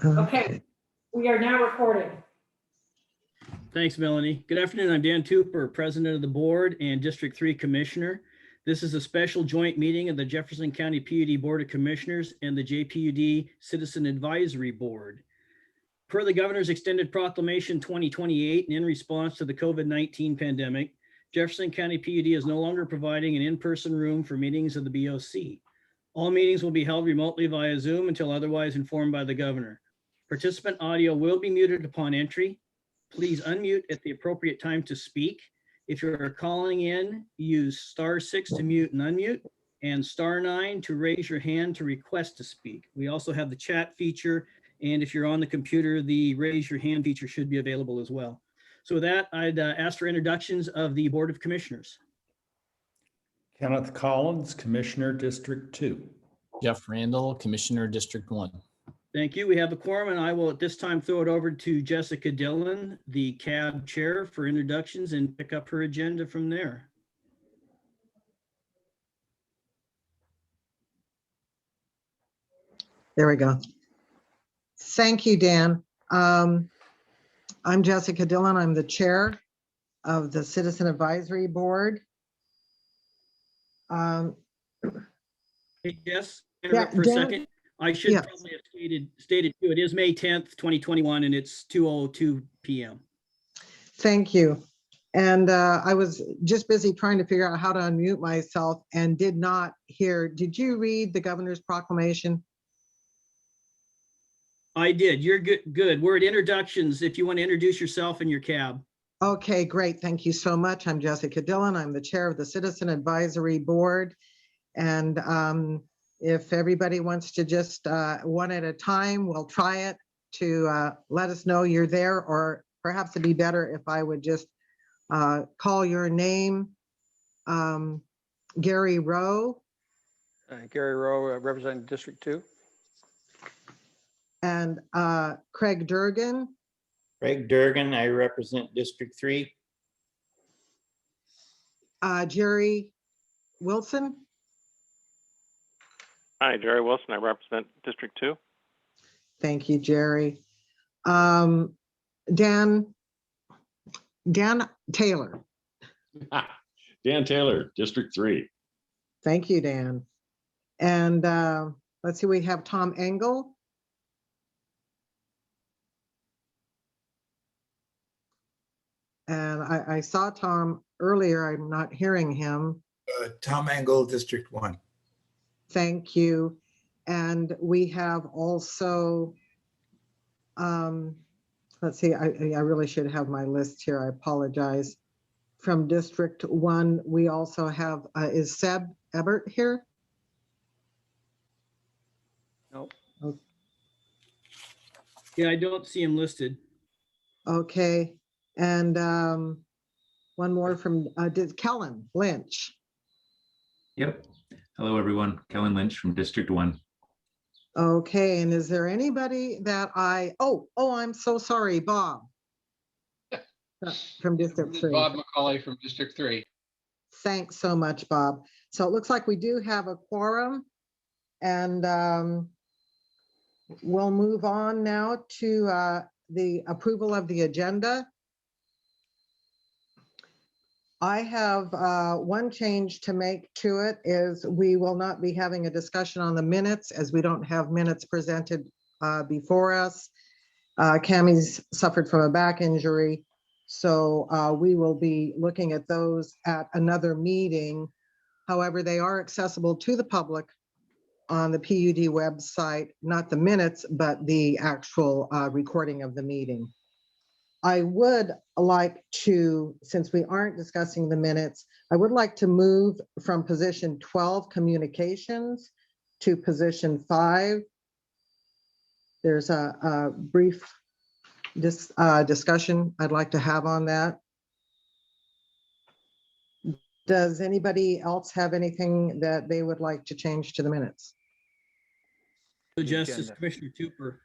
Okay, we are now recording. Thanks, Melanie. Good afternoon. I'm Dan Tupper, President of the Board and District 3 Commissioner. This is a special joint meeting of the Jefferson County PUD Board of Commissioners and the JPUD Citizen Advisory Board. Per the Governor's Extended Proclamation 2028, and in response to the COVID-19 pandemic, Jefferson County PUD is no longer providing an in-person room for meetings of the BOC. All meetings will be held remotely via Zoom until otherwise informed by the Governor. Participant audio will be muted upon entry. Please unmute at the appropriate time to speak. If you're calling in, use *6 to mute and unmute and *9 to raise your hand to request to speak. We also have the chat feature, and if you're on the computer, the raise your hand feature should be available as well. So with that, I'd ask for introductions of the Board of Commissioners. Kenneth Collins, Commissioner, District 2. Jeff Randall, Commissioner, District 1. Thank you. We have a quorum, and I will at this time throw it over to Jessica Dillon, the CAB chair, for introductions and pick up her agenda from there. There we go. Thank you, Dan. I'm Jessica Dillon. I'm the chair of the Citizen Advisory Board. Hey, Jess, Yeah, for a Dan, second. I should yes. probably have stated too, it is May 10th, 2021, and it's 2:02 p.m. Thank you. And I was just busy trying to figure out how to unmute myself and did not hear. Did you read the governor's proclamation? I did. You're good. We're at introductions. If you want to introduce yourself and your CAB. Okay, great. Thank you so much. I'm Jessica Dillon. I'm the chair of the Citizen Advisory Board. And if everybody wants to just one at a time, we'll try it to let us know you're there, or perhaps it'd be better if I would just call your name. Gary Rowe. Gary Rowe, representing District 2. And Craig Durgan. Craig Durgan, I represent District 3. Jerry Wilson. Hi, Jerry Wilson. I represent District 2. Thank you, Jerry. Dan Taylor. Dan Taylor, District 3. Thank you, Dan. And let's see, we have Tom Engel. And I saw Tom earlier. I'm not hearing him. Tom Engel, District 1. Thank you. And we have also, let's see, I really should have my list here. I apologize. From District 1, we also have, is Seb Ebert here? Nope. Okay. Yeah, I don't see him listed. Okay. And one more from Kellen Lynch. Yep. Hello, everyone. Kellen Lynch from District 1. Okay. And is there anybody that oh, I'm so sorry, Bob. From District 3. Bob McCauley from District 3. Thanks so much, Bob. So it looks like we do have a quorum, and we'll move on now to the approval of the agenda. I have one change to make to it is we will not be having a discussion on the minutes as we don't have minutes presented before us. Cammie's suffered from a back injury, so we will be looking at those at another meeting. However, they are accessible to the public on the PUD website, not the minutes, but the actual recording of the meeting. I would like to, since we aren't discussing the minutes, I would like to move from position 12, communications, to position 5. There's a brief discussion I'd like to have on that. Does anybody else have anything that they would like to change to the minutes? So Justice Commissioner Tupper.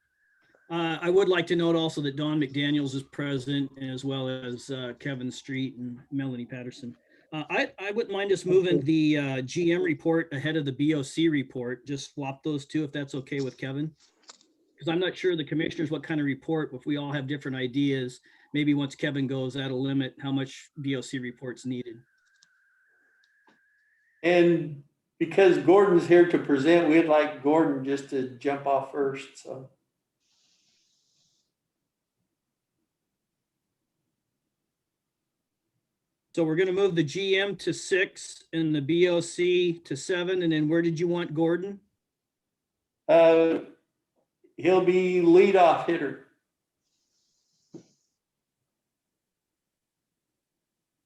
I would like to note also that Don McDaniels is present, as well as Kevin Street and Melanie Patterson. I wouldn't mind us moving the GM report ahead of the BOC report. Just swap those two if that's okay with Kevin. because I'm not sure the commissioners what kind of report, if we all have different ideas, maybe once Kevin goes, that'll limit how much BOC reports needed. And because Gordon's here to present, we'd like Gordon just to jump off first, so. So we're gonna move the GM to 6 and the BOC to 7, and then where did you want Gordon? He'll be leadoff hitter.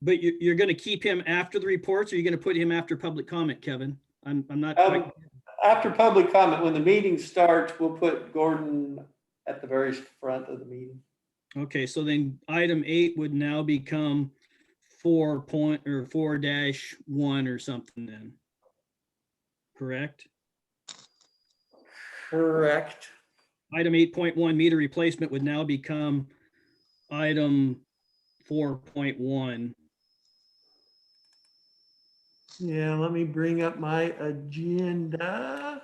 But you're gonna keep him after the reports, or you're gonna put him after public comment, Kevin? I'm not. After public comment, when the meeting starts, we'll put Gordon at the very front of the meeting. Okay, so then item 8 would now become 4.4-1 or something then. Correct? Correct. Item 8.1 meter replacement would now become item 4.1. Yeah, let me bring up my agenda.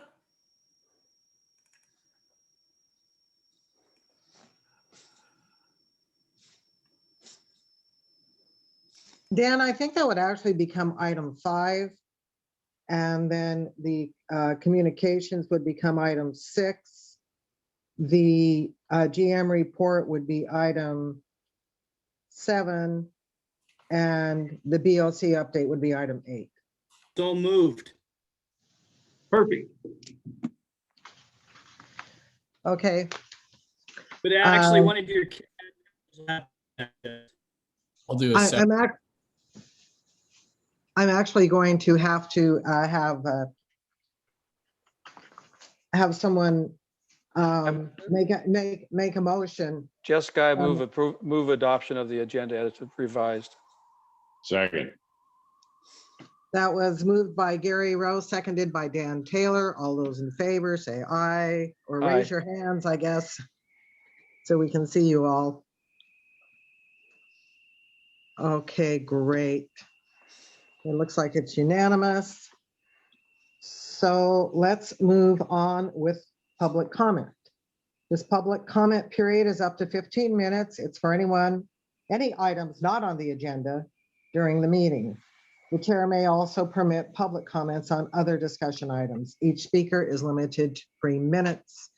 Dan, I think that would actually become item 5. And then the communications would become item 6. The GM report would be item 7. And the BOC update would be item 8. So moved. Perfect. Okay. But actually, one of your. I'll do a second. I'm actually going to have to have someone make a motion. Jessica, I move adoption of the agenda as revised. Second. That was moved by Gary Rowe, seconded by Dan Taylor. All those in favor say aye, or raise your hands, I guess, so we can see you all. Okay, great. It looks like it's unanimous. So let's move on with public comment. This public comment period is up to 15 minutes. It's for any items not on the agenda during the meeting. The chair may also permit public comments on other discussion items. Each speaker is limited to 3 minutes.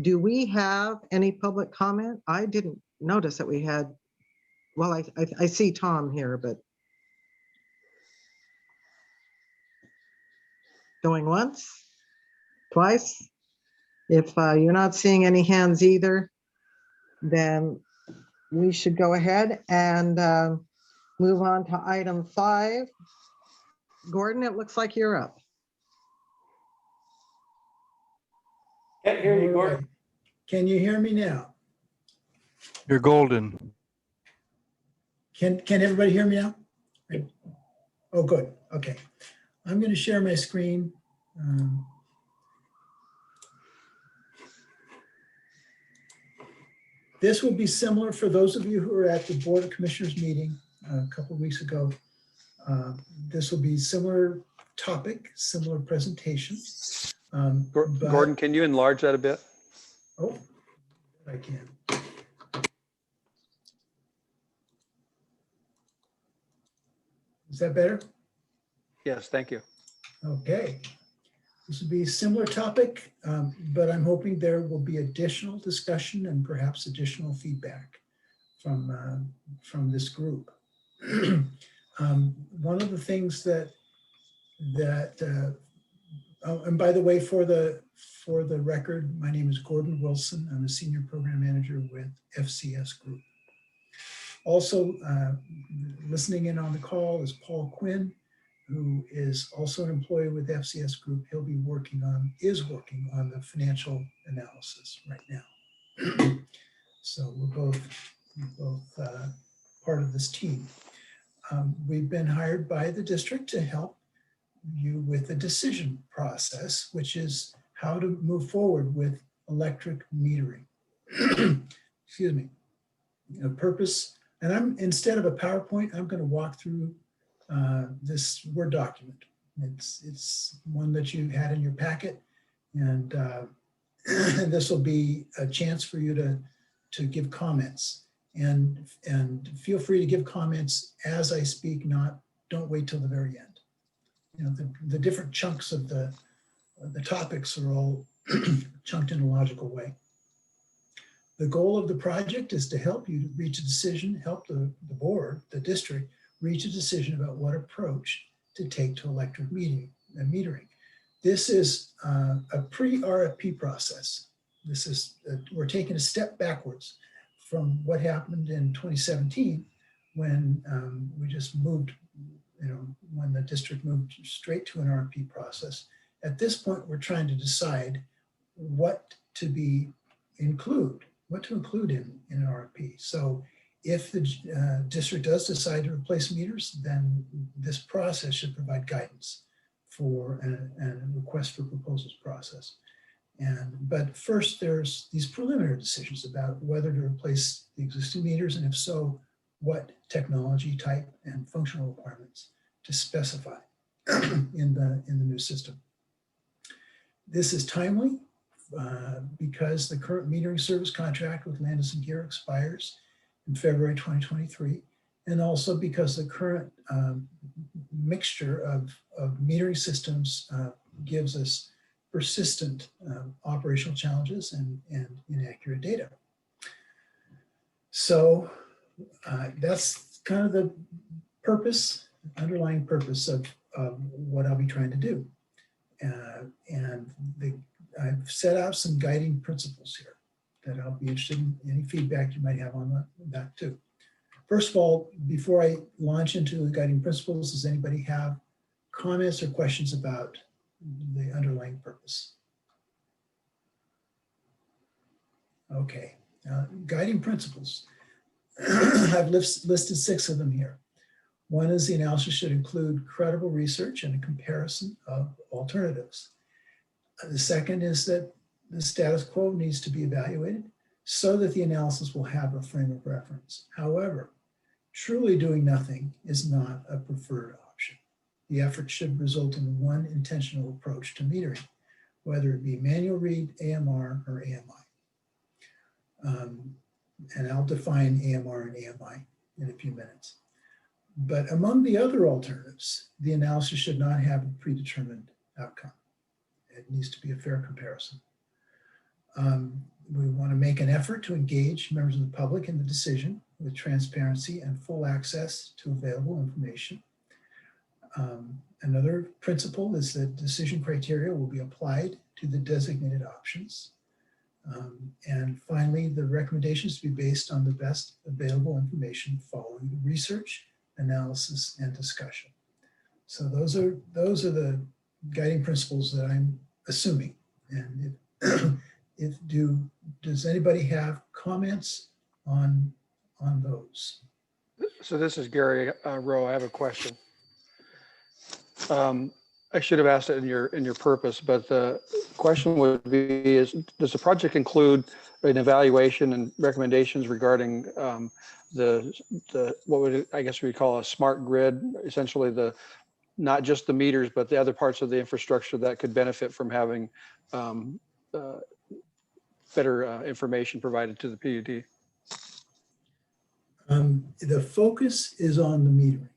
Do we have any public comment? I didn't notice that we had, well, I see Tom here, but going once, twice. If you're not seeing any hands either, then we should go ahead and move on to item 5. Gordon, it looks like you're up. Can't hear you, Gordon. Can you hear me now? You're golden. Can everybody hear me now? Oh, good. Okay. I'm going to share my screen. This will be similar for those of you who were at the Board of Commissioners meeting a couple of weeks ago. This will be similar topic, similar presentation. Gordon, can you enlarge that a bit? Oh, I can. Is that better? Yes, thank you. Okay. This will be a similar topic, but I'm hoping there will be additional discussion and perhaps additional feedback from this group. One of the things that oh, and by the way, for the record, my name is Gordon Wilson. I'm a senior program manager with FCS Group. Also listening in on the call is Paul Quinn, who is also an employee with FCS Group. He'll be working on the financial analysis right now. So we're both part of this team. We've been hired by the district to help you with the decision process, which is how to move forward with electric metering. Excuse me. Purpose, and instead of a PowerPoint, I'm going to walk through this Word document. It's one that you had in your packet, and this will be a chance for you to give comments, and feel free to give comments as I speak, don't wait till the very end. You know, the different chunks of the topics are all chunked in a logical way. The goal of the project is to help you to reach a decision, help the board, the district, reach a decision about what approach to take to electric metering. This is a pre-RFP process. This is, we're taking a step backwards from what happened in 2017 when we just moved, you know, when the district moved straight to an RFP process. At this point, we're trying to decide what to include in an RFP. So if the district does decide to replace meters, then this process should provide guidance for a request for proposals process. But first, there's these preliminary decisions about whether to replace the existing meters, and if so, what technology type and functional requirements to specify in the new system. This is timely because the current metering service contract with Landis & Gyr expires in February 2023, and also because the current mixture of metering systems gives us persistent operational challenges and inaccurate data. So that's kind of the underlying purpose of what I'll be trying to do. I've set out some guiding principles here that I'll be interested in any feedback you might have on that too. First of all, before I launch into the guiding principles, does anybody have comments or questions about the underlying purpose? Okay, guiding principles. I've listed 6 of them here. One is the analysis should include credible research and a comparison of alternatives. The second is that the status quo needs to be evaluated so that the analysis will have a frame of reference. However, truly doing nothing is not a preferred option. The effort should result in one intentional approach to metering, whether it be manual read, AMR, or AMI. And I'll define AMR and AMI in a few minutes. But among the other alternatives, the analysis should not have a predetermined outcome. It needs to be a fair comparison. We want to make an effort to engage members of the public in the decision with transparency and full access to available information. Another principle is that decision criteria will be applied to the designated options. And finally, the recommendations to be based on the best available information following the research, analysis, and discussion. So those are the guiding principles that I'm assuming. And does anybody have comments on those? So this is Gary Rowe. I have a question. I should have asked it in your purpose, but the question would be does the project include an evaluation and recommendations regarding what would I guess we call a smart grid, essentially not just the meters, but the other parts of the infrastructure that could benefit from having better information provided to the PUD? The focus is on the metering.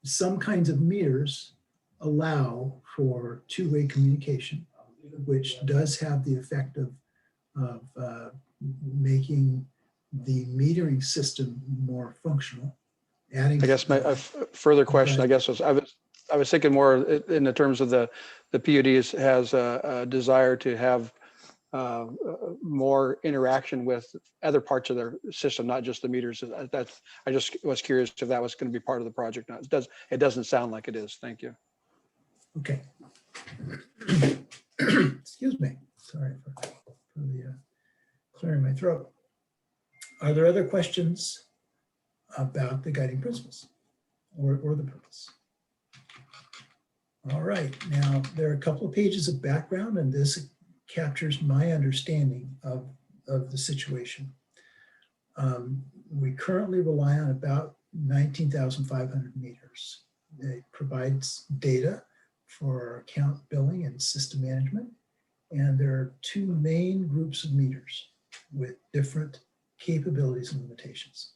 Some kinds of meters allow for two-way communication, which does have the effect of making the metering system more functional. I guess my further question, I guess, I was thinking more in the terms of the PUD has a desire to have more interaction with other parts of their system, not just the meters. I just was curious if that was going to be part of the project. Now, it doesn't sound like it is. Thank you. Okay. Excuse me. Sorry for the clearing my throat. Are there other questions about the guiding principles or the purpose? All right. Now, there are a couple of pages of background, and this captures my understanding of the situation. We currently rely on about 19,500 meters. It provides data for account billing and system management. And there are two main groups of meters with different capabilities and limitations.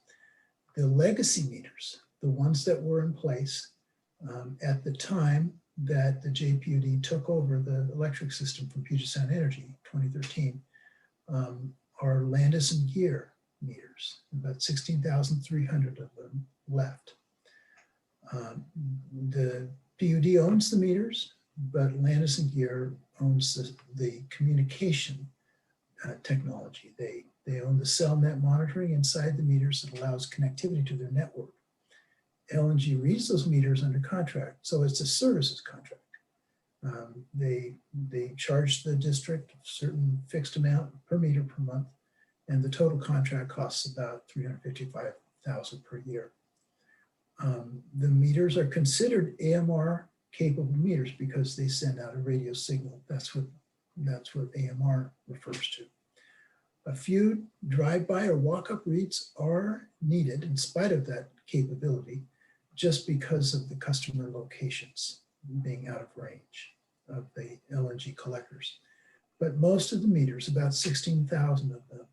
The legacy meters, the ones that were in place at the time that the JPUD took over the electric system from Puget Sound Energy, 2013, are Landis and Gear meters, about 16,300 of them left. The PUD owns the meters, but Landis and Gear owns the communication technology. They own the cell net monitoring inside the meters that allows connectivity to their network. LNG reads those meters under contract, so it's a services contract. They charge the district a certain fixed amount per meter per month, and the total contract costs about $355,000 per year. The meters are considered AMR capable meters because they send out a radio signal. That's what AMR refers to. A few drive-by or walk-up reads are needed in spite of that capability, just because of the customer locations being out of range of the LNG collectors. But most of the meters, about 16,000 of them,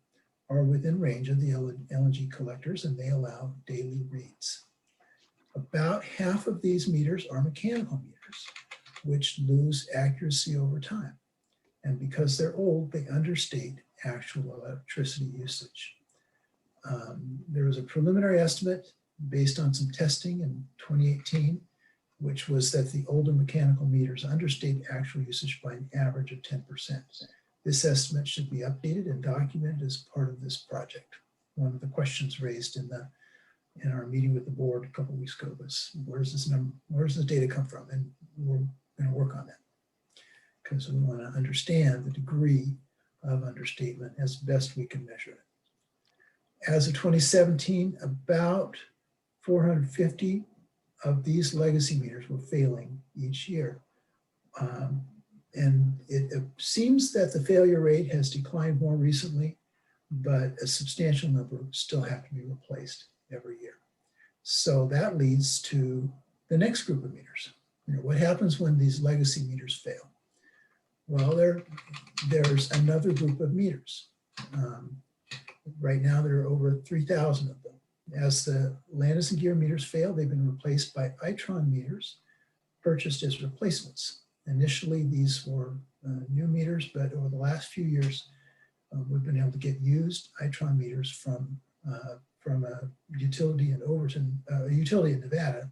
are within range of the LNG collectors, and they allow daily reads. About half of these meters are mechanical meters, which lose accuracy over time. And because they're old, they understate actual electricity usage. There was a preliminary estimate based on some testing in 2018, which was that the older mechanical meters understate actual usage by an average of 10%. This estimate should be updated and documented as part of this project. One of the questions raised in our meeting with the board a couple of weeks ago was, where's the data come from? And we're going to work on that because we want to understand the degree of understatement as best we can measure it. As of 2017, about 450 of these legacy meters were failing each year. And it seems that the failure rate has declined more recently, but a substantial number still have to be replaced every year. So that leads to the next group of meters. What happens when these legacy meters fail? Well, there's another group of meters. Right now, there are over 3,000 of them. As the Landis and Gear meters fail, they've been replaced by Itron meters purchased as replacements. Initially, these were new meters, but over the last few years, we've been able to get used Itron meters from a utility in Overton, a utility in Nevada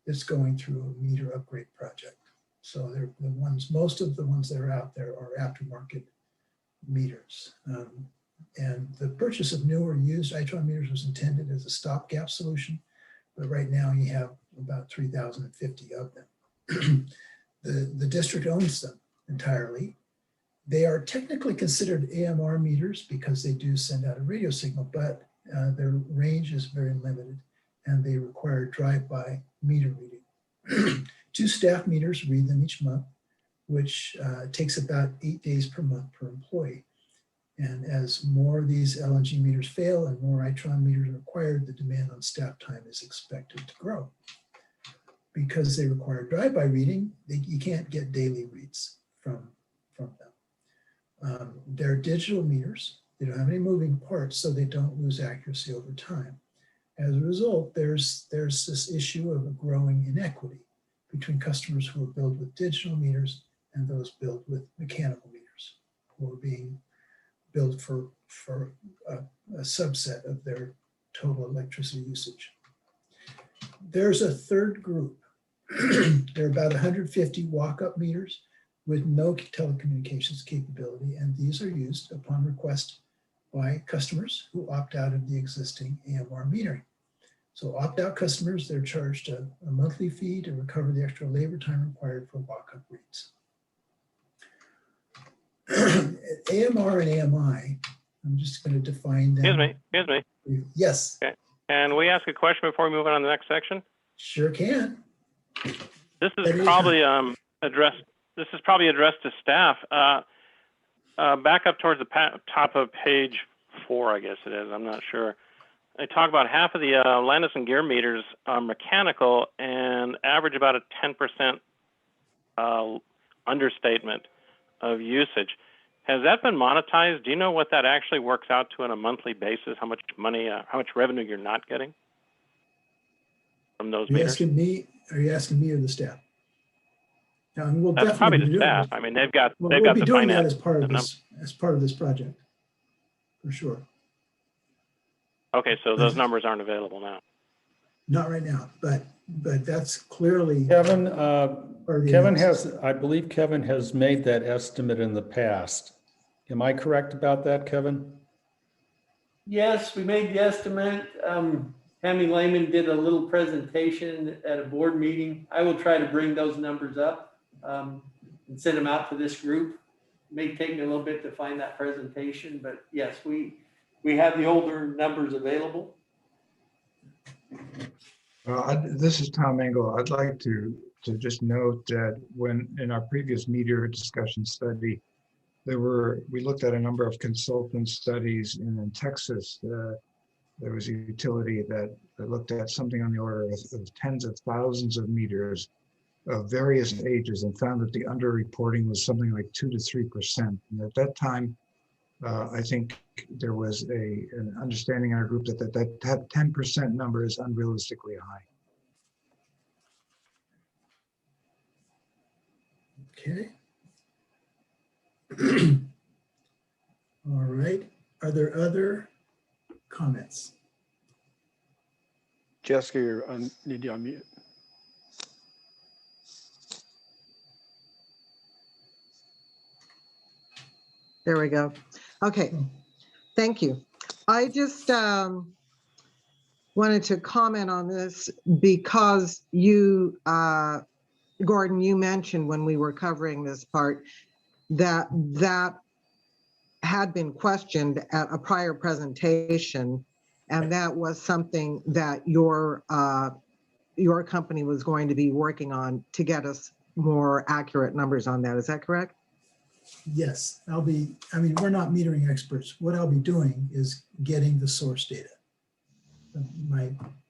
that's going through a meter upgrade project. So they're the ones, most of the ones that are out there are aftermarket meters. And the purchase of new or used Itron meters was intended as a stopgap solution, but right now you have about 3,050 of them. The district owns them entirely. They are technically considered AMR meters because they do send out a radio signal, but their range is very limited and they require drive-by meter reading. 2 staff meters read them each month, which takes about 8 days per month per employee. And as more of these LNG meters fail and more Itron meters are required, the demand on staff time is expected to grow. Because they require drive-by reading, you can't get daily reads from them. They're digital meters. They don't have any moving parts, so they don't lose accuracy over time. As a result, there's this issue of a growing inequity between customers who are billed with digital meters and those billed with mechanical meters, who are being billed for a subset of their total electricity usage. There's a third group. There are about 150 walk-up meters with no telecommunications capability, and these are used upon request by customers who opt out of the existing AMR metering. So opt-out customers, they're charged a monthly fee to recover the extra labor time required for walk-up reads. AMR and AMI, I'm just going to define them. Excuse me. Yes. Okay. Can we ask a question before we move on to the next section? Sure can. This is probably addressed. This is probably addressed to staff. Back up towards the top of page 4, I guess it is. I'm not sure. They talk about half of the Landis and Gear meters are mechanical and average about a 10% understatement of usage. Has that been monetized? Do you know what that actually works out to on a monthly basis? How much money, how much revenue you're not getting from those Are you meters? asking me? Are you asking me or the staff? No, I mean, we'll That's probably definitely be the doing. staff. I mean, they've got We'll be the doing that finance. as part of the num- this project, for sure. Okay, so those numbers aren't available now. Not right now, but that's clearly. Kevin, part of the Kevin analysis. has, I believe Kevin has made that estimate in the past. Am I correct about that, Kevin? Yes, we made the estimate. Tammy Lehman did a little presentation at a board meeting. I will try to bring those numbers up and send them out to this group. It may take me a little bit to find that presentation, but yes, we have the older numbers available. This is Tom Engel. I'd like to just note that when in our previous meteor discussion study, we looked at a number of consultant studies, and in Texas, there was a utility that looked at something on the order of tens of thousands of meters of various ages and found that the underreporting was something like 2 to 3%. And at that time, I think there was an understanding in our group that 10% number is unrealistically high. Okay. All right. Are there other comments? Jessica, you need to unmute. There we go. Okay, thank you. I just wanted to comment on this because you, Gordon, you mentioned when we were covering this part that had been questioned at a prior presentation, and that was something that your company was going to be working on to get us more accurate numbers on that. Is that correct? Yes, I mean, we're not metering experts. What I'll be doing is getting the source data.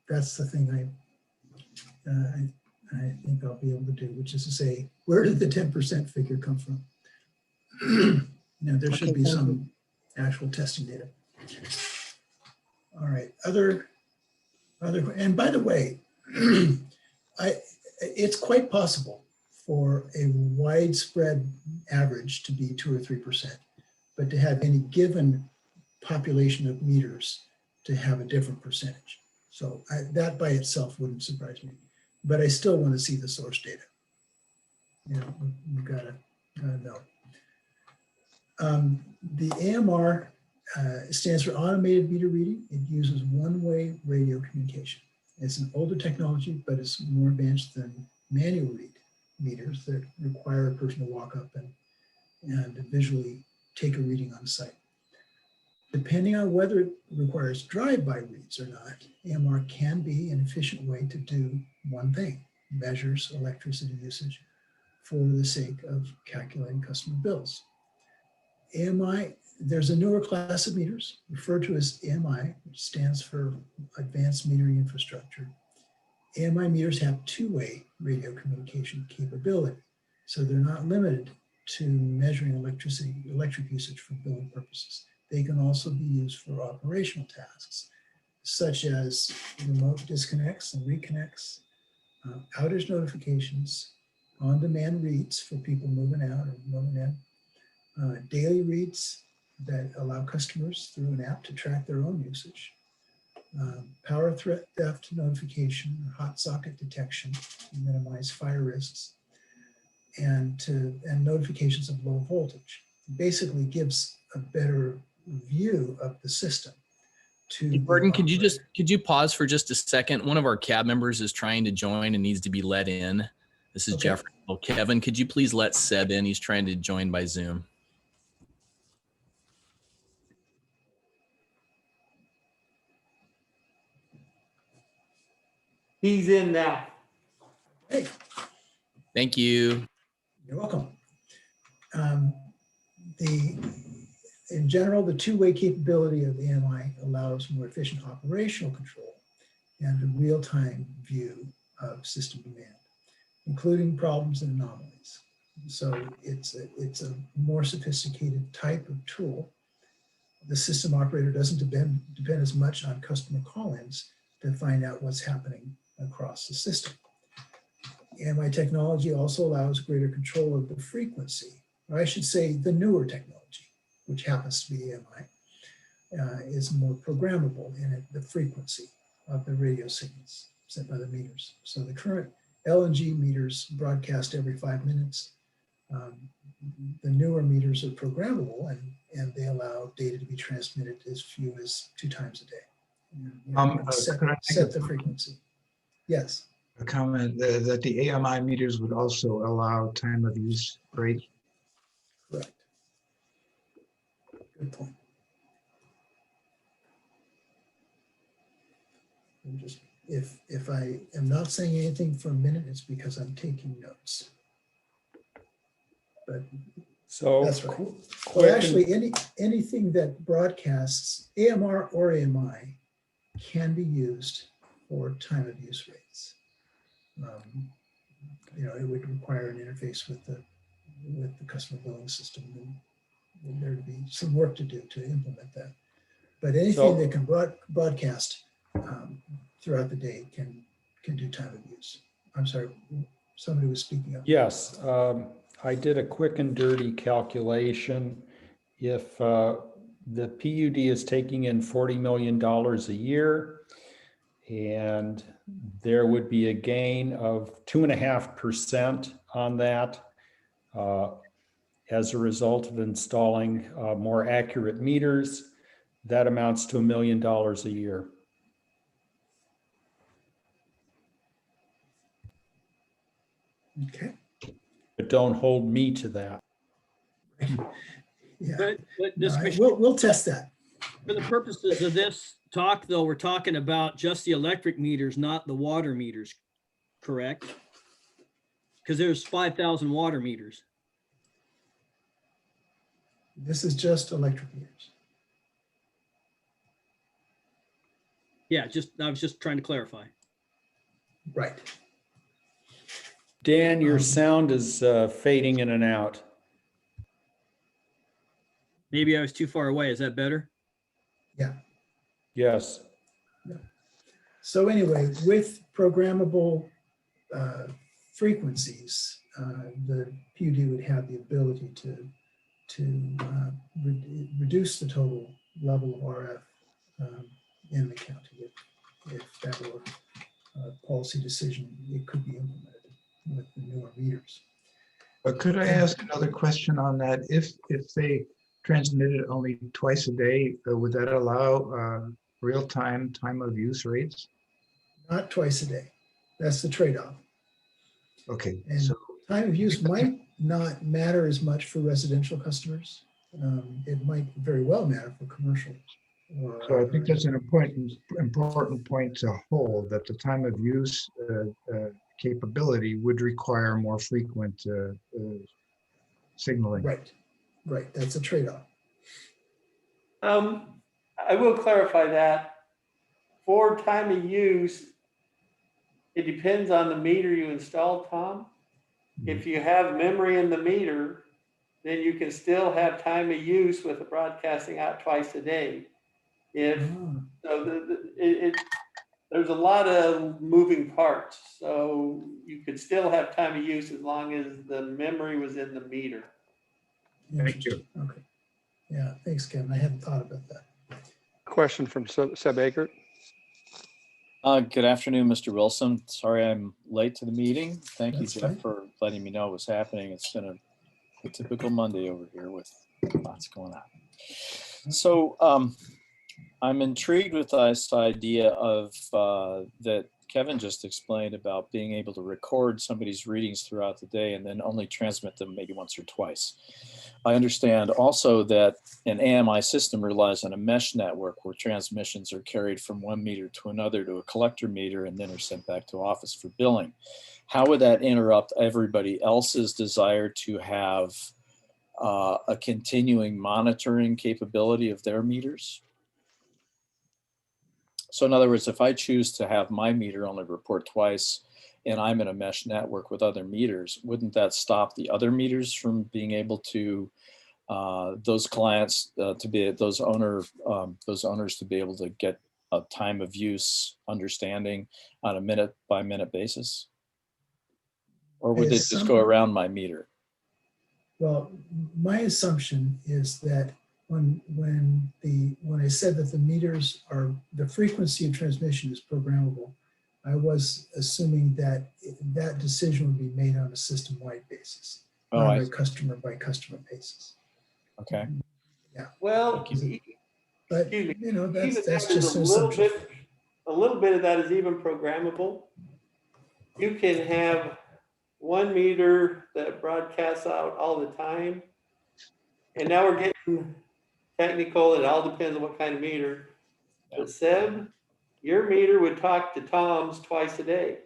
That's the thing I think I'll be able to do, which is to say, where did the 10% figure come from? Now, there should be some actual testing data. All right, and by the way, it's quite possible for a widespread average to be 2 or 3%, but to have any given population of meters to have a different percentage. So that by itself wouldn't surprise me, but I still want to see the source data. You know, we've got to know. The AMR stands for automated meter reading. It uses one-way radio communication. It's an older technology, but it's more advanced than manual read meters that require a person to walk up and visually take a reading on site. Depending on whether it requires drive-by reads or not, AMR can be an efficient way to do one thing: measures electricity usage for the sake of calculating customer bills. AMI, there's a newer class of meters referred to as AMI, which stands for Advanced Metering Infrastructure. AMI meters have two-way radio communication capability, so they're not limited to measuring electric usage for billing purposes. They can also be used for operational tasks, such as remote disconnects and reconnects, outage notifications, on-demand reads for people moving out or moving in, daily reads that allow customers through an app to track their own usage, power theft notification, hot socket detection to minimize fire risks, and notifications of low voltage. It basically gives a better view of the system. Gordon, could you pause for just a second? One of our cab members is trying to join and needs to be let in. This is Jeffrey. Well, Kevin, could you please let Seb in? He's trying to join by Zoom. He's in now. Hey. Thank you. You're welcome. In general, the two-way capability of the AMI allows more efficient operational control and a real-time view of system demand, including problems and anomalies. So it's a more sophisticated type of tool. The system operator doesn't depend as much on customer call-ins to find out what's happening across the system. AMI technology also allows greater control of the frequency, or I should say the newer technology, which happens to be AMI, is more programmable in the frequency of the radio signals sent by the meters. So the current LNG meters broadcast every 5 minutes. The newer meters are programmable and they allow data to be transmitted as few as 2 times a day. Set the frequency. Yes. A comment that the AMI meters would also allow time of use rate. Correct. Good point. And just if I am not saying anything for a minute, it's because I'm taking notes. But So that's right. Well, actually, anything that broadcasts AMR or AMI can be used for time of use rates. It would require an interface with the customer billing system, and there'd be some work to do to implement that. But anything that can broadcast throughout the day can do time of use. I'm sorry, somebody was speaking up. Yes, I did a quick and dirty calculation. If the PUD is taking in $40 million a year, and there would be a gain of 2.5% on that as a result of installing more accurate meters, that amounts to $1 million a year. Okay. But don't hold me to that. Yeah. But We'll test that. For the purposes of this talk, though, we're talking about just the electric meters, not the water meters, correct? Because there's 5,000 water meters. This is just electric meters. Yeah, I was just trying to clarify. Right. Dan, your sound is fading in and out. Maybe I was too far away. Is that better? Yeah. Yes. Yeah. So anyway, with programmable frequencies, the PUD would have the ability to reduce the total level of RF in the county. If that were a policy decision, it could be implemented with the newer meters. But could I ask another question on that? If they transmitted only twice a day, would that allow real-time time of use rates? Not twice a day. That's the trade-off. Okay. And so time of use might not matter as much for residential customers. It might very well matter for commercial. So I think that's an important point to hold, that the time of use capability would require more frequent signaling. Right. That's a trade-off. I will clarify that. For time of use, it depends on the meter you install, Tom. If you have memory in the meter, then you can still have time of use with the broadcasting out twice a day. There's a lot of moving parts, so you could still have time of use as long as the memory was in the meter. Thank you. Okay. Yeah, thanks, Kevin. I hadn't thought about that. Question from Seb Akert. Good afternoon, Mr. Wilson. Sorry I'm late to the meeting. Thank you, That's Jeff, fine. for letting me know what was happening. It's been a typical Monday over here with lots going on. So I'm intrigued with this idea of that Kevin just explained about being able to record somebody's readings throughout the day and then only transmit them maybe once or twice. I understand also that an AMI system relies on a mesh network where transmissions are carried from one meter to another to a collector meter and then are sent back to office for billing. How would that interrupt everybody else's desire to have a continuing monitoring capability of their meters? So in other words, if I choose to have my meter only report twice and I'm in a mesh network with other meters, wouldn't that stop the other meters from being able to, those clients to be, those owners to be able to get a time of use understanding on a minute by minute basis? Or would it just go around my meter? Well, my assumption is that when I said that the meters are, the frequency of transmission is programmable, I was assuming that that decision would be made on a system-wide basis, not on a customer basis. Okay. Yeah. Well, but excuse me, you know, that's even that just is an a little assumption. bit, a little bit of that is even programmable. You can have one meter that broadcasts out all the time. And now we're getting technical. It all depends on what kind of meter. But Seb, your meter would talk to Tom's twice a day.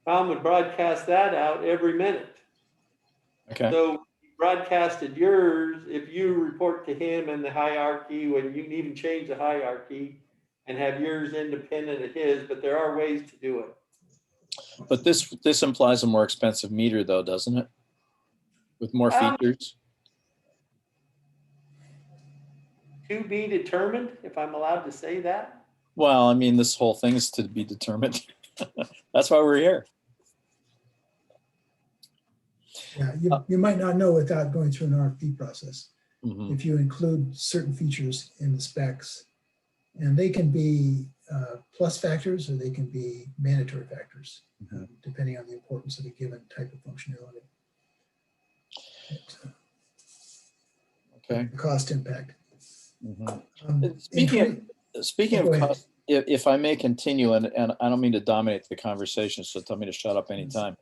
Tom would broadcast that out every minute. Okay. So you broadcasted yours. If you report to him in the hierarchy, when you can even change the hierarchy and have yours independent of his, but there are ways to do it. But this implies a more expensive meter though, doesn't it? With more features? To be determined, if I'm allowed to say that. Well, I mean, this whole thing is to be determined. That's why we're here. Yeah, you might not know without going through an RFP process. Mm-hmm. If you include certain features in the specs, and they can be plus factors or they can be mandatory factors, depending on the importance of a given type of functionality. Okay. The cost impact. Speaking of cost, if I may continue, and I don't mean to dominate the conversation, so tell me to shut up anytime.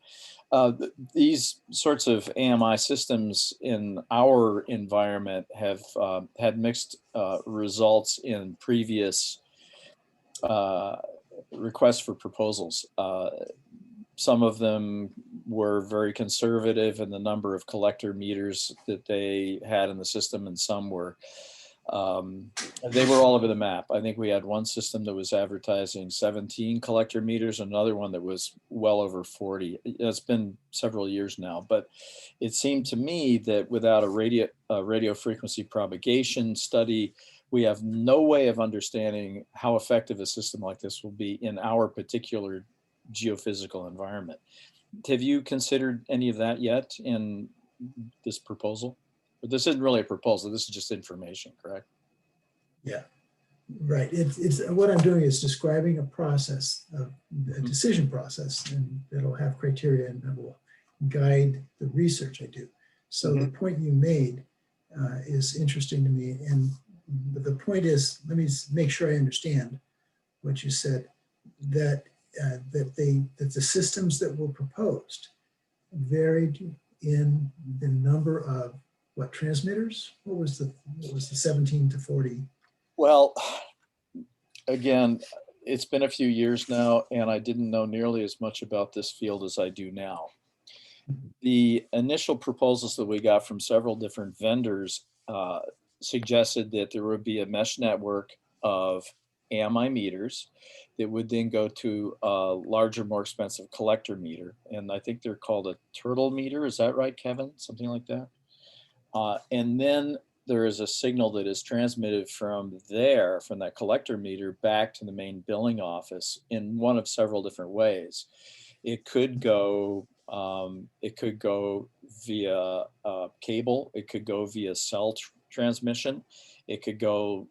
These sorts of AMI systems in our environment have had mixed results in previous requests for proposals. Some of them were very conservative in the number of collector meters that they had in the system, and some were they were all over the map. I think we had one system that was advertising 17 collector meters, another one that was well over 40. It's been several years now, but it seemed to me that without a radio frequency propagation study, we have no way of understanding how effective a system like this will be in our particular geophysical environment. Have you considered any of that yet in this proposal? But this isn't really a proposal. This is just information, correct? Yeah, right. It's what I'm doing is describing a process, a decision process, and it'll have criteria and it will guide the research I do. So the point you made is interesting to me. And the point is, let me make sure I understand what you said, that the systems that were proposed varied in the number of what transmitters? What was the 17 to 40? Well, again, it's been a few years now, and I didn't know nearly as much about this field as I do now. The initial proposals that we got from several different vendors suggested that there would be a mesh network of AMI meters that would then go to a larger, more expensive collector meter. And I think they're called a turtle meter. Is that right, Kevin? Something like that. And then there is a signal that is transmitted from there, from that collector meter back to the main billing office in one of several different ways. It could go via cable. It could go via cell transmission. It could go,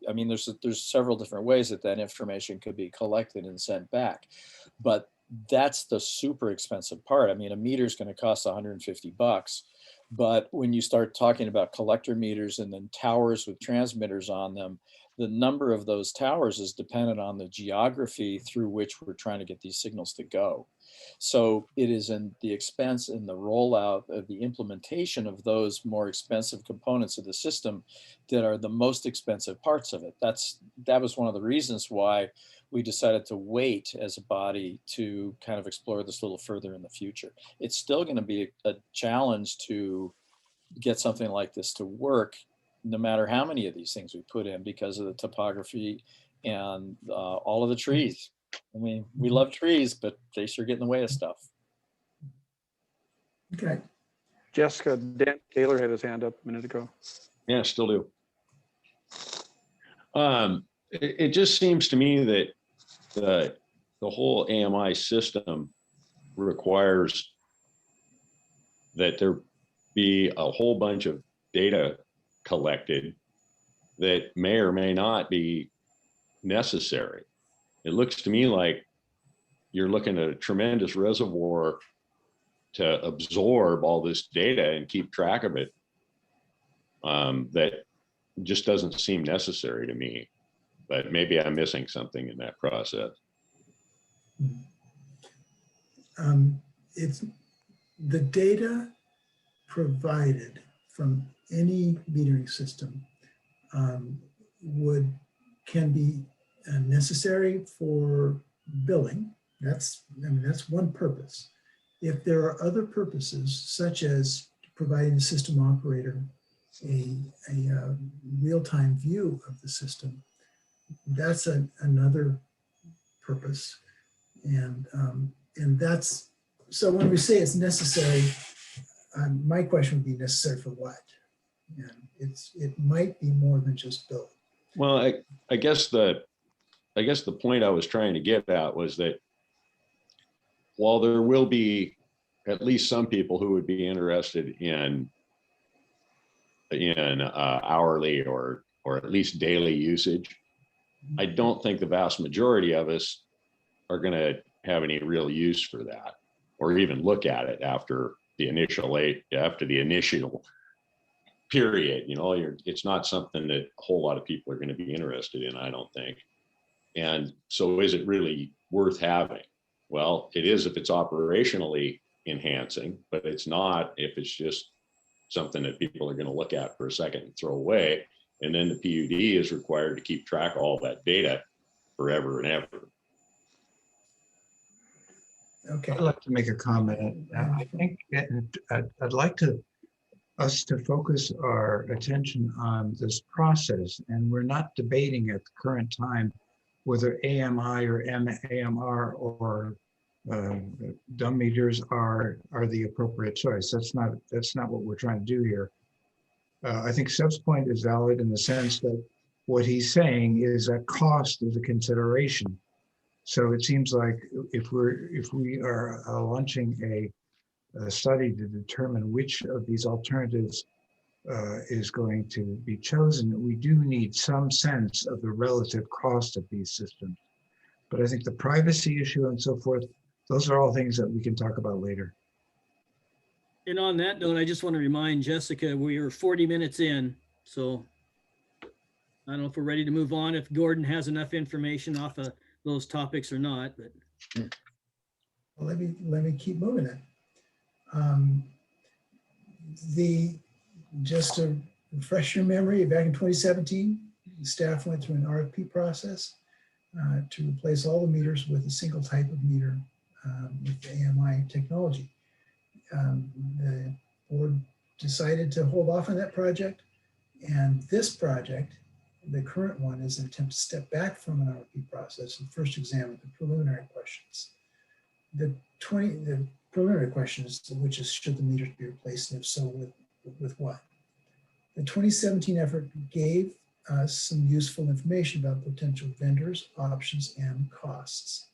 I mean, there's several different ways that information could be collected and sent back. But that's the super expensive part. I mean, a meter is going to cost $150. But when you start talking about collector meters and then towers with transmitters on them, the number of those towers is dependent on the geography through which we're trying to get these signals to go. So it is in the expense and the rollout of the implementation of those more expensive components of the system that are the most expensive parts of it. That was one of the reasons why we decided to wait as a body to kind of explore this a little further in the future. It's still going to be a challenge to get something like this to work, no matter how many of these things we put in, because of the topography and all of the trees. I mean, we love trees, but they sure get in the way of stuff. Okay. Jessica, Dan Taylor had his hand up a minute ago. Yeah, still do. It just seems to me that the whole AMI system requires that there be a whole bunch of data collected that may or may not be necessary. It looks to me like you're looking at a tremendous reservoir to absorb all this data and keep track of it. That just doesn't seem necessary to me, but maybe I'm missing something in that process. It's the data provided from any metering system can be necessary for billing. That's one purpose. If there are other purposes, such as providing the system operator a real-time view of the system, that's another purpose. And that's, so when we say it's necessary, my question would be necessary for what? And it might be more than just billing. Well, I guess the point I was trying to get at was that while there will be at least some people who would be interested in hourly or at least daily usage, I don't think the vast majority of us are going to have any real use for that, or even look at it after the initial period. You know, it's not something that a whole lot of people are going to be interested in, I don't think. And so is it really worth having? Well, it is if it's operationally enhancing, but it's not if it's just something that people are going to look at for a second and throw away. And then the PUD is required to keep track of all that data forever and ever. Okay. I'd like to make a comment. I think I'd like us to focus our attention on this process, and we're not debating at the current time whether AMI or AMR or dumb meters are the appropriate choice. That's not what we're trying to do here. I think Seb's point is valid in the sense that what he's saying is that cost is a consideration. So it seems like if we are launching a study to determine which of these alternatives is going to be chosen, we do need some sense of the relative cost of these systems. But I think the privacy issue and so forth, those are all things that we can talk about later. And on that note, I just want to remind Jessica, we are 40 minutes in, so I don't know if we're ready to move on, if Gordon has enough information off of those topics or not, but. Well, let me keep moving it. Just to refresh your memory, back in 2017, the staff went through an RFP process to replace all the meters with a single type of meter with the AMI technology. The board decided to hold off on that project, and this project, the current one, is an attempt to step back from an RFP process and first examine the preliminary questions. The preliminary questions, which is should the meters be replaced, and if so, with what? The 2017 effort gave us some useful information about potential vendors, options, and costs.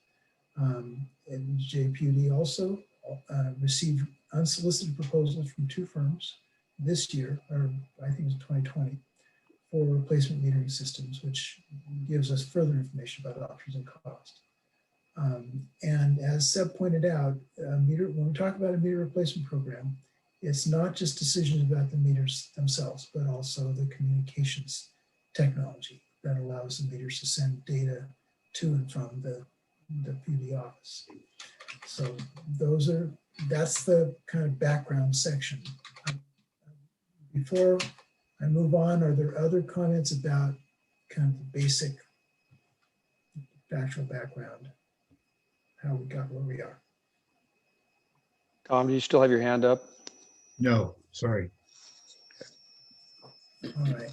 And JPUD also received unsolicited proposals from 2 firms this year, or I think it was 2020, for replacement metering systems, which gives us further information about options and cost. And as Seb pointed out, when we talk about a meter replacement program, it's not just decisions about the meters themselves, but also the communications technology that allows the meters to send data to and from the PUD office. So that's the kind of background section. Before I move on, are there other comments about kind of the basic factual background, how we got where we are? Tom, do you still have your hand up? No, sorry. All right.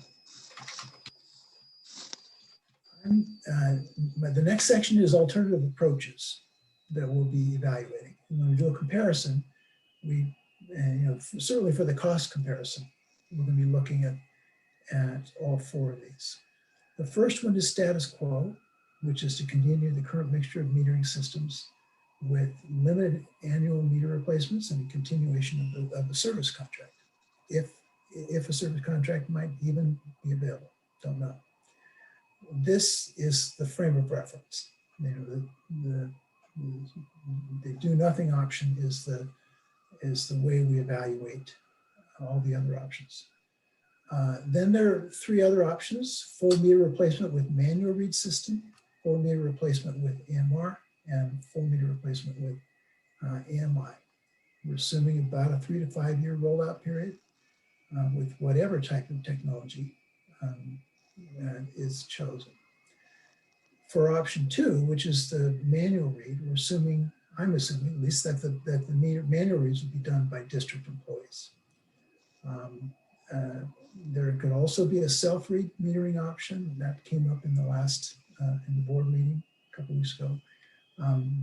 The next section is alternative approaches that we'll be evaluating. And when we do a comparison, certainly for the cost comparison, we're going to be looking at all four of these. The first one is status quo, which is to continue the current mixture of metering systems with limited annual meter replacements and a continuation of the service contract. If a service contract might even be available, don't know. This is the frame of reference. The do nothing option is the way we evaluate all the other options. Then there are three other options: full meter replacement with manual read system, full meter replacement with AMR, and full meter replacement with AMI. We're assuming about a 3 to 5 year rollout period with whatever type of technology is chosen. For option 2, which is the manual read, I'm assuming at least that the manual reads will be done by district employees. There could also be a self-read metering option that came up in the last in the board meeting a couple weeks ago,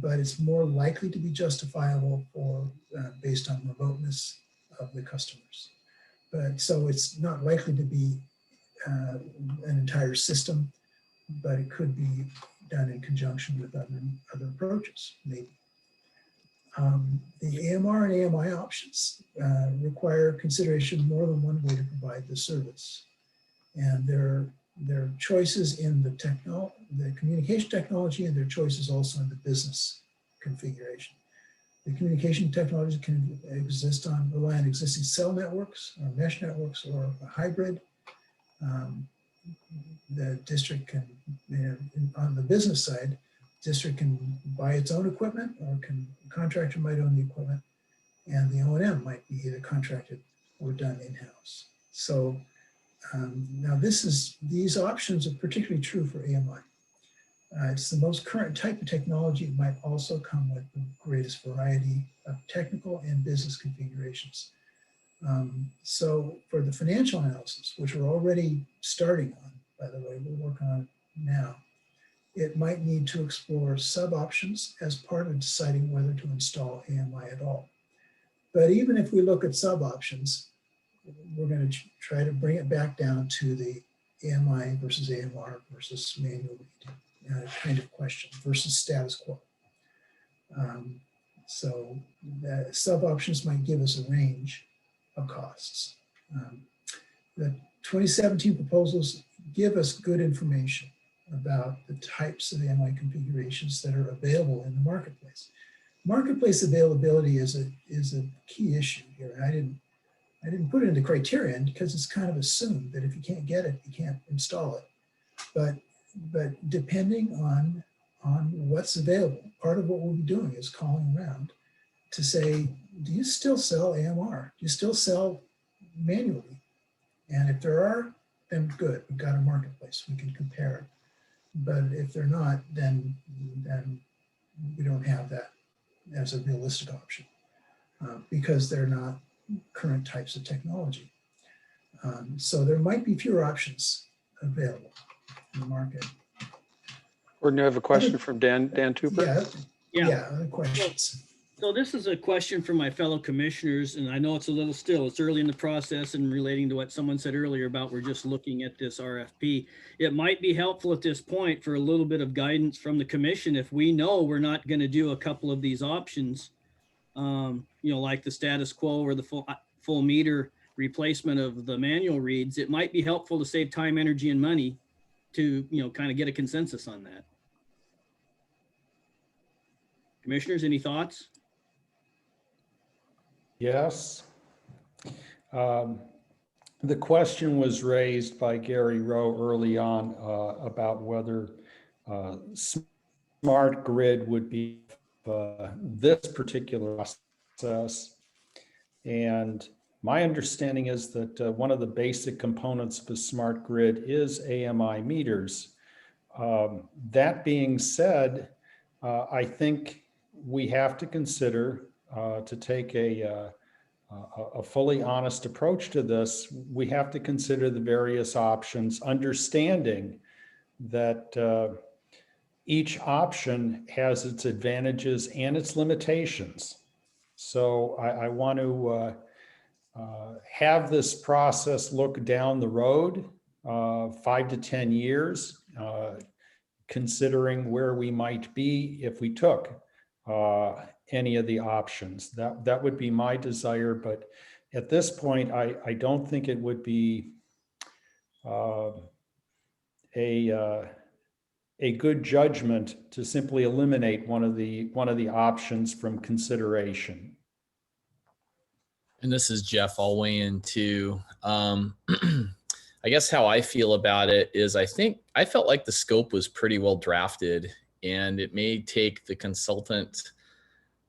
but it's more likely to be justifiable based on remoteness of the customers. But so it's not likely to be an entire system, but it could be done in conjunction with other approaches, maybe. The AMR and AMI options require consideration of more than one way to provide the service. And there are choices in the communication technology, and there are choices also in the business configuration. The communication technology can rely on existing cell networks or mesh networks or a hybrid. The district can, on the business side, district can buy its own equipment, or contractor might own the equipment, and the O&M might be either contracted or done in-house. So now these options are particularly true for AMI. It's the most current type of technology. It might also come with the greatest variety of technical and business configurations. So for the financial analysis, which we're already starting on, by the way, we're working on it now, it might need to explore sub-options as part of deciding whether to install AMI at all. But even if we look at sub-options, we're going to try to bring it back down to the AMI versus AMR versus manual read kind of question versus status quo. So the sub-options might give us a range of costs. The 2017 proposals give us good information about the types of AMI configurations that are available in the marketplace. Marketplace availability is a key issue here. I didn't put it in the criterion because it's kind of assumed that if you can't get it, you can't install it. But depending on what's available, part of what we'll be doing is calling around to say, do you still sell AMR? Do you still sell manually? And if there are, then good, we've got a marketplace, we can compare it. But if they're not, then we don't have that as a realistic option because they're not current types of technology. So there might be fewer options available in the market. Gordon, you have a question from Dan Tupper? Yeah, other questions. So this is a question from my fellow commissioners, and I know it's it's early in the process, and relating to what someone said earlier about we're just looking at this RFP. It might be helpful at this point for a little bit of guidance from the commission if we know we're not going to do a couple of these options, like the status quo or the full meter replacement of the manual reads. It might be helpful to save time, energy, and money to kind of get a consensus on that. Commissioners, any thoughts? Yes. The question was raised by Gary Rowe early on about whether smart grid would be this particular process. And my understanding is that one of the basic components of a smart grid is AMI meters. That being said, I think we have to consider to take a fully honest approach to this. We have to consider the various options, understanding that each option has its advantages and its limitations. So I want to have this process look down the road 5 to 10 years, considering where we might be if we took any of the options. That would be my desire, but at this point, I don't think it would be a good judgment to simply eliminate one of the options from consideration. And this is Jeff. I'll weigh in too. I guess how I feel about it is I felt like the scope was pretty well drafted, and it may take the consultant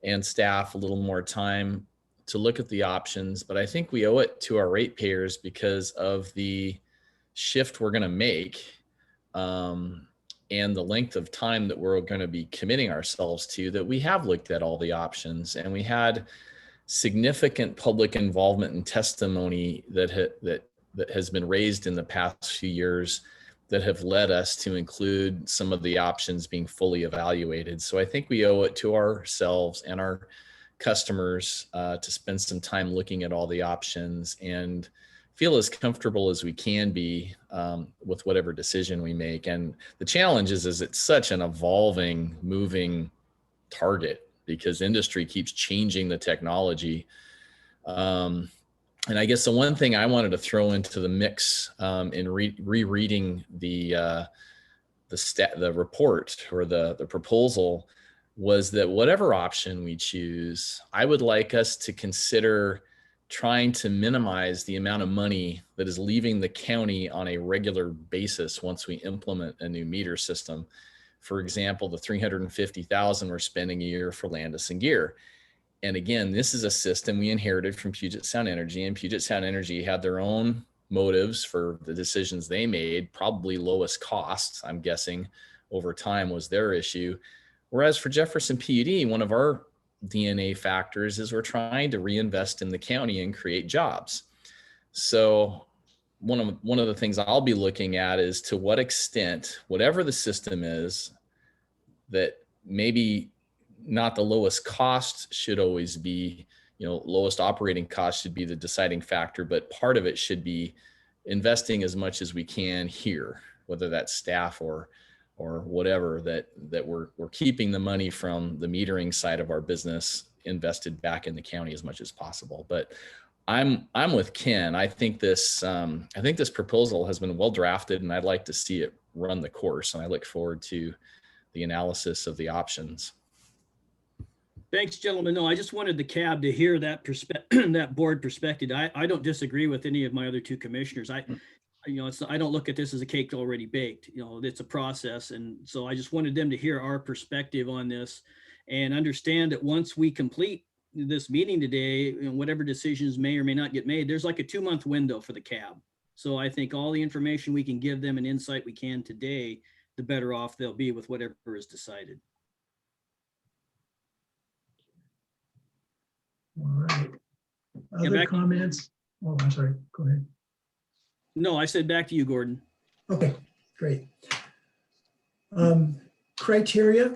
and staff a little more time to look at the options, but I think we owe it to our ratepayers because of the shift we're going to make and the length of time that we're going to be committing ourselves to, that we have looked at all the options, and we had significant public involvement and testimony that has been raised in the past few years that have led us to include some of the options being fully evaluated. So I think we owe it to ourselves and our customers to spend some time looking at all the options and feel as comfortable as we can be with whatever decision we make. And the challenge is it's such an evolving, moving target because industry keeps changing the technology. And I guess the one thing I wanted to throw into the mix in rereading the report or the proposal was that whatever option we choose, I would like us to consider trying to minimize the amount of money that is leaving the county on a regular basis once we implement a new meter system. For example, the $350,000 we're spending a year for Landis and Gear. And again, this is a system we inherited from Puget Sound Energy, and Puget Sound Energy had their own motives for the decisions they made. Probably lowest costs, I'm guessing, over time was their issue. Whereas for Jefferson PUD, one of our DNA factors is we're trying to reinvest in the county and create jobs. So one of the things I'll be looking at is to what extent, whatever the system is, that maybe not the lowest cost should always be, lowest operating cost should be the deciding factor, but part of it should be investing as much as we can here, whether that's staff or whatever, that we're keeping the money from the metering side of our business invested back in the county as much as possible. But I'm with Ken. I think this proposal has been well drafted, and I'd like to see it run the course. And I look forward to the analysis of the options. Thanks, gentlemen. No, I just wanted the cab to hear that that board perspective. I don't disagree with any of my other two commissioners. I don't look at this as a cake already baked. It's a process, and so I just wanted them to hear our perspective on this and understand that once we complete this meeting today, whatever decisions may or may not get made, there's like a 2-month window for the cab. So I think all the information we can give them and insight we can today, the better off they'll be with whatever is decided. All right. Other comments? Oh, I'm sorry. Go ahead. No, I said back to you, Gordon. Okay, great. Criteria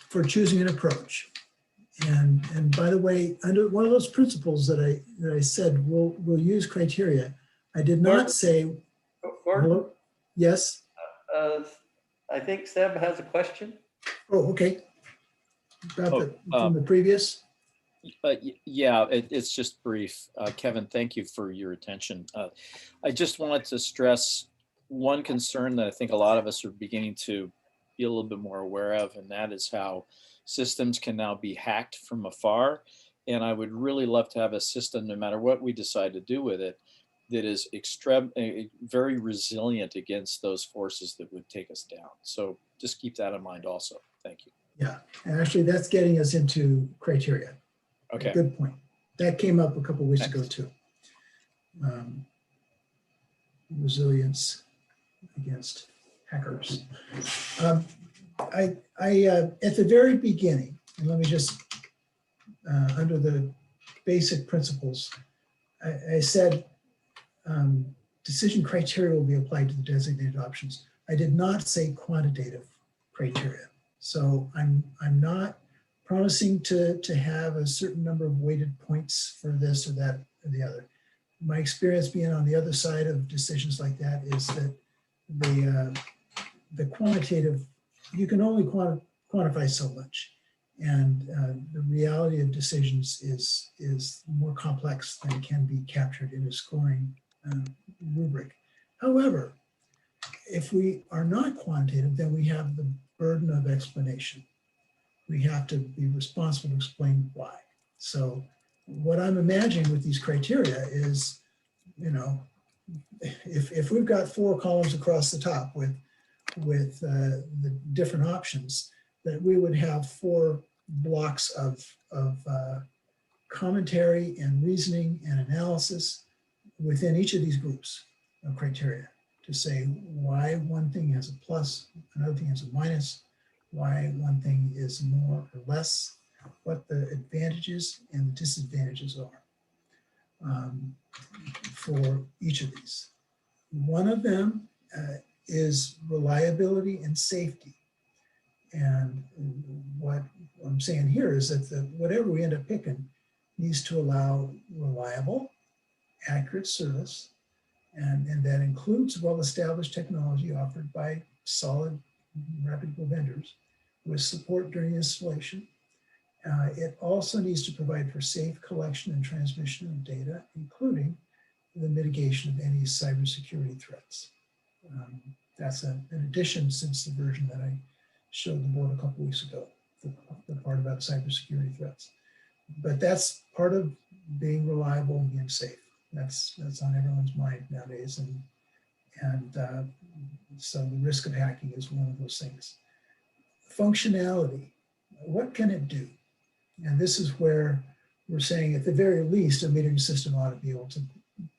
for choosing an approach. And by the way, under one of those principles that I said, we'll use criteria. I did not say. Gordon? Hello? Yes. I think Seb has a question. Oh, okay. From the previous. Yeah, it's just brief. Kevin, thank you for your attention. I just wanted to stress one concern that I think a lot of us are beginning to be a little bit more aware of, and that is how systems can now be hacked from afar. And I would really love to have a system, no matter what we decide to do with it, that is very resilient against those forces that would take us down. So just keep that in mind also. Thank you. Yeah, and actually that's getting us into criteria. Okay. Good point. That came up a couple of weeks ago too. Resilience against hackers. At the very beginning, and let me just, under the basic principles, I said decision criteria will be applied to the designated options. I did not say quantitative criteria. So I'm not promising to have a certain number of weighted points for this or that or the other. My experience being on the other side of decisions like that is that the quantitative, you can only quantify so much. And the reality of decisions is more complex than can be captured in a scoring rubric. However, if we are not quantitative, then we have the burden of explanation. We have to be responsible to explain why. So what I'm imagining with these criteria is, you know, if we've got 4 columns across the top with the different options, that we would have 4 blocks of commentary and reasoning and analysis within each of these groups of criteria to say why one thing has a plus, another thing has a minus, why one thing is more or less, what the advantages and the disadvantages are for each of these. One of them is reliability and safety. And what I'm saying here is that whatever we end up picking needs to allow reliable, accurate service, and that includes well-established technology offered by solid, reputable vendors with support during installation. It also needs to provide for safe collection and transmission of data, including the mitigation of any cybersecurity threats. That's an addition since the version that I showed the board a couple weeks ago, the part about cybersecurity threats. But that's part of being reliable and being safe. That's on everyone's mind nowadays, and so the risk of hacking is one of those things. Functionality, what can it do? And this is where we're saying, at the very least, a metering system ought to be able to,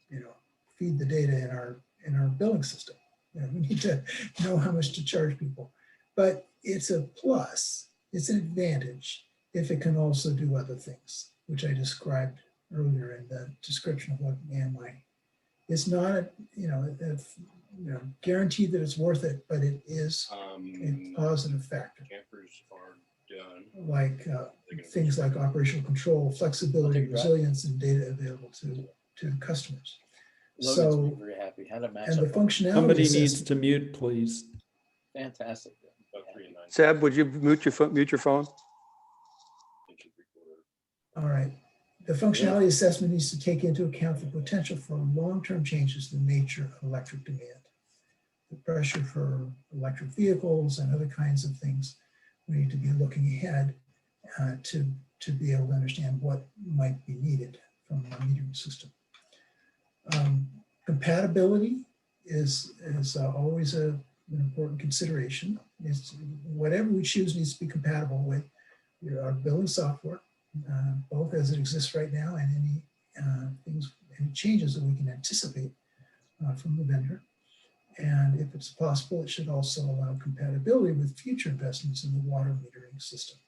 you know, feed the data in our billing system. You know, we need to know how much to charge people. But it's a plus, it's an advantage if it can also do other things, which I described earlier in the description of what AMI. It's not a, guaranteed that it's worth it, but it is a positive factor. Campers are done. Like things like operational control, flexibility, resilience, and data available to customers. Logan's So, been very happy. How to match and the up. functionality Somebody assessment- needs to mute, please. Fantastic. Seb, would you mute your phone? All right. The functionality assessment needs to take into account the potential for long-term changes in the nature of electric demand, the pressure for electric vehicles and other kinds of things. We need to be looking ahead to be able to understand what might be needed from our metering system. Compatibility is always an important consideration. It's whatever we choose needs to be compatible with our billing software, both as it exists right now and any changes that we can anticipate from the vendor. And if it's possible, it should also allow compatibility with future investments in the water metering system.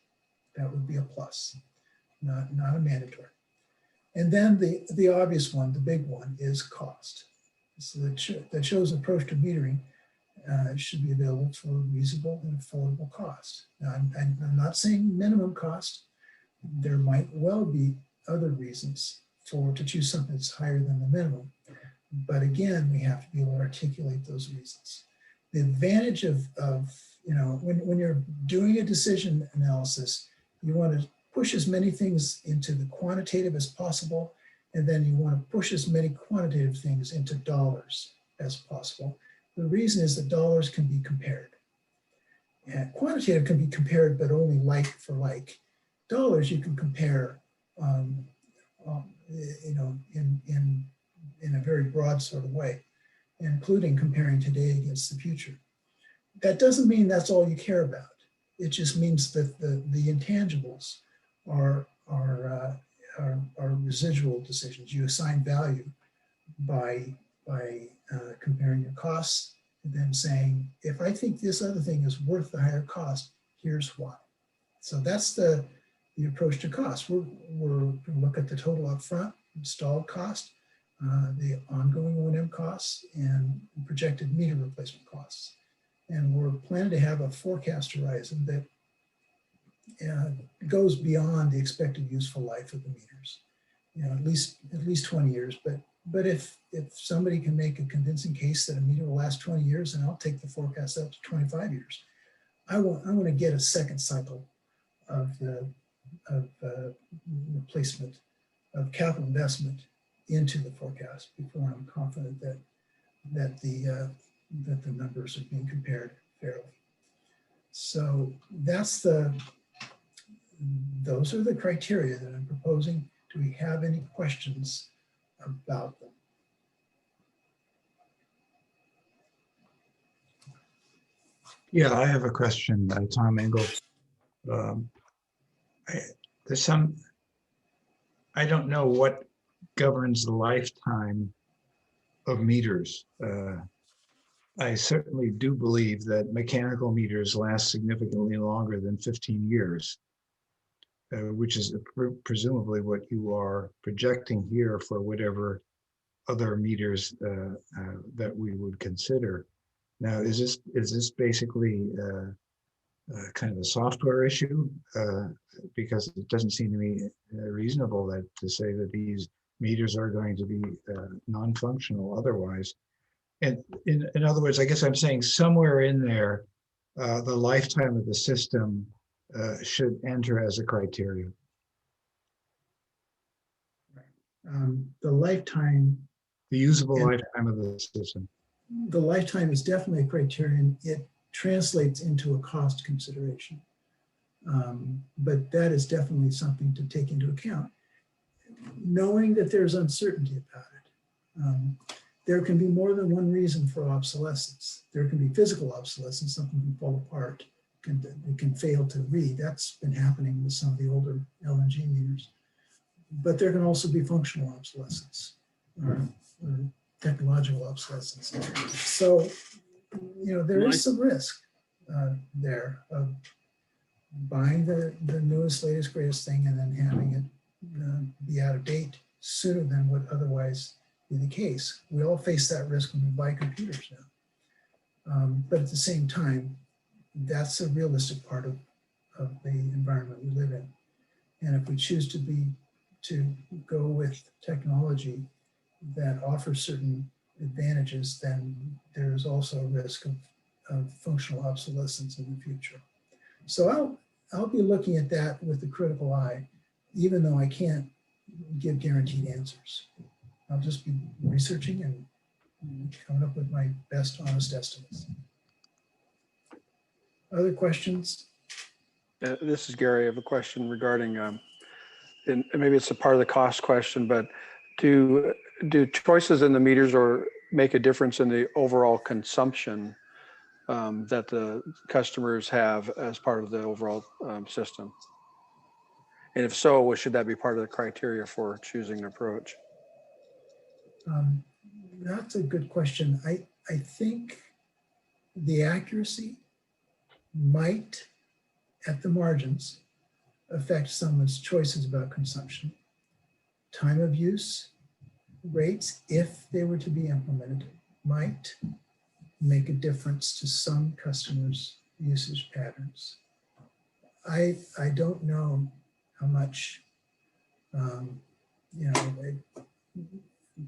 That would be a plus, not a mandatory. And then the obvious one, the big one, is cost. So that shows approach to metering should be available for a reasonable and affordable cost. Now, I'm not saying minimum cost. There might well be other reasons to choose something that's higher than the minimum. But again, we have to be able to articulate those reasons. The advantage of when you're doing a decision analysis, you want to push as many things into the quantitative as possible, and then you want to push as many quantitative things into dollars as possible. The reason is that dollars can be compared. And quantitative can be compared, but only like for like. Dollars you can compare, in a very broad sort of way, including comparing today against the future. That doesn't mean that's all you care about. It just means that the intangibles are residual decisions. You assign value by comparing your costs and then saying, if I think this other thing is worth the higher cost, here's why. So that's the approach to cost. We're going to look at the total upfront installed cost, the ongoing O&M costs, and projected meter replacement costs. And we're planning to have a forecast horizon that goes beyond the expected useful life of the meters. You know, at least 20 years. But if somebody can make a convincing case that a meter will last 20 years, then I'll take the forecast up to 25 years. I want to get a second cycle of replacement of capital investment into the forecast before I'm confident that the numbers are being compared fairly. So those are the criteria that I'm proposing. Do we have any questions about them? Yeah, I have a question, Tom Engel. I don't know what governs the lifetime of meters. I certainly do believe that mechanical meters last significantly longer than 15 years, which is presumably what you are projecting here for whatever other meters that we would consider. Now, is this basically kind of a software issue? Because it doesn't seem to me reasonable to say that these meters are going to be non-functional otherwise. And in other words, I guess I'm saying somewhere in there, the lifetime of the system should enter as a criteria. The usable lifetime of the system. The lifetime is definitely a criterion. It translates into a cost consideration. But that is definitely something to take into account, knowing that there's uncertainty about it. There can be more than one reason for obsolescence. There can be physical obsolescence, something can fall apart, it can fail to read. That's been happening with some of the older LNG meters. But there can also be functional obsolescence or technological obsolescence. So, you know, there is some risk there of buying the newest, latest, greatest thing and then having it be out of date sooner than would otherwise be the case. We all face that risk when we buy computers now. But at the same time, that's a realistic part of the environment we live in. And if we choose to go with technology that offers certain advantages, then there is also a risk of functional obsolescence in the future. So I'll be looking at that with a critical eye, even though I can't give guaranteed answers. I'll just be researching and coming up with my best honest estimates. Other questions? This is Gary. I have a question regarding, and maybe it's a part of the cost question, but do choices in the meters or make a difference in the overall consumption that the customers have as part of the overall system? And if so, should that be part of the criteria for choosing an approach? That's a good question. I think the accuracy might, at the margins, affect someone's choices about consumption. Time of use rates, if they were to be implemented, might make a difference to some customers' usage patterns. I don't know how much, you know,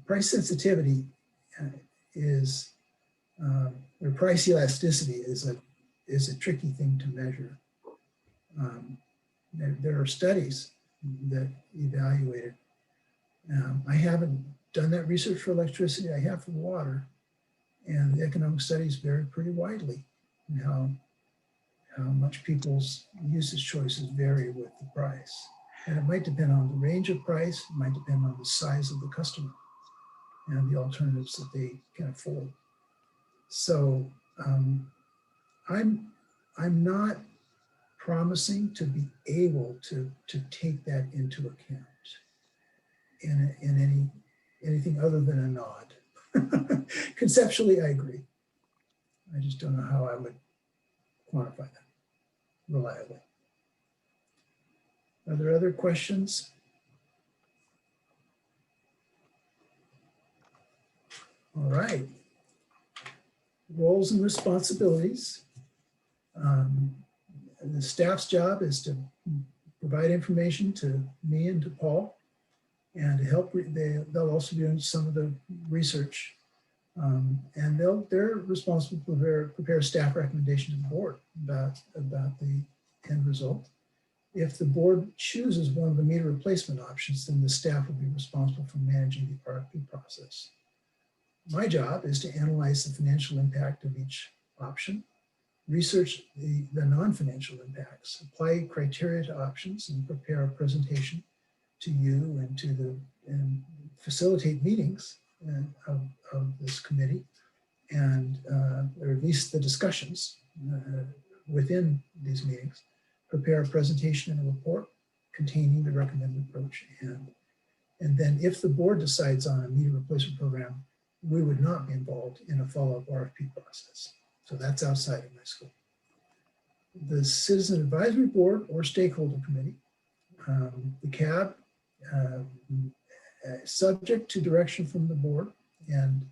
price sensitivity is, or price elasticity is a tricky thing to measure. There are studies that evaluate it. I haven't done that research for electricity. I have for water, and the economic studies vary pretty widely in how much people's usage choices vary with the price. And it might depend on the range of price, it might depend on the size of the customer and the alternatives that they can afford. So I'm not promising to be able to take that into account in anything other than a nod. Conceptually, I agree. I just don't know how I would quantify that reliably. Are there other questions? All right. roles and responsibilities. The staff's job is to provide information to me and to Paul, and to help. They'll also be doing some of the research, and they're responsible for prepare staff recommendation to the board about the end result. If the board chooses one of the meter replacement options, then the staff will be responsible for managing the RFP process. My job is to analyze the financial impact of each option, research the non-financial impacts, apply criteria to options, and prepare a presentation to you and facilitate meetings of this committee, and or at least the discussions within these meetings. Prepare a presentation and a report containing the recommended approach. And then if the board decides on a meter replacement program, we would not be involved in a follow-up RFP process. So that's outside of my scope. The Citizen Advisory Board or Stakeholder Committee, the CAB, subject to direction from the board and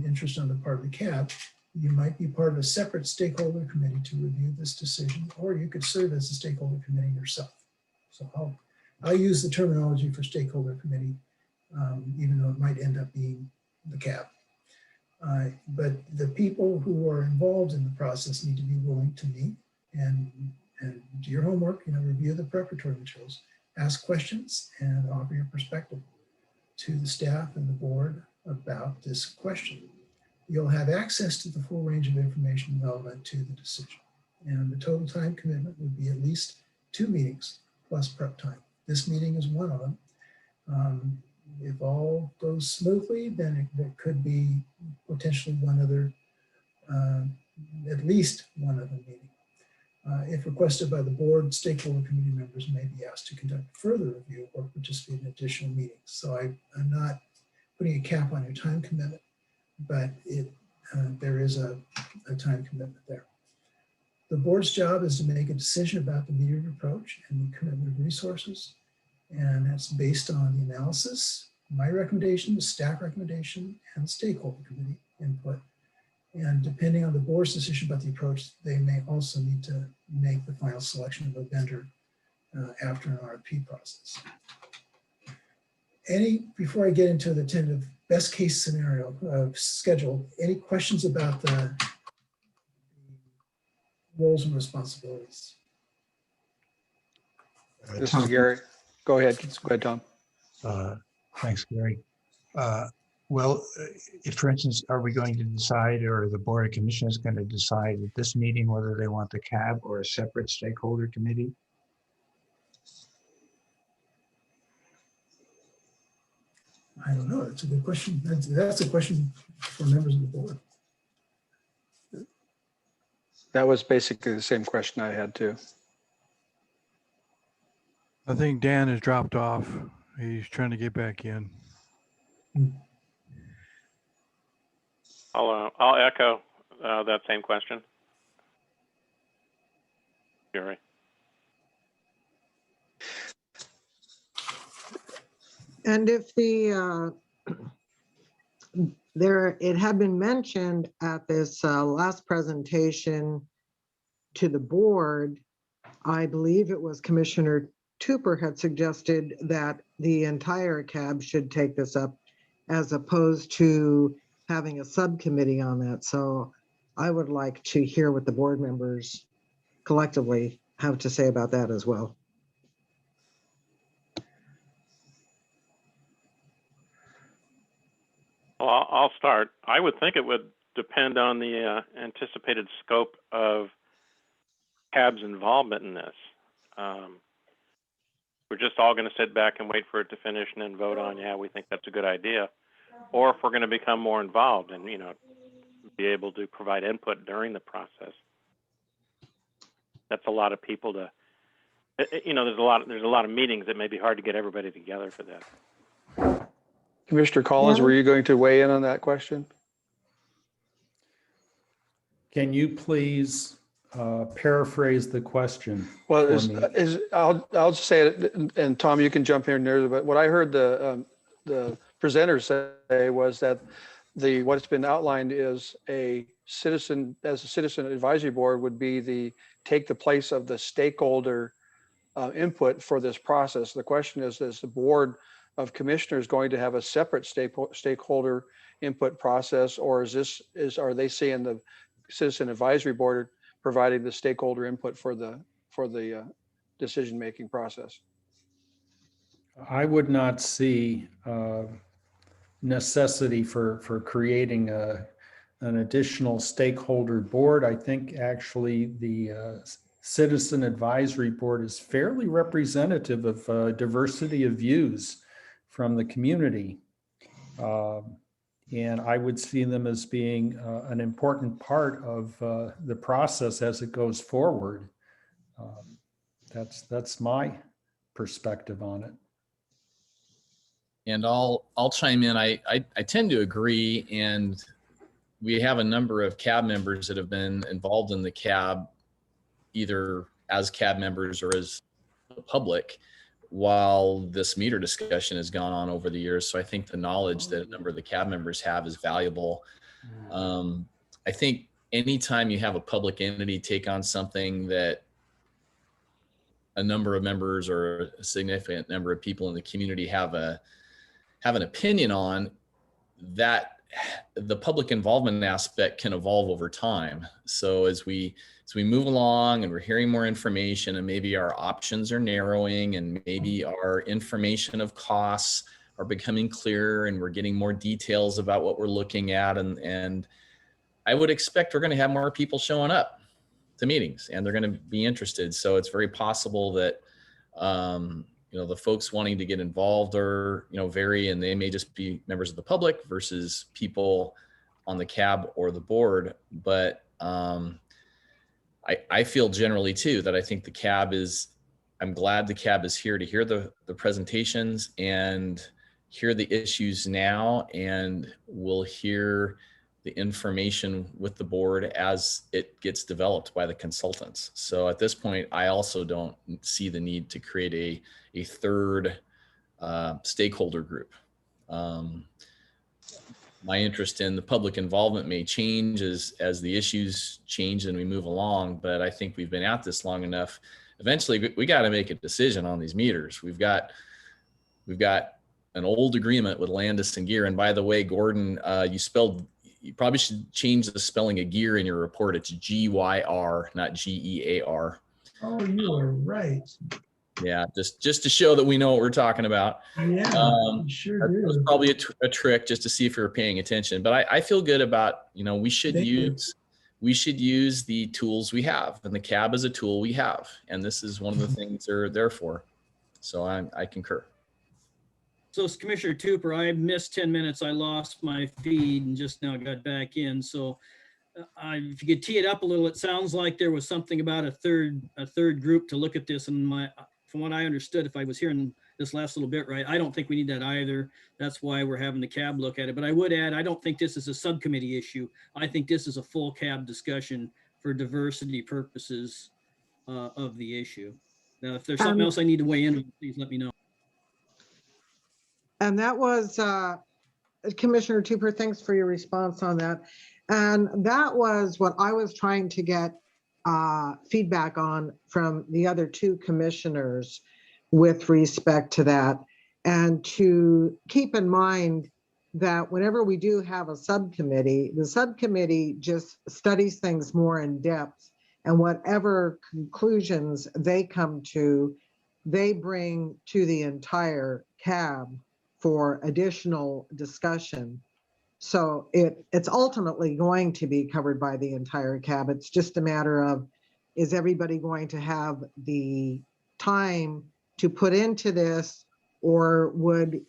interest on the part of the CAB, you might be part of a separate stakeholder committee to review this decision, or you could serve as a stakeholder committee yourself. So I'll use the terminology for stakeholder committee, even though it might end up being the CAB. But the people who are involved in the process need to be willing to meet and do your homework, review the preparatory materials, ask questions, and offer your perspective to the staff and the board about this question. You'll have access to the full range of information relevant to the decision. And the total time commitment would be at least 2 meetings plus prep time. This meeting is one of them. If all goes smoothly, then there could be potentially at least one other meeting. If requested by the board, stakeholder committee members may be asked to conduct further review or participate in additional meetings. So I'm not putting a cap on your time commitment, but there is a time commitment there. The board's job is to make a decision about the metering approach and the commitment of resources. And that's based on the analysis, my recommendation, the staff recommendation, and stakeholder committee input. And depending on the board's decision about the approach, they may also need to make the final selection of a vendor after an RFP process. Before I get into the tentative best case scenario schedule, any questions about the roles and responsibilities? This is Gary. Go ahead, Tom. Thanks, Gary. Well, if, for instance, are we going to decide, or the Board of Commissioners going to decide at this meeting whether they want the CAB or a separate stakeholder committee? I don't know. That's a good question. That's a question for members of the board. That was basically the same question I had too. I think Dan has dropped off. He's trying to get back in. I'll echo that same question. Gary. And if it had been mentioned at this last presentation to the board, I believe it was Commissioner Tupper had suggested that the entire CAB should take this up as opposed to having a subcommittee on that. So I would like to hear what the board members collectively have to say about that as well. Well, I'll start. I would think it would depend on the anticipated scope of CAB's involvement in this. We're just all going to sit back and wait for it to finish and then vote on, yeah, we think that's a good idea. Or if we're going to become more involved and, be able to provide input during the process. That's a lot of people to, there's a lot of meetings that may be hard to get everybody together for that. Commissioner Collins, were you going to weigh in on that question? Can you please paraphrase the question? Well, I'll just say it, and Tom, you can jump in there. But what I heard the presenter say was that what's been outlined is a citizen advisory board would be take the place of the stakeholder input for this process. The question is the board of commissioners going to have a separate stakeholder input process, or are they seeing the citizen advisory board providing the stakeholder input for the decision-making process? I would not see necessity for creating an additional stakeholder board. I think actually the Citizen Advisory Board is fairly representative of diversity of views from the community. And I would see them as being an important part of the process as it goes forward. That's my perspective on it. And I'll chime in. I tend to agree, and we have a number of CAB members that have been involved in the CAB, either as CAB members or as the public, while this meter discussion has gone on over the years. So I think the knowledge that a number of the CAB members have is valuable. I think anytime you have a public entity take on something that a number of members or a significant number of people in the community have an opinion on, that the public involvement aspect can evolve over time. So as we move along and we're hearing more information, and maybe our options are narrowing, and maybe our information of costs are becoming clearer, and we're getting more details about what we're looking at, and I would expect we're going to have more people showing up to meetings, and they're going to be interested. So it's very possible that the folks wanting to get involved are, vary, and they may just be members of the public versus people on the CAB or the board. But I feel generally too, that I think the CAB I'm glad the CAB is here to hear the presentations and hear the issues now, and we'll hear the information with the board as it gets developed by the consultants. So at this point, I also don't see the need to create a third stakeholder group. My interest in the public involvement may change as the issues change and we move along, but I think we've been at this long enough. Eventually, we got to make a decision on these meters. We've got an old agreement with Landis and Gear. And by the way, Gordon, you probably should change the spelling of gear in your report. It's G-Y-R, not G-E-A-R. Oh, you are right. Yeah, just to show that we know what we're talking about. Yeah, sure do. That was probably a trick just to see if you're paying attention. But I feel good about, we should use the tools we have, and the CAB is a tool we have, and this is one of the things they're there for. So I concur. So Commissioner Tupper, I missed 10 minutes. I lost my feed and just now got back in. So if you could tee it up a little, it sounds like there was something about a third group to look at this. And from what I understood, if I was hearing this last little bit right, I don't think we need that either. That's why we're having the CAB look at it. But I would add, I don't think this is a subcommittee issue. I think this is a full CAB discussion for diversity purposes of the issue. Now, if there's something else I need to weigh in on, please let me know. And that was Commissioner Tupper, thanks for your response on that. And that was what I was trying to get feedback on from the other two commissioners with respect to that. And to keep in mind that whenever we do have a subcommittee, the subcommittee just studies things more in depth, and whatever conclusions they come to, they bring to the entire CAB for additional discussion. So it's ultimately going to be covered by the entire CAB. It's just a matter of, is everybody going to have the time to put into this, or would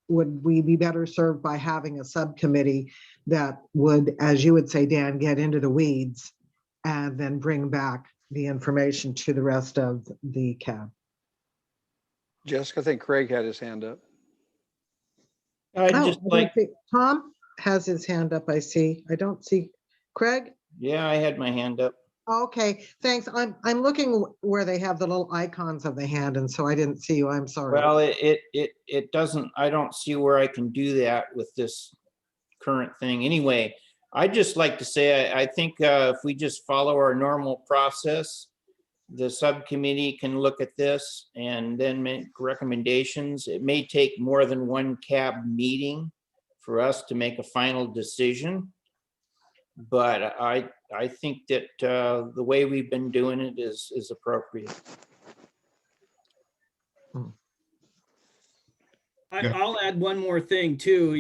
we be better served by having a subcommittee that would, as you would say, Dan, get into the weeds and then bring back the information to the rest of the CAB? Jessica, I think Craig had his hand up. Tom has his hand up, I see. I don't see Craig. Yeah, I had my hand up. Okay, thanks. I'm looking where they have the little icons of the hand, and so I didn't see you. I'm sorry. Well, it doesn't, I don't see where I can do that with this current thing. Anyway, I'd just like to say, I think if we just follow our normal process, the subcommittee can look at this and then make recommendations. It may take more than one CAB meeting for us to make a final decision. But I think that the way we've been doing it is appropriate. I'll add one more thing too,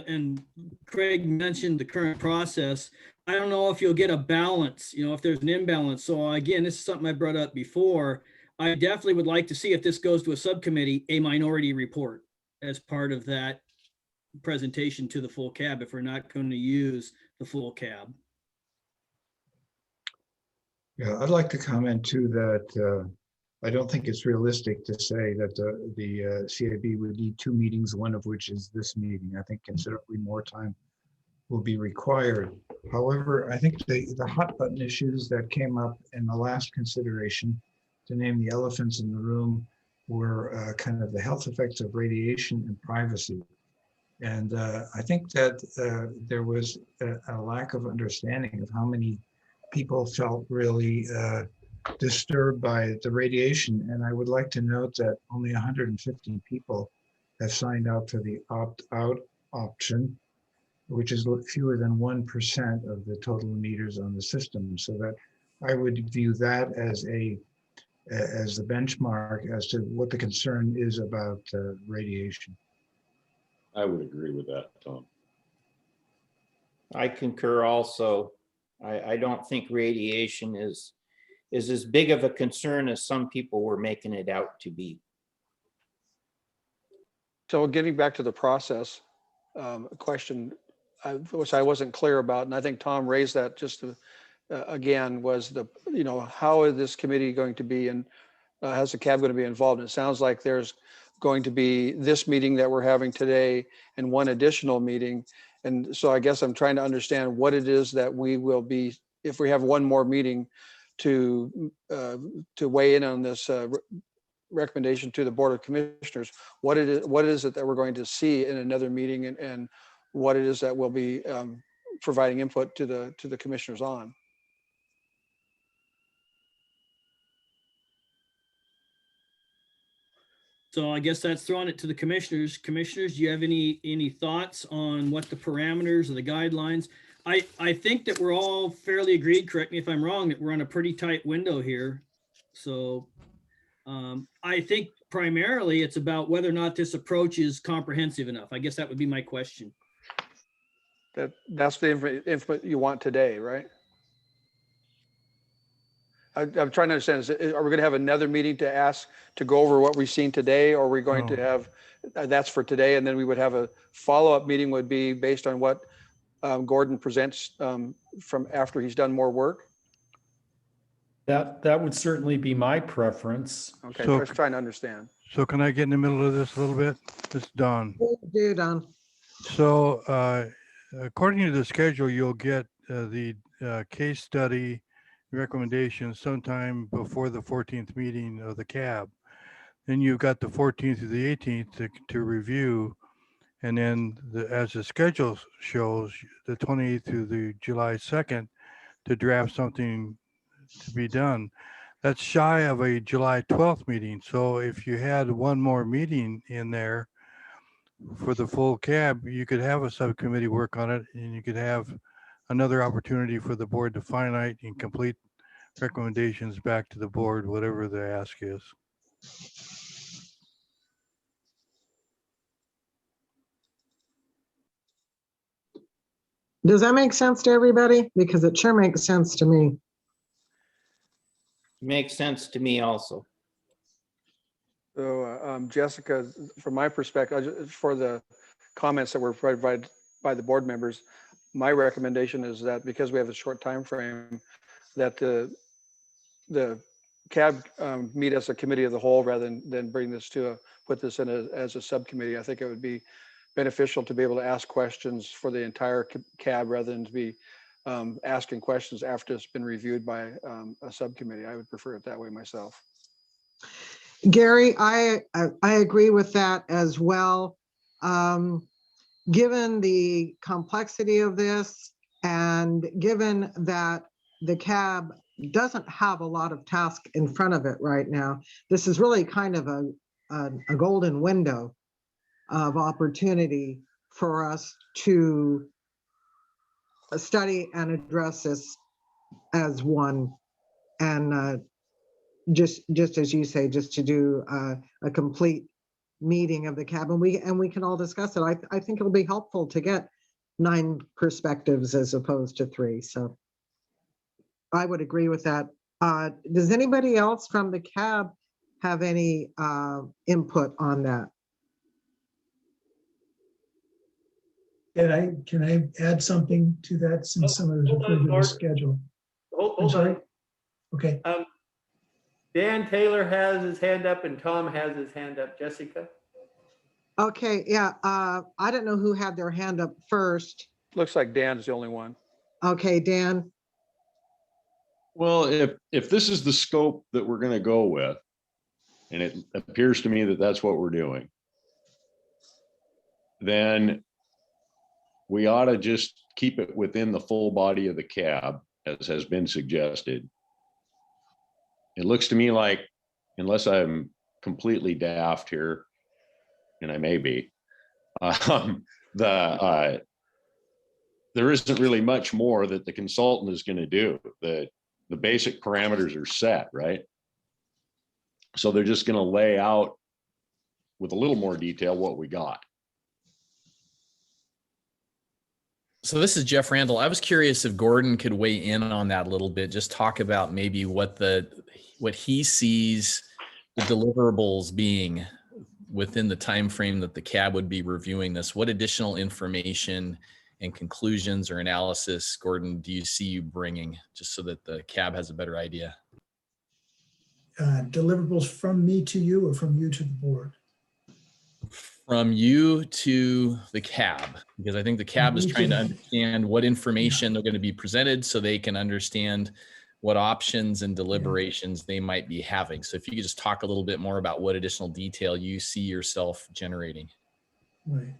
and Craig mentioned the current process. I don't know if you'll get a balance, if there's an imbalance. So again, this is something I brought up before. I definitely would like to see, if this goes to a subcommittee, a minority report as part of that presentation to the full CAB, if we're not going to use the full CAB. Yeah, I'd like to comment too that I don't think it's realistic to say that the CAB would need 2 meetings, one of which is this meeting. I think considerably more time will be required. However, I think the hot button issues that came up in the last consideration, to name the elephants in the room, were kind of the health effects of radiation and privacy. And I think that there was a lack of understanding of how many people felt really disturbed by the radiation. And I would like to note that only 150 people have signed up for the opt-out option, which is fewer than 1% of the total meters on the system. So that I would view that as the benchmark as to what the concern is about radiation. I would agree with that, Tom. I concur also. I don't think radiation is as big of a concern as some people were making it out to be. So getting back to the process, question, which I wasn't clear about, and I think Tom raised that just to, again, was how is this committee going to be, and how's the CAB going to be involved? And it sounds like there's going to be this meeting that we're having today and one additional meeting. And so I guess I'm trying to understand what it is that we will be, if we have one more meeting to weigh in on this recommendation to the Board of Commissioners, what is it that we're going to see in another meeting, and what it is that we'll be providing input to the commissioners on. So I guess that's throwing it to the commissioners. Commissioners, do you have any thoughts on what the parameters or the guidelines? I think that we're all fairly agreed, correct me if I'm wrong, that we're on a pretty tight window here. So I think primarily it's about whether or not this approach is comprehensive enough. I guess that would be my question. That's the input you want today, right? I'm trying to understand, are we going to have another meeting to ask to go over what we've seen today, or are we going to have, that's for today, and then we would have a follow-up meeting would be based on what Gordon presents from after he's done more work? That would certainly be my preference. Okay, So- just trying to understand. So can I get in the middle of this a little bit? This is Don. Do, Don. So according to the schedule, you'll get the case study recommendations sometime before the 14th meeting of the CAB. Then you've got the 14th through the 18th to review. And then as the schedule shows, the 28th through the July 2nd to draft something to be done. That's shy of a July 12th meeting. So if you had one more meeting in there for the full CAB, you could have a subcommittee work on it, and you could have another opportunity for the board to finite and complete recommendations back to the board, whatever the ask is. Does that make sense to everybody? Because it sure makes sense to me. Makes sense to me also. So Jessica, from my perspective, for the comments that were provided by the board members, my recommendation is that because we have a short time frame, that the CAB meet as a committee of the whole rather than bring this to put this in as a subcommittee. I think it would be beneficial to be able to ask questions for the entire CAB rather than to be asking questions after it's been reviewed by a subcommittee. I would prefer it that way myself. Gary, I agree with that as well. given the complexity of this and given that the CAB doesn't have a lot of task in front of it right now, this is really kind of a golden window of opportunity for us to study and address this as one. And just as you say, just to do a complete meeting of the CAB, and we can all discuss it. I think it'll be helpful to get 9 perspectives as opposed to 3. So I would agree with that. Does anybody else from the CAB have any input on that? Can I add something to that since some of us referred to the schedule? I'm Hold sorry. on. Okay. Dan Taylor has his hand up and Tom has his hand up. Jessica? Okay, yeah. I don't know who had their hand up first. Looks like Dan's the only one. Okay, Dan. Well, if this is the scope that we're going to go with, and it appears to me that that's what we're doing, then we ought to just keep it within the full body of the CAB, as has been suggested. It looks to me like, unless I'm completely daft here, and I may be, there isn't really much more that the consultant is going to do. The basic parameters are set, right? So they're just going to lay out with a little more detail what we got. So this is Jeff Randall. I was curious if Gordon could weigh in on that a little bit, just talk about maybe what he sees the deliverables being within the time frame that the CAB would be reviewing this. What additional information and conclusions or analysis, Gordon, do you see you bringing, just so that the CAB has a better idea? Deliverables from me to you or from you to the board? From you to the CAB, because I think the CAB is trying to understand what information they're going to be presented so they can understand what options and deliberations they might be having. So if you could just talk a little bit more about what additional detail you see yourself generating. Right.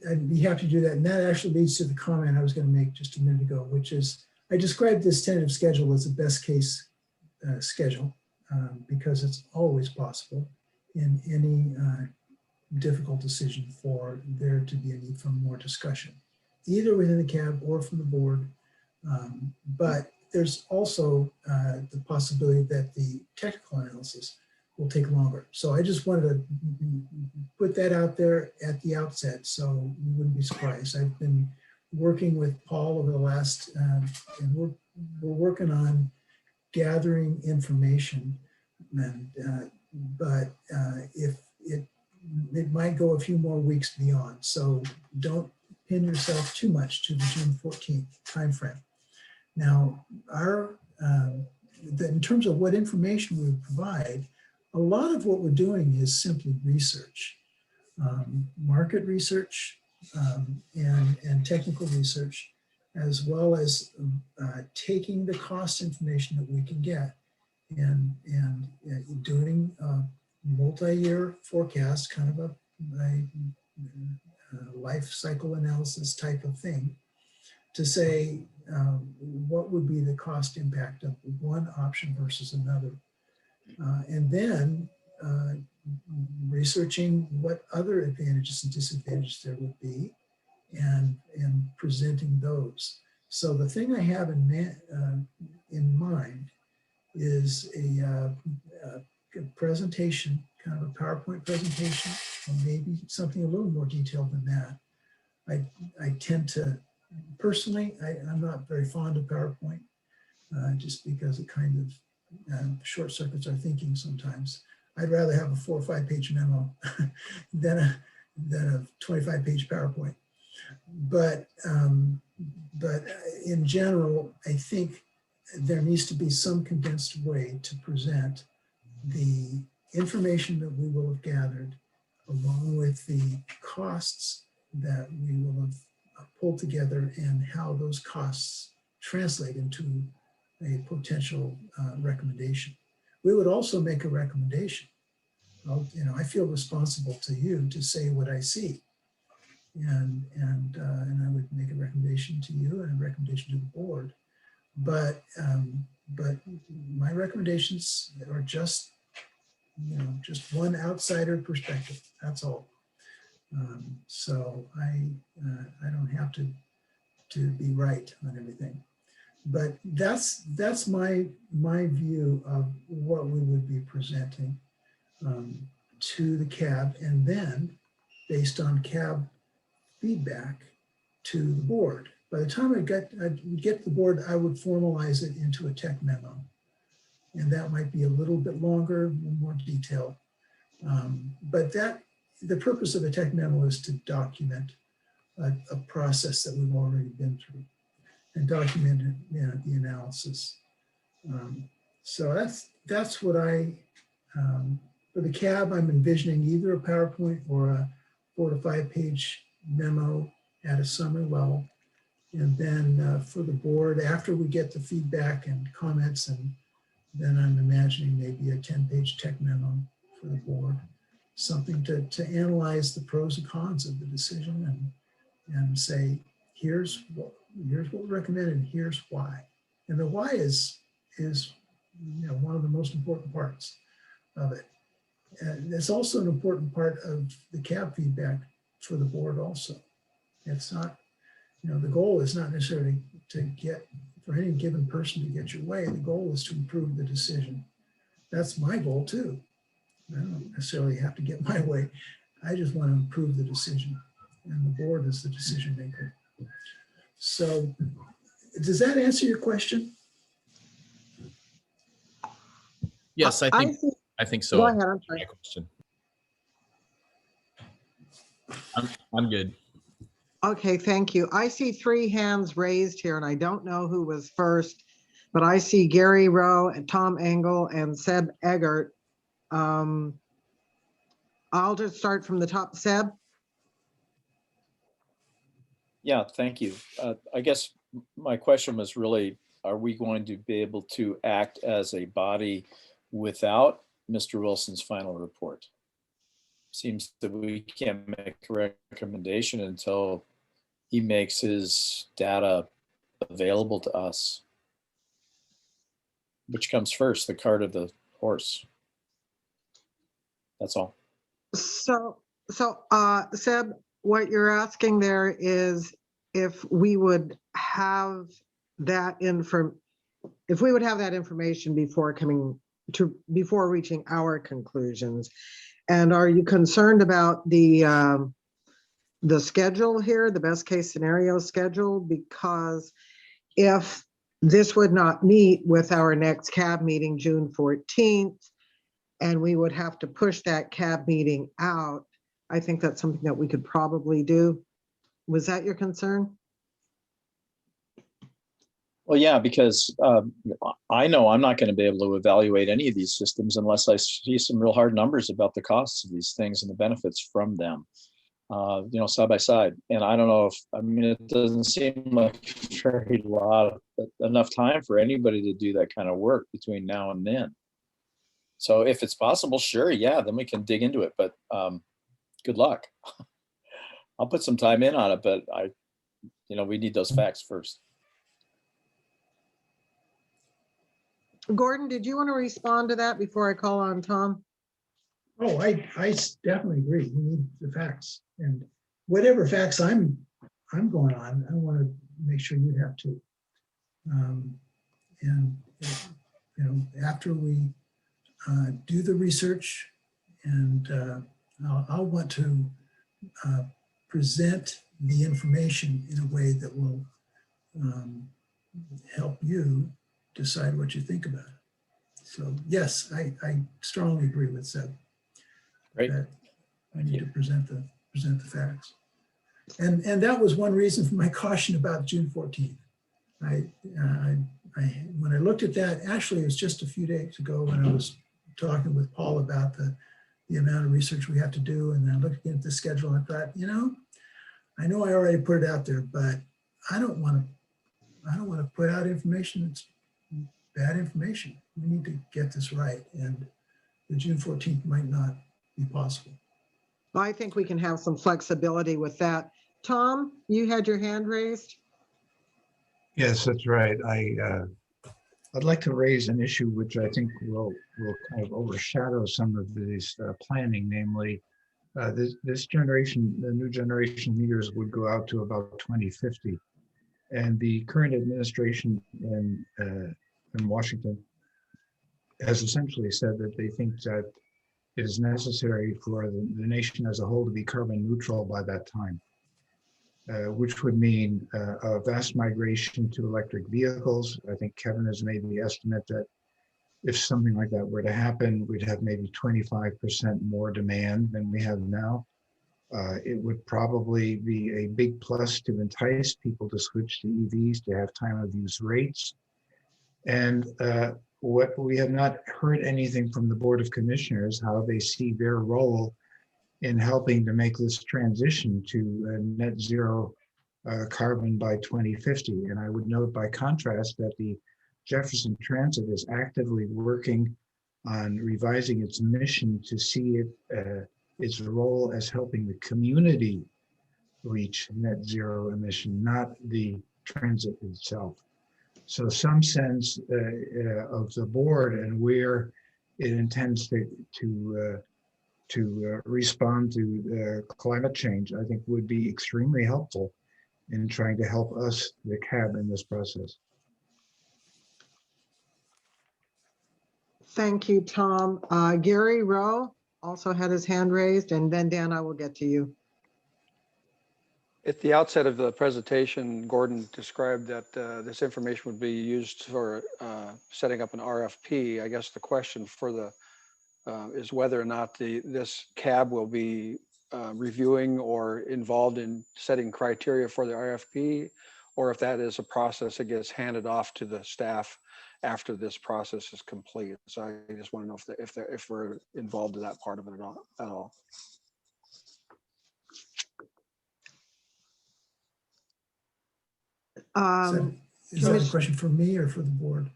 I'd be happy to do that. And that actually leads to the comment I was going to make just a minute ago, which is I described this tentative schedule as a best case schedule because it's always possible in any difficult decision for there to be a need for more discussion, either within the CAB or from the board. But there's also the possibility that the technical analysis will take longer. So I just wanted to put that out there at the outset so you wouldn't be surprised. I've been working with Paul over the last, and we're working on gathering information, and but if it might go a few more weeks beyond. So don't pin yourself too much to the June 14th timeframe. Now, in terms of what information we provide, a lot of what we're doing is simply research, market research, and technical research, as well as taking the cost information that we can get and doing a multi-year forecast, kind of a life cycle analysis type of thing, to say what would be the cost impact of one option versus another. And then researching what other advantages and disadvantages there would be and presenting those. So the thing I have in mind is a presentation, kind of a PowerPoint presentation, or maybe something a little more detailed than that. I tend to, personally, I'm not very fond of PowerPoint just because it kind of short circuits our thinking sometimes. I'd rather have a 4 or 5 page memo than a 25 page PowerPoint. But in general, I think there needs to be some condensed way to present the information that we will have gathered, along with the costs that we will have pulled together and how those costs translate into a potential recommendation. We would also make a recommendation. Well, I feel responsible to you to say what I see. and I would make a recommendation to you and a recommendation to the board. But my recommendations are just, just one outsider perspective. That's all. So I don't have to be right on everything. But that's my view of what we would be presenting to the CAB, and then based on CAB feedback to the board. By the time I'd get to the board, I would formalize it into a tech memo. And that might be a little bit longer, more detailed. But the purpose of a tech memo is to document a process that we've already been through and document the analysis. So that's what for the CAB, I'm envisioning either a PowerPoint or a 4 to 5 page memo at a summary level. And then for the board, after we get the feedback and comments, and then I'm imagining maybe a 10-page tech memo for the board, something to analyze the pros and cons of the decision and say, here's what we recommend and here's why. And the why is one of the most important parts of it. And it's also an important part of the CAB feedback for the board also. It's not, the goal is not necessarily to get, for any given person to get your way. The goal is to improve the decision. That's my goal too. I don't necessarily have to get my way. I just want to improve the decision, and the board is the decision maker. So does that answer your question? Yes, I think so. Go ahead, I'm sorry. My question. I'm good. Okay, thank you. I see 3 hands raised here, and I don't know who was first, but I see Gary Rowe and Tom Engel and Seb Eggert. I'll just start from the top. Seb? Yeah, thank you. I guess my question was really, are we going to be able to act as a body without Mr. Wilson's final report? Seems that we can't make a recommendation until he makes his data available to us. Which comes first, the cart or the horse? That's all. So Seb, what you're asking there is if we would have that information before reaching our conclusions. And are you concerned about the schedule here, the best case scenario schedule? Because if this would not meet with our next CAB meeting, June 14th, and we would have to push that CAB meeting out, I think that's something that we could probably do. Was that your concern? Well, yeah, because I know I'm not going to be able to evaluate any of these systems unless I see some real hard numbers about the costs of these things and the benefits from them, side by side. And I don't know it doesn't seem like enough time for anybody to do that kind of work between now and then. So if it's possible, sure, yeah, then we can dig into it. But good luck. I'll put some time in on it, but we need those facts first. Gordon, did you want to respond to that before I call on Tom? Oh, I definitely agree. We need the facts, and whatever facts I'm going on, I want to make sure you have to. After we do the research, and I'll want to present the information in a way that will help you decide what you think about it. So yes, I strongly agree with Seb. Great. That I need to present the facts. And that was one reason for my caution about June 14th. When I looked at that, actually it was just a few days ago when I was talking with Paul about the amount of research we have to do, and I looked at the schedule and I thought, I know I already put it out there, but I don't want to put out information that's bad information. We need to get this right, and the June 14th might not be possible. I think we can have some flexibility with that. Tom, you had your hand raised. Yes, that's right. I'd like to raise an issue which I think will kind of overshadow some of this planning, namely this generation, the new generation meters would go out to about 2050. And the current administration in Washington has essentially said that they think that it is necessary for the nation as a whole to be carbon neutral by that time, which would mean a vast migration to electric vehicles. I think Kevin has made the estimate that if something like that were to happen, we'd have maybe 25% more demand than we have now. It would probably be a big plus to entice people to switch to EVs, to have time of use rates. And what we have not heard anything from the Board of Commissioners, how they see their role in helping to make this transition to net zero carbon by 2050. And I would note by contrast that the Jefferson Transit is actively working on revising its mission to see its role as helping the community reach net zero emission, not the transit itself. So some sense of the board and where it intends to respond to climate change, I think would be extremely helpful in trying to help us, the CAB, in this process. Thank you, Tom. Gary Rowe also had his hand raised, and then Dan, I will get to you. At the outset of the presentation, Gordon described that this information would be used for setting up an RFP. I guess the question for the is whether or not this CAB will be reviewing or involved in setting criteria for the RFP, or if that is a process that gets handed off to the staff after this process is complete. So I just want to know if we're involved in that part of it at all. Is that a question for me or for the board?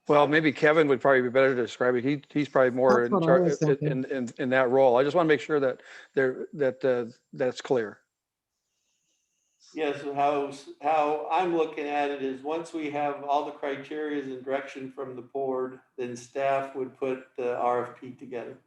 Well, maybe Kevin would probably be better to describe it. He's probably more in charge in that role. I just want to make sure that that's clear. Yes, how I'm looking at it is once we have all the criteria and direction from the board, then staff would put the RFP together.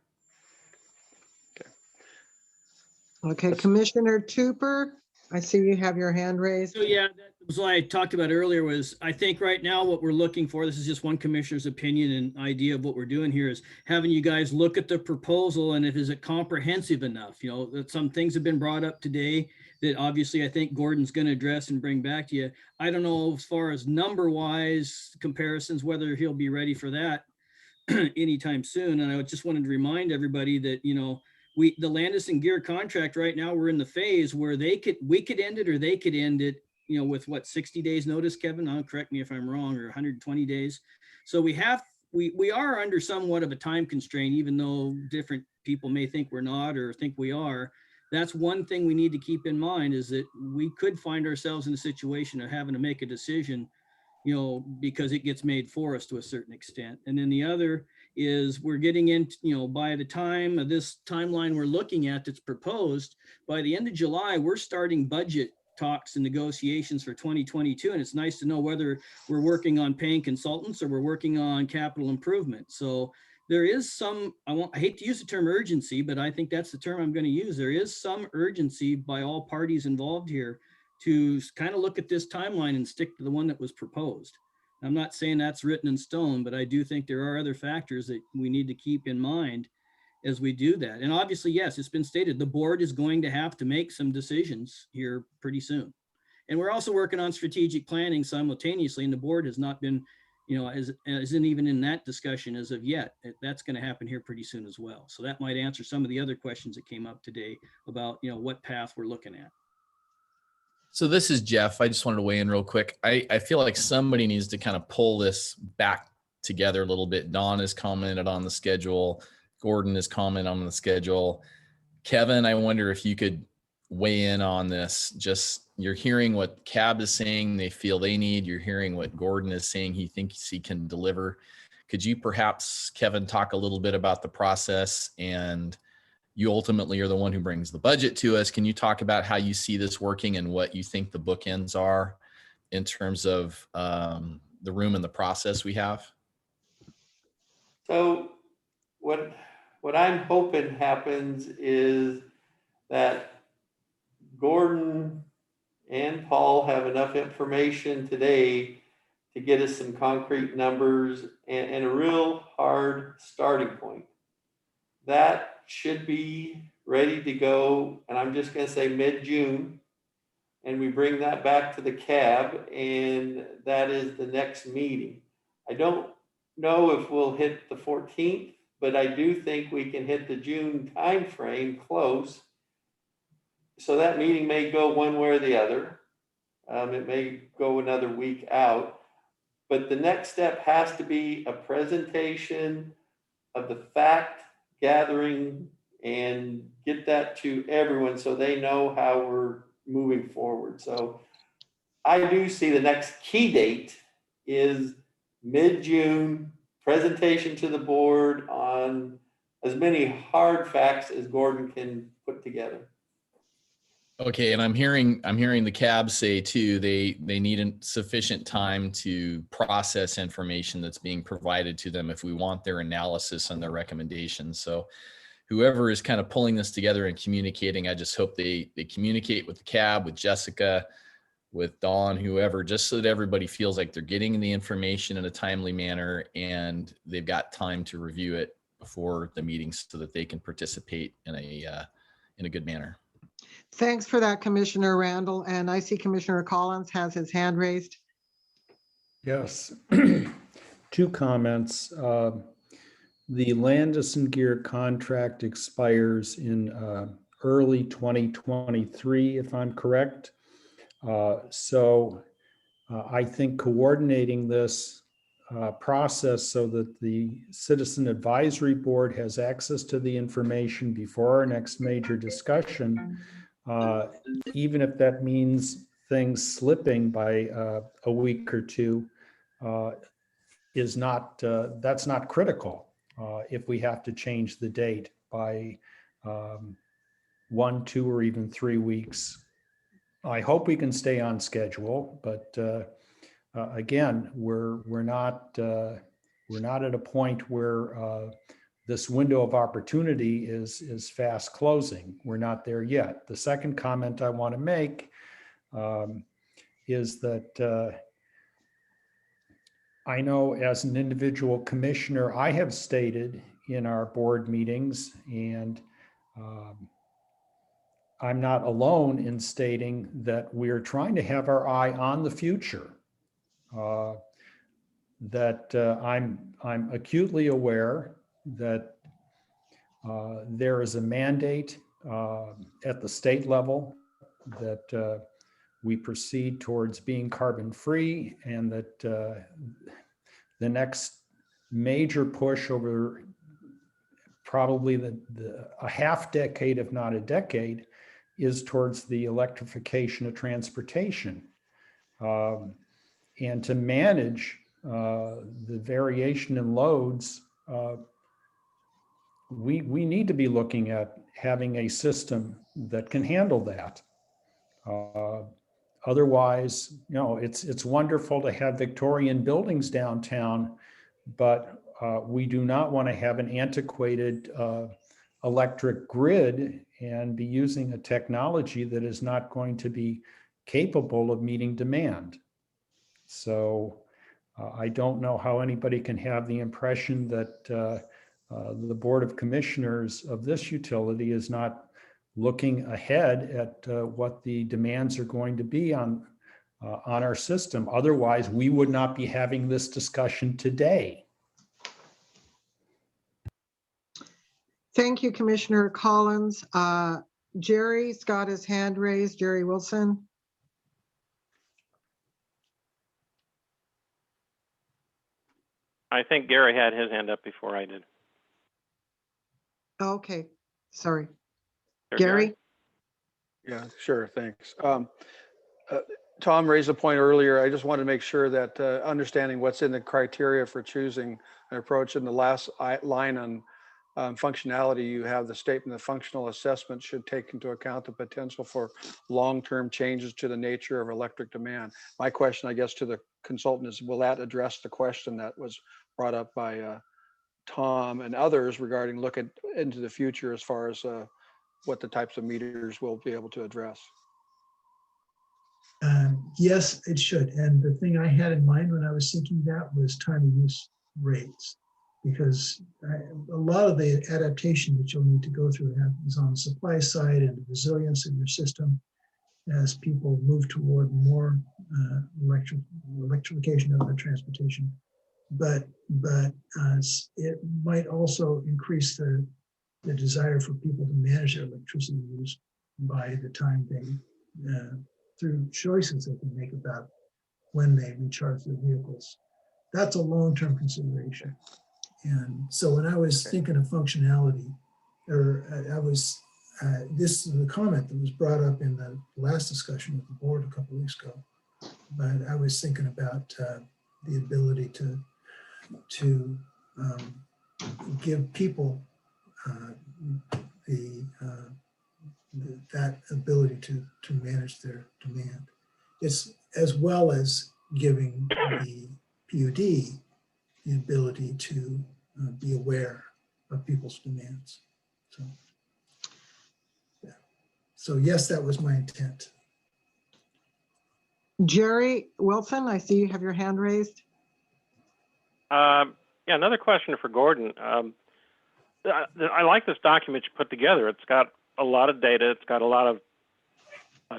Okay, Commissioner Tupper, I see you have your hand raised. So yeah, that was what I talked about earlier was I think right now what we're looking for, this is just one commissioner's opinion and idea of what we're doing here, is having you guys look at the proposal and is it comprehensive enough? You know, that some things have been brought up today that obviously I think Gordon's going to address and bring back to you. I don't know as far as number wise comparisons, whether he'll be ready for that anytime soon. And I just wanted to remind everybody that, you know, the Landis and Gear contract right now, we're in the phase where we could end it or they could end it, you know, with what, 60 days notice, Kevin? Correct me if I'm wrong, or 120 days. So we are under somewhat of a time constraint, even though different people may think we're not or think we are. That's one thing we need to keep in mind, is that we could find ourselves in a situation of having to make a decision, you know, because it gets made for us to a certain extent. And then the other is we're getting into, you know, by the time of this timeline we're looking at that's proposed, by the end of July, we're starting budget talks and negotiations for 2022. And it's nice to know whether we're working on paying consultants or we're working on capital improvement. So there is some, I hate to use the term urgency, but I think that's the term I'm going to use. There is some urgency by all parties involved here to kind of look at this timeline and stick to the one that was proposed. I'm not saying that's written in stone, but I do think there are other factors that we need to keep in mind as we do that. And obviously, yes, it's been stated, the board is going to have to make some decisions here pretty soon. And we're also working on strategic planning simultaneously, and the board has not been, you know, isn't even in that discussion as of yet. That's going to happen here pretty soon as well. So that might answer some of the other questions that came up today about, you know, what path we're looking at. So this is Jeff. I just wanted to weigh in real quick. I feel like somebody needs to kind of pull this back together a little bit. Don has commented on the schedule. Gordon has commented on the schedule. Kevin, I wonder if you could weigh in on this. Just, you're hearing what CAB is saying they feel they need. You're hearing what Gordon is saying he thinks he can deliver. Could you perhaps, Kevin, talk a little bit about the process and you ultimately are the one who brings the budget to us. Can you talk about how you see this working and what you think the bookends are in terms of the room and the process we have? So what I'm hoping happens is that Gordon and Paul have enough information today to get us some concrete numbers and a real hard starting point. That should be ready to go, and I'm just going to say mid-June, and we bring that back to the cab, and that is the next meeting. I don't know if we'll hit the 14th, but I do think we can hit the June timeframe close. So that meeting may go one way or the other. It may go another week out, but the next step has to be a presentation of the fact gathering and get that to everyone so they know how we're moving forward. So I do see the next key date is mid-June, presentation to the board on as many hard facts as Gordon can put together. Okay, and I'm hearing the cab say too, they need sufficient time to process information that's being provided to them if we want their analysis and their recommendations. So whoever is kind of pulling this together and communicating, I just hope they communicate with the cab, with Jessica, with Dawn, whoever, just so that everybody feels like they're getting the information in a timely manner and they've got time to review it before the meeting so that they can participate in a good manner. Thanks for that, Commissioner Randall. And I see Commissioner Collins has his hand raised. Yes. Two comments. The Landis & Gear contract expires in early 2023, if I'm correct. So I think coordinating this process so that the Citizen Advisory Board has access to the information before our next major discussion, even if that means things slipping by a week or two, is not, that's not critical if we have to change the date by 1, 2, or even 3 weeks. I hope we can stay on schedule, but again, we're not at a point where this window of opportunity is fast closing. We're not there yet. The second comment I want to make is that I know as an individual commissioner, I have stated in our board meetings, and I'm not alone in stating that we're trying to have our eye on the future. That I'm acutely aware that there is a mandate at the state level that we proceed towards being carbon free, and that the next major push over probably a half decade, if not a decade, is towards the electrification of transportation. And to manage the variation in loads, we need to be looking at having a system that can handle that. Otherwise, it's wonderful to have Victorian buildings downtown, but we do not want to have an antiquated electric grid and be using a technology that is not going to be capable of meeting demand. So I don't know how anybody can have the impression that the Board of Commissioners of this utility is not looking ahead at what the demands are going to be on our system. Otherwise, we would not be having this discussion today. Thank you, Commissioner Collins. Jerry's got his hand raised. Jerry Wilson. I think Gary had his hand up before I did. Okay, sorry. There, Gary? Yeah, sure, thanks. Tom raised a point earlier. I just wanted to make sure that understanding what's in the criteria for choosing an approach in the last line on functionality, you have the statement the functional assessment should take into account the potential for long-term changes to the nature of electric demand. My question, I guess, to the consultant is, will that address the question that was brought up by Tom and others regarding looking into the future as far as what the types of meters will be able to address? Yes, it should. And the thing I had in mind when I was thinking that was time of use rates, because a lot of the adaptation that you'll need to go through is on the supply side and the resilience of your system as people move toward more electrification of their transportation. But it might also increase the desire for people to manage their electricity use by the time they through choices they can make about when they recharge their vehicles. That's a long-term consideration. And so when I was thinking of functionality, or this is a comment that was brought up in the last discussion with the board a couple of weeks ago, but I was thinking about the ability to give people that ability to manage their demand. It's as well as giving the PUD the ability to be aware of people's demands. So, yeah. So yes, that was my intent. Jerry Wilson, I see you have your hand raised. Yeah, another question for Gordon. I like this document you put together. It's got a lot of data. It's got a lot of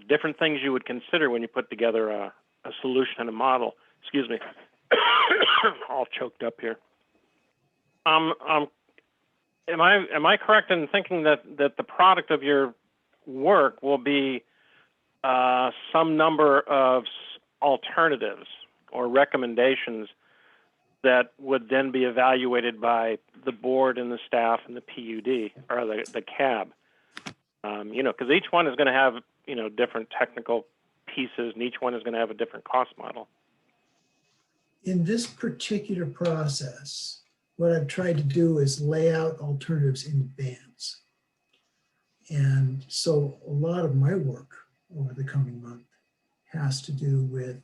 different things you would consider when you put together a solution and a model. Excuse me. All choked up here. Am I correct in thinking that the product of your work will be some number of alternatives or recommendations that would then be evaluated by the board and the staff and the PUD or the CAB? Because each one is going to have, different technical pieces, and each one is going to have a different cost model. In this particular process, what I've tried to do is lay out alternatives in advance. And so a lot of my work over the coming month has to do with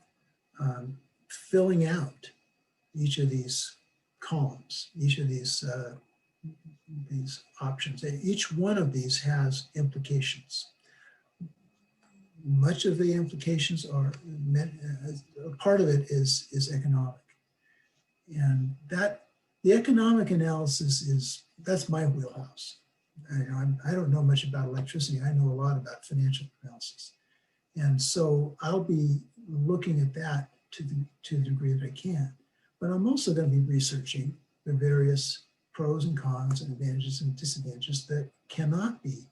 filling out each of these columns, each of these options. And each one of these has implications. Much of the implications are part of it is economic, and the economic analysis that's my wheelhouse. I don't know much about electricity. I know a lot about financial analysis, and so I'll be looking at that to the degree that I can. But I'm also going to be researching the various pros and cons and advantages and disadvantages that cannot be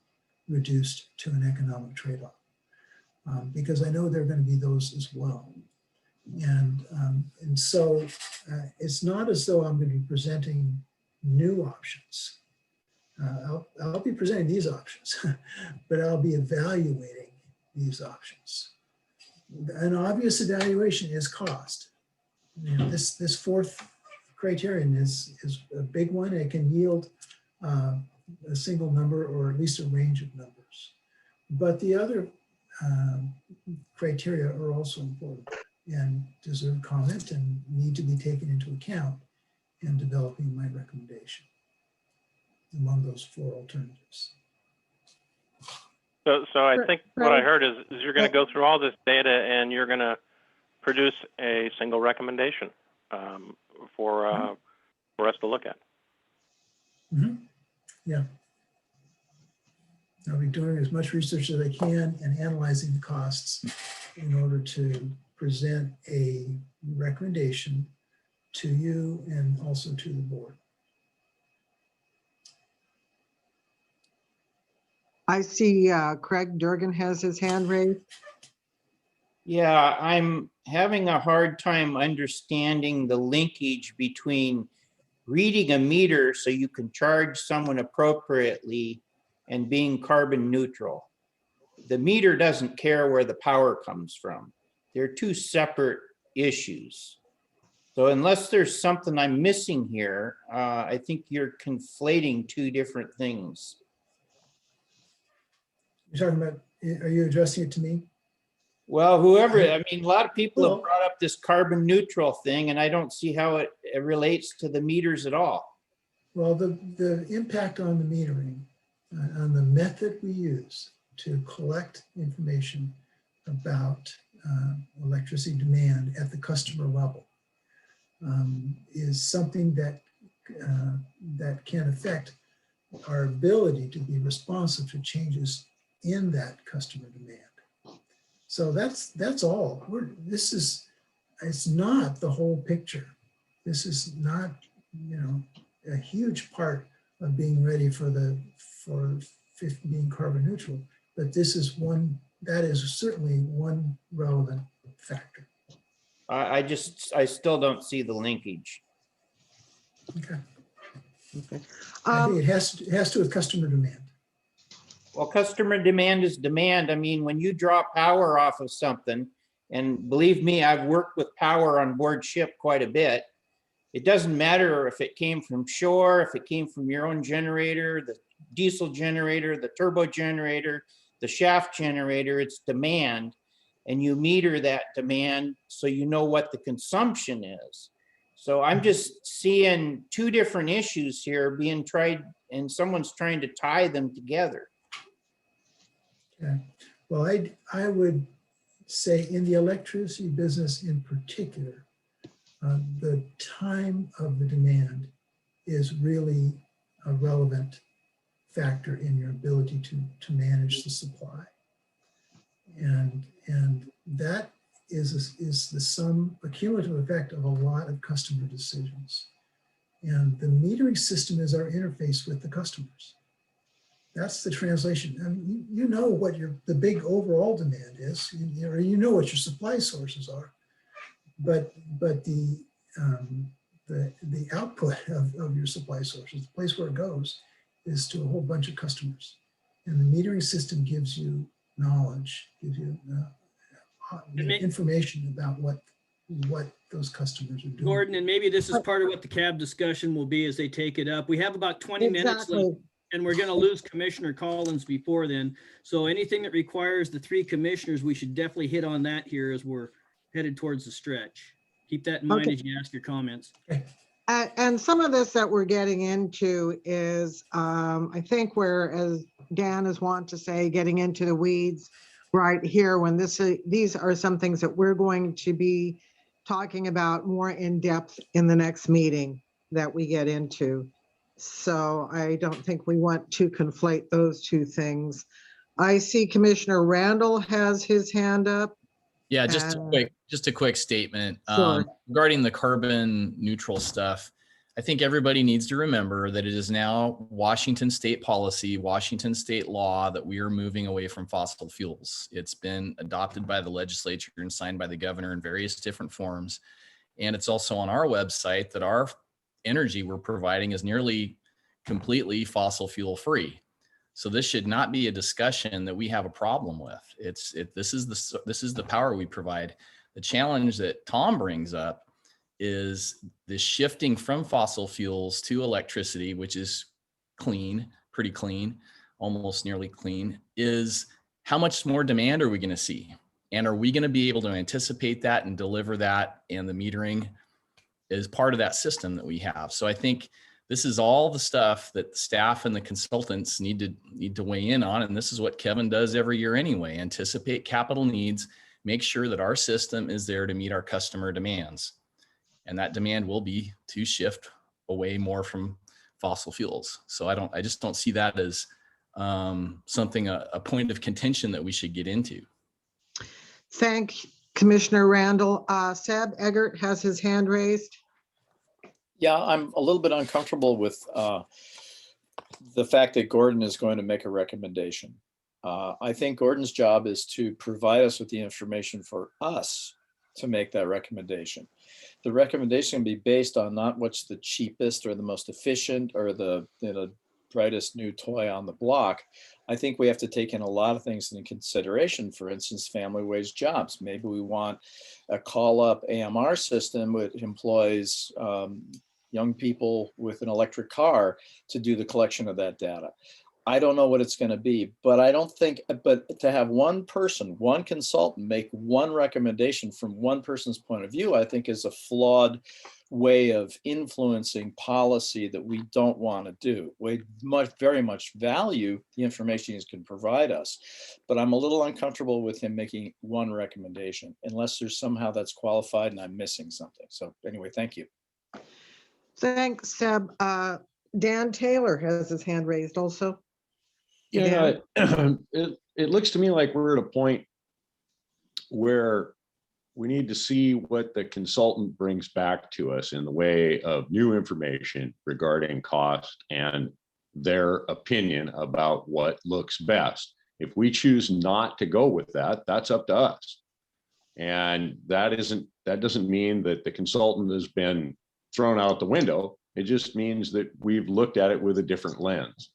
reduced to an economic trade-off. Because I know there are going to be those as well. And so it's not as though I'm going to be presenting new options. I'll be presenting these options, but I'll be evaluating these options. An obvious evaluation is cost. This fourth criterion is a big one. It can yield a single number or at least a range of numbers. But the other criteria are also important and deserve comment and need to be taken into account in developing my recommendation among those four alternatives. So I think what I heard is you're going to go through all this data and you're going to produce a single recommendation for us to look at. Mm-hmm. Yeah. I'll be doing as much research as I can and analyzing the costs in order to present a recommendation to you and also to the board. I see Craig Durgan has his hand raised. Yeah, I'm having a hard time understanding the linkage between reading a meter so you can charge someone appropriately and being carbon neutral. The meter doesn't care where the power comes from. They're two separate issues. So unless there's something I'm missing here, I think you're conflating two different things. You're talking about, are you addressing it to me? Well, whoever, I mean, a lot of people Well- have brought up this carbon neutral thing, and I don't see how it relates to the meters at all. Well, the impact on the metering, on the method we use to collect information about electricity demand at the customer level is something that can affect our ability to be responsive to changes in that customer demand. So that's all. It's not the whole picture. This is not, a huge part of being ready for being carbon neutral, but that is certainly one relevant factor. I still don't see the linkage. Okay. I think it has to do with customer demand. Well, customer demand is demand. I mean, when you draw power off of something, and believe me, I've worked with power on board ship quite a bit. It doesn't matter if it came from shore, if it came from your own generator, the diesel generator, the turbo generator, the shaft generator, it's demand. And you meter that demand so you know what the consumption is. So I'm just seeing two different issues here being tried, and someone's trying to tie them together. Okay. Well, I would say in the electricity business in particular, the time of the demand is really a relevant factor in your ability to manage the supply. And that is the sum, a cumulative effect of a lot of customer decisions. And the metering system is our interface with the customers. That's the translation. I mean, you know what the big overall demand is, you know what your supply sources are, but the output of your supply sources, the place where it goes, is to a whole bunch of customers. And the metering system gives you knowledge, gives you information about what those customers are doing. Gordon, and maybe this is part of what the CAB discussion will be as they take it up. We have about 20 minutes left, and we're going to lose Commissioner Collins before then. So anything that requires the three commissioners, we should definitely hit on that here as we're headed towards the stretch. Keep that in mind as you ask your comments. And some of this that we're getting into is, I think where, as Dan is wont to say, getting into the weeds right here when these are some things that we're going to be talking about more in depth in the next meeting that we get into. So I don't think we want to conflate those two things. I see Commissioner Randall has his hand up. Yeah, just a quick statement Sure. regarding the carbon neutral stuff. I think everybody needs to remember that it is now Washington state policy, Washington state law that we are moving away from fossil fuels. It's been adopted by the legislature and signed by the governor in various different forms. And it's also on our website that our energy we're providing is nearly completely fossil fuel free. So this should not be a discussion that we have a problem with. This is the power we provide. The challenge that Tom brings up is the shifting from fossil fuels to electricity, which is clean, pretty clean, almost nearly clean, is how much more demand are we going to see? And are we going to be able to anticipate that and deliver that? And the metering is part of that system that we have. So I think this is all the stuff that the staff and the consultants need to weigh in on. And this is what Kevin does every year anyway, anticipate capital needs, make sure that our system is there to meet our customer demands. And that demand will be to shift away more from fossil fuels. So I just don't see that as something, a point of contention that we should get into. Thank Commissioner Randall. Seb Eggert has his hand raised. Yeah, I'm a little bit uncomfortable with the fact that Gordon is going to make a recommendation. I think Gordon's job is to provide us with the information for us to make that recommendation. The recommendation can be based on not what's the cheapest or the most efficient or the brightest new toy on the block. I think we have to take in a lot of things into consideration. For instance, family wage jobs. Maybe we want a call-up AMR system which employs young people with an electric car to do the collection of that data. I don't know what it's going to be, but I don't think, but to have one person, one consultant make one recommendation from one person's point of view, I think is a flawed way of influencing policy that we don't want to do. We very much value the information he can provide us, but I'm a little uncomfortable with him making one recommendation unless there's somehow that's qualified and I'm missing something. So anyway, thank you. Thanks, Seb. Dan Taylor has his hand raised also. Yeah, it looks to me like we're at a point where we need to see what the consultant brings back to us in the way of new information regarding cost and their opinion about what looks best. If we choose not to go with that, that's up to us. And that doesn't mean that the consultant has been thrown out the window. It just means that we've looked at it with a different lens.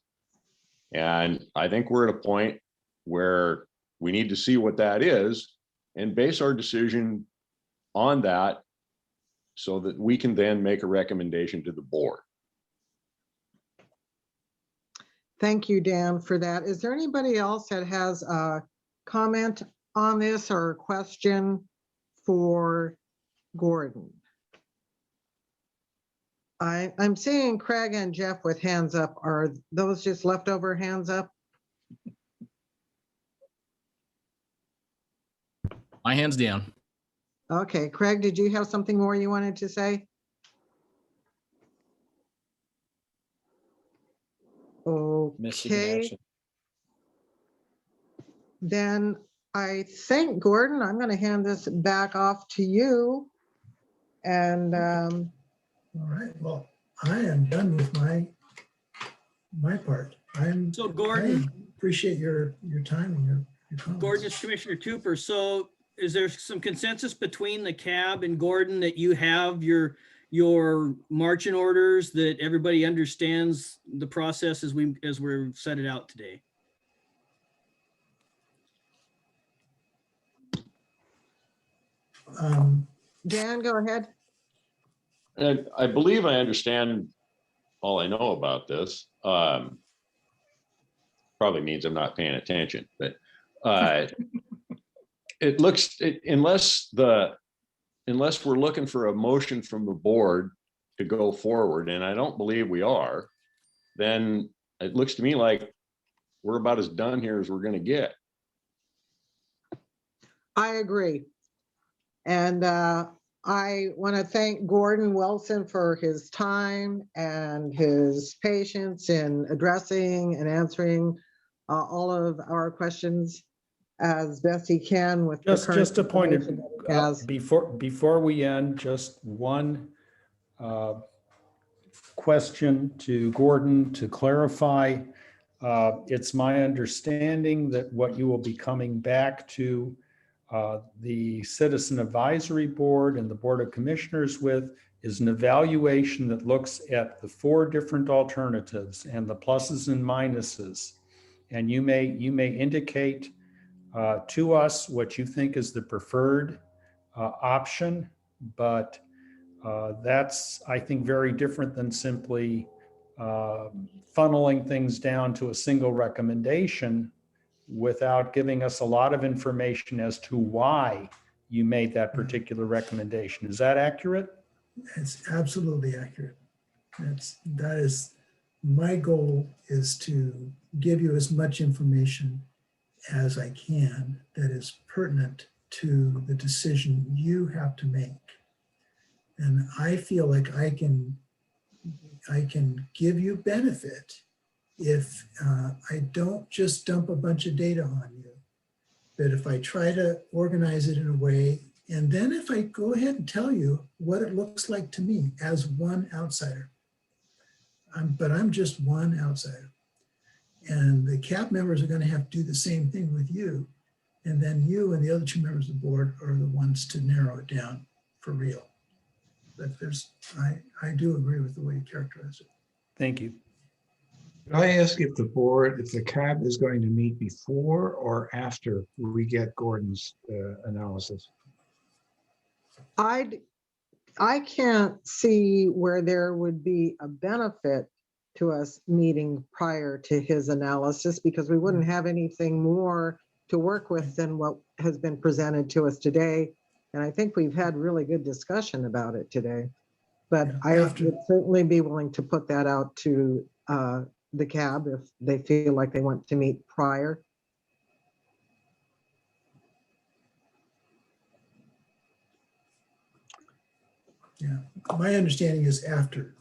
And I think we're at a point where we need to see what that is and base our decision on that so that we can then make a recommendation to the board. Thank you, Dan, for that. Is there anybody else that has a comment on this or a question for Gordon? I'm seeing Craig and Jeff with hands up. Are those just leftover hands up? My hand's down. Okay, Craig, did you have something more you wanted to say? Missing in Okay. action. Then I think, Gordon, I'm going to hand this back off to you. And All right, well, I am done with my part. So Gordon, I appreciate your time and your comments. Gordon, it's Commissioner Cooper. So is there some consensus between the CAB and Gordon that you have your marching orders, that everybody understands the process as we're set it out today? Dan, go ahead. And I believe I understand all I know about this. Probably means I'm not paying attention, but it looks, unless we're looking for a motion from the board to go forward, and I don't believe we are, then it looks to me like we're about as done here as we're going to get. I agree. And I want to thank Gordon Wilson for his time and his patience in addressing and answering all of our questions as best he can with Just a point information that he has. before we end, just one question to Gordon to clarify. It's my understanding that what you will be coming back to the Citizen Advisory Board and the Board of Commissioners with is an evaluation that looks at the 4 different alternatives and the pluses and minuses. And you may indicate to us what you think is the preferred option, but that's, I think, very different than simply funneling things down to a single recommendation without giving us a lot of information as to why you made that particular recommendation. Is that accurate? It's absolutely accurate. That is my goal, is to give you as much information as I can that is pertinent to the decision you have to make. And I feel like I can give you benefit if I don't just dump a bunch of data on you, but if I try to organize it in a way, and then if I go ahead and tell you what it looks like to me as one outsider, but I'm just one outsider. And the CAP members are going to have to do the same thing with you. And then you and the other 2 members of the board are the ones to narrow it down for real. But I do agree with the way you characterize it. Thank you. Could I ask if the board, if the CAB is going to meet before or after we get Gordon's analysis? I can't see where there would be a benefit to us meeting prior to his analysis, because we wouldn't have anything more to work with than what has been presented to us today. And I think we've had really good discussion about it today. But I would certainly be willing to put that out to the CAB if they feel like they want to meet prior. Yeah, my understanding is after.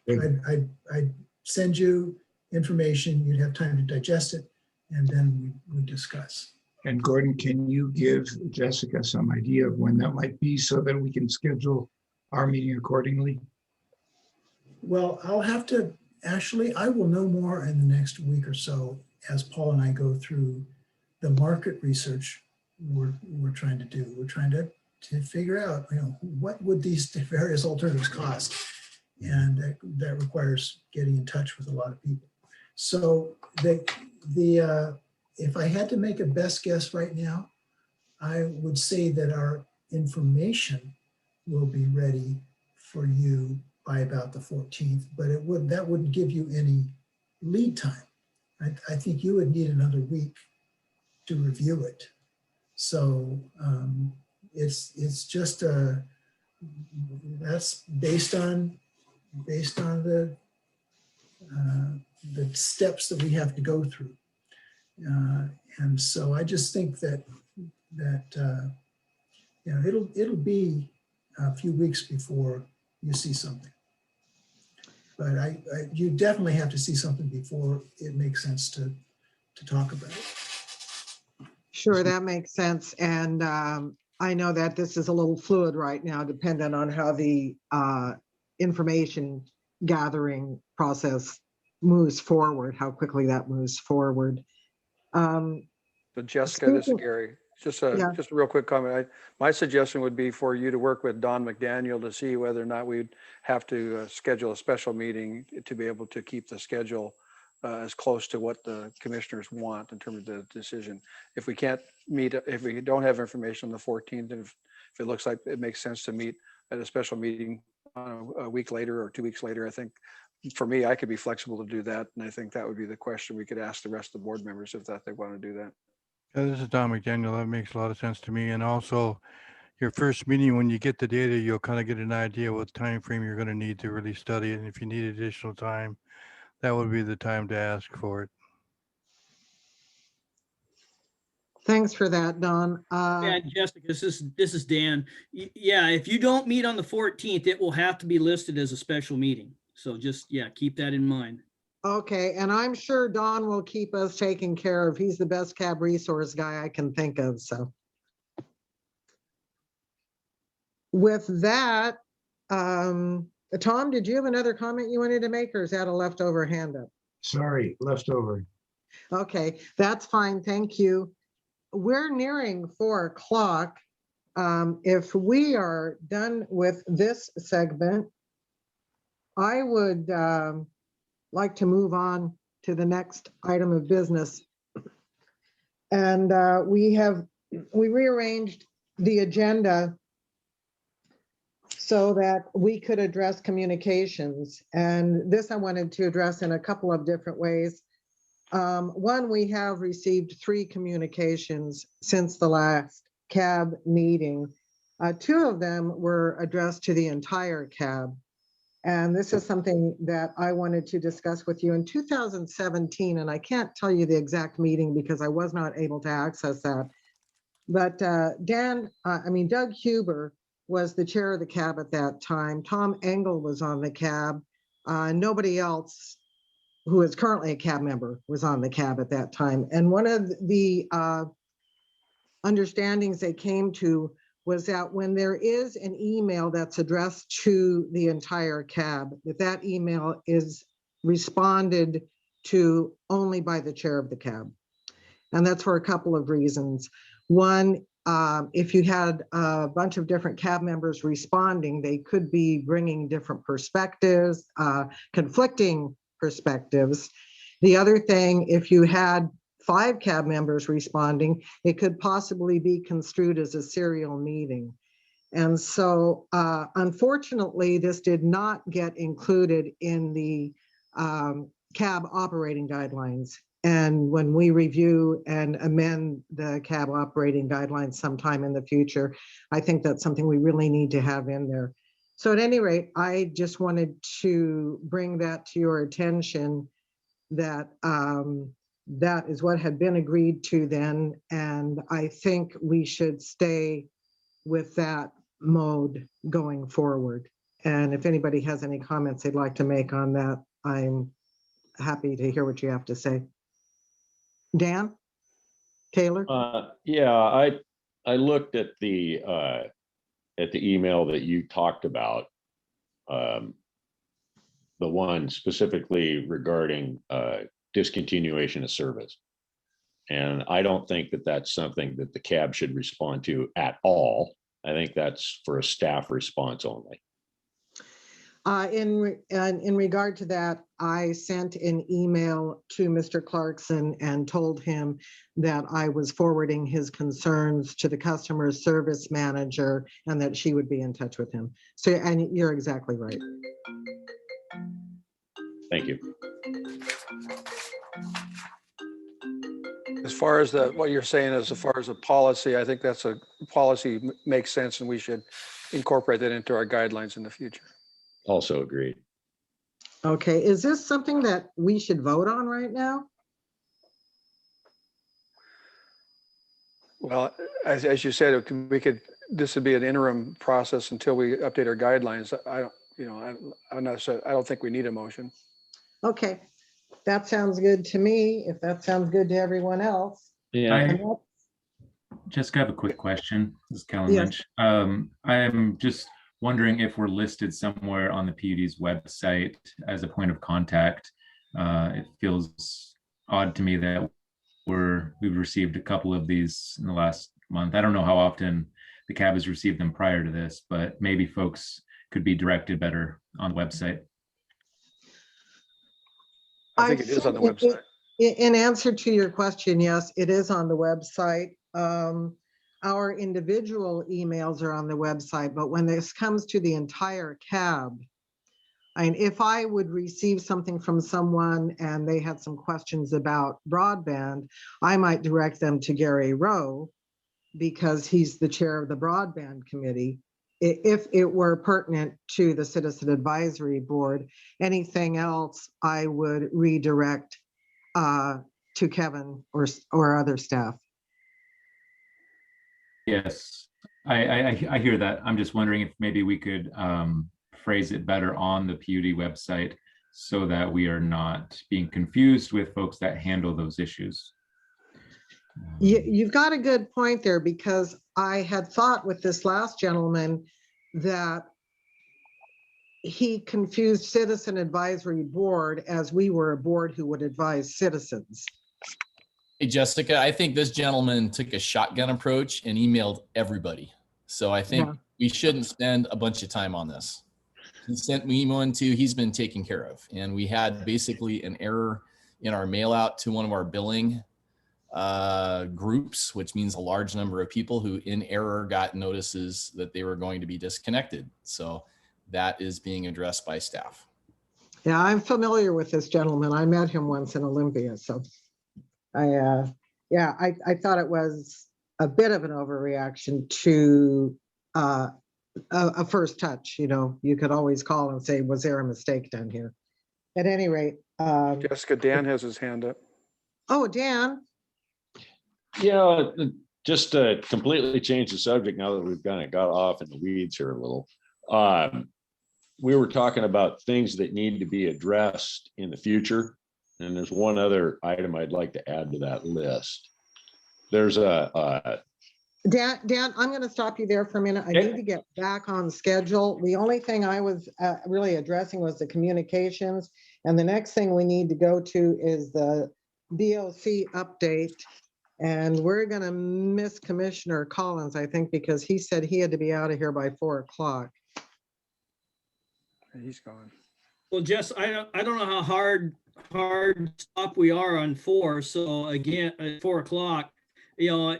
I'd send you information, you'd have time to digest it, and then we discuss. And Gordon, can you give Jessica some idea of when that might be so that we can schedule our meeting accordingly? Well, I'll have to, actually, I will know more in the next week or so as Paul and I go through the market research we're trying to do. We're trying to figure out, what would these various alternatives cost? And that requires getting in touch with a lot of people. So if I had to make a best guess right now, I would say that our information will be ready for you by about the 14th, but that wouldn't give you any lead time. I think you would need another week to review it. So it's just that's based on the steps that we have to go through. And so I just think that it'll be a few weeks before you see something. But you definitely have to see something before it makes sense to talk about it. Sure, that makes sense. And I know that this is a little fluid right now, depending on how the information gathering process moves forward, how quickly that moves forward. But Jessica, this is Gary. Just a real quick comment. My suggestion would be for you to work with Don McDaniel to see whether or not we'd have to schedule a special meeting to be able to keep the schedule as close to what the commissioners want in terms of the decision. If we can't meet, if we don't have information on the 14th, and if it looks like it makes sense to meet at a special meeting a week later or 2 weeks later, I think for me, I could be flexible to do that. And I think that would be the question we could ask the rest of the board members if they want to do that. This is Don McDaniel. That makes a lot of sense to me. And also, your first meeting, when you get the data, you'll kind of get an idea what time frame you're going to need to really study it. And if you need additional time, that would be the time to ask for it. Thanks for that, Don. Yeah, Jessica, this is Dan. Yeah, if you don't meet on the 14th, it will have to be listed as a special meeting. So just, keep that in mind. Okay, and I'm sure Don will keep us taken care of. He's the best CAB resource guy I can think of, so. With that, Tom, did you have another comment you wanted to make, or is that a leftover hand up? Sorry, leftover. Okay, that's fine, thank you. We're nearing 4 o'clock. If we are done with this segment, I would like to move on to the next item of business. And we rearranged the agenda so that we could address communications. And this I wanted to address in a couple of different ways. One, we have received 3 communications since the last CAB meeting. 2 of them were addressed to the entire CAB. And this is something that I wanted to discuss with you in 2017, and I can't tell you the exact meeting because I was not able to access that. But Doug Huber was the chair of the CAB at that time. Tom Engel was on the CAB. Nobody else who is currently a CAB member was on the CAB at that time. And one of the understandings they came to was that when there is an email that's addressed to the entire CAB, that email is responded to only by the chair of the CAB. And that's for a couple of reasons. One, if you had a bunch of different CAB members responding, they could be bringing different perspectives, conflicting perspectives. The other thing, if you had 5 cab members responding, it could possibly be construed as a serial meeting. And so unfortunately, this did not get included in the cab operating guidelines. And when we review and amend the cab operating guidelines sometime in the future, I think that's something we really need to have in there. So at any rate, I just wanted to bring that to your attention, that that is what had been agreed to then. And I think we should stay with that mode going forward. And if anybody has any comments they'd like to make on that, I'm happy to hear what you have to say. Dan? Taylor? Yeah, I looked at the email that you talked about, the one specifically regarding discontinuation of service. And I don't think that that's something that the cab should respond to at all. I think that's for a staff response only. In regard to that, I sent an email to Mr. Clarkson and told him that I was forwarding his concerns to the customer service manager and that she would be in touch with him. So, and you're exactly right. Thank you. As far as what you're saying, as far as a policy, I think that's a policy makes sense, and we should incorporate that into our guidelines in the future. Also agreed. Okay, is this something that we should vote on right now? Well, as you said, this would be an interim process until we update our guidelines. I don't think we need a motion. Okay, that sounds good to me. If that sounds good to everyone else. Yeah. Jessica, I have a quick question. This is Kellen Lynch. I'm just wondering if we're listed somewhere on the PUD's website as a point of contact. It feels odd to me that we've received a couple of these in the last month. I don't know how often the cab has received them prior to this, but maybe folks could be directed better on the website. I think it is on the website. In answer to your question, yes, it is on the website. Our individual emails are on the website, but when this comes to the entire cab, and if I would receive something from someone and they had some questions about broadband, I might direct them to Gary Rowe because he's the chair of the broadband committee. If it were pertinent to the Citizen Advisory Board, anything else I would redirect to Kevin or other staff. Yes, I hear that. I'm just wondering if maybe we could phrase it better on the PUD website so that we are not being confused with folks that handle those issues. You've got a good point there, because I had thought with this last gentleman that he confused Citizen Advisory Board as we were a board who would advise citizens. Hey, Jessica, I think this gentleman took a shotgun approach and emailed everybody. So I think we shouldn't spend a bunch of time on this. He sent me one too. He's been taken care of. And we had basically an error in our mail out to one of our billing groups, which means a large number of people who in error got notices that they were going to be disconnected. So that is being addressed by staff. Yeah, I'm familiar with this gentleman. I met him once in Olympia. So I thought it was a bit of an overreaction to a first touch. You know, you could always call and say, was there a mistake done here? At any rate. Jessica, Dan has his hand up. Oh, Dan. Yeah, just to completely change the subject now that we've kind of got off in the weeds here a little. We were talking about things that need to be addressed in the future. And there's one other item I'd like to add to that list. There's Dan, I'm going to stop you there for a minute. I need to get back on schedule. The only thing I was really addressing was the communications. And the next thing we need to go to is the BOC update. And we're going to miss Commissioner Collins, I think, because he said he had to be out of here by 4 o'clock. He's gone. Well, Jess, I don't know how hard stop we are on 4. So again, at 4 o'clock, you know,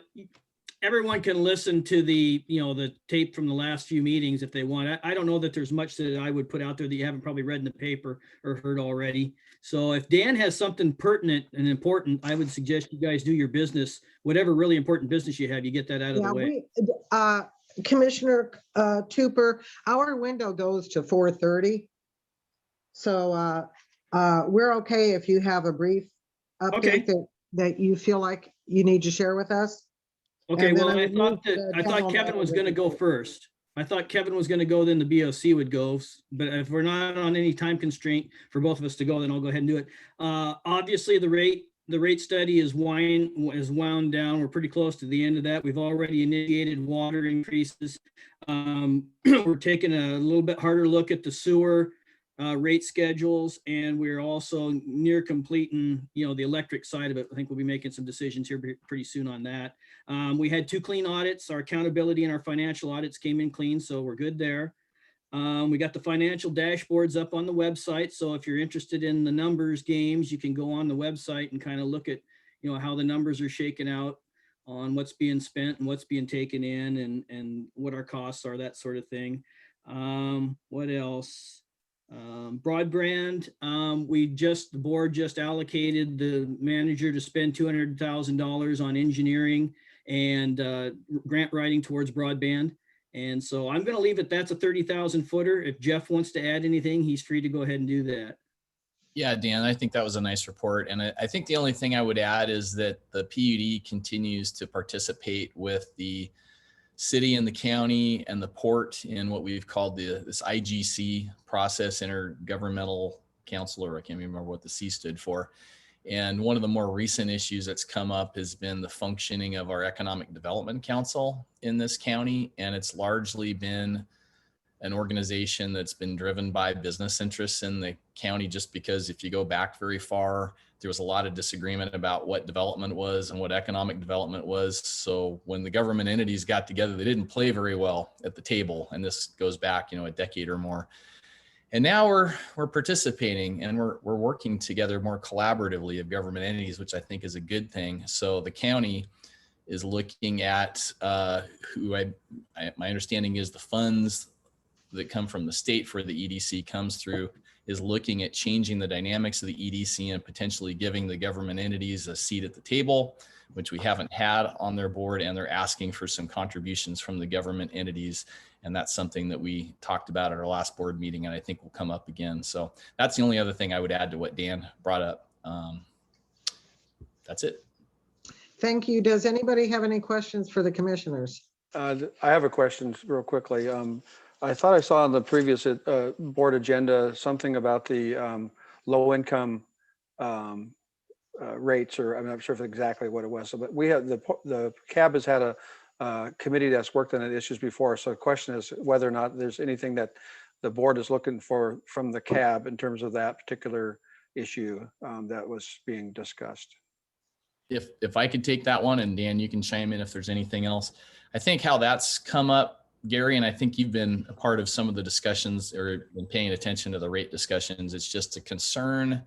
everyone can listen to the, you know, the tape from the last few meetings if they want. I don't know that there's much that I would put out there that you haven't probably read in the paper or heard already. So if Dan has something pertinent and important, I would suggest you guys do your business, whatever really important business you have, you get that out of the way. Commissioner Tupper, our window goes to 4:30. So we're okay if you have a brief update that you feel like you need to share with us. Okay, well, I thought Kevin was going to go first. I thought Kevin was going to go, then the BOC would go. But if we're not on any time constraint for both of us to go, then I'll go ahead and do it. Obviously, the rate study is wound down. We're pretty close to the end of that. We've already initiated water increases. We're taking a little bit harder look at the sewer rate schedules, and we're also near completing, you know, the electric side of it. I think we'll be making some decisions here pretty soon on that. We had 2 clean audits. Our accountability and our financial audits came in clean, so we're good there. We got the financial dashboards up on the website. So if you're interested in the numbers games, you can go on the website and kind of look at, you know, how the numbers are shaking out on what's being spent and what's being taken in and what our costs are, that sort of thing. What else? Broadband, the board just allocated the manager to spend $200,000 on engineering and grant writing towards broadband. And so I'm going to leave it. That's a 30,000 footer. If Jeff wants to add anything, he's free to go ahead and do that. Yeah, Dan, I think that was a nice report. And I think the only thing I would add is that the PUD continues to participate with the city and the county and the port in what we've called this IGC process, Intergovernmental Council, or I can't remember what the C stood for. And one of the more recent issues that's come up has been the functioning of our Economic Development Council in this county. And it's largely been an organization that's been driven by business interests in the county, just because if you go back very far, there was a lot of disagreement about what development was and what economic development was. So when the government entities got together, they didn't play very well at the table. And this goes back, you know, a decade or more. And now we're participating and we're working together more collaboratively of government entities, which I think is a good thing. So the county is looking at my understanding is the funds that come from the state for the EDC comes through, is looking at changing the dynamics of the EDC and potentially giving the government entities a seat at the table, which we haven't had on their board, and they're asking for some contributions from the government entities. And that's something that we talked about at our last board meeting, and I think will come up again. So that's the only other thing I would add to what Dan brought up. That's it. Thank you. Does anybody have any questions for the commissioners? I have a question real quickly. I thought I saw on the previous board agenda something about the low income rates, or I'm not sure if exactly what it was. So, but we have the CAB has had a committee that's worked on the issues before. So the question is whether or not there's anything that the board is looking for from the CAB in terms of that particular issue that was being discussed. If I could take that one, and Dan, you can chime in if there's anything else. I think how that's come up, Gary, and I think you've been a part of some of the discussions or been paying attention to the rate discussions. It's just a concern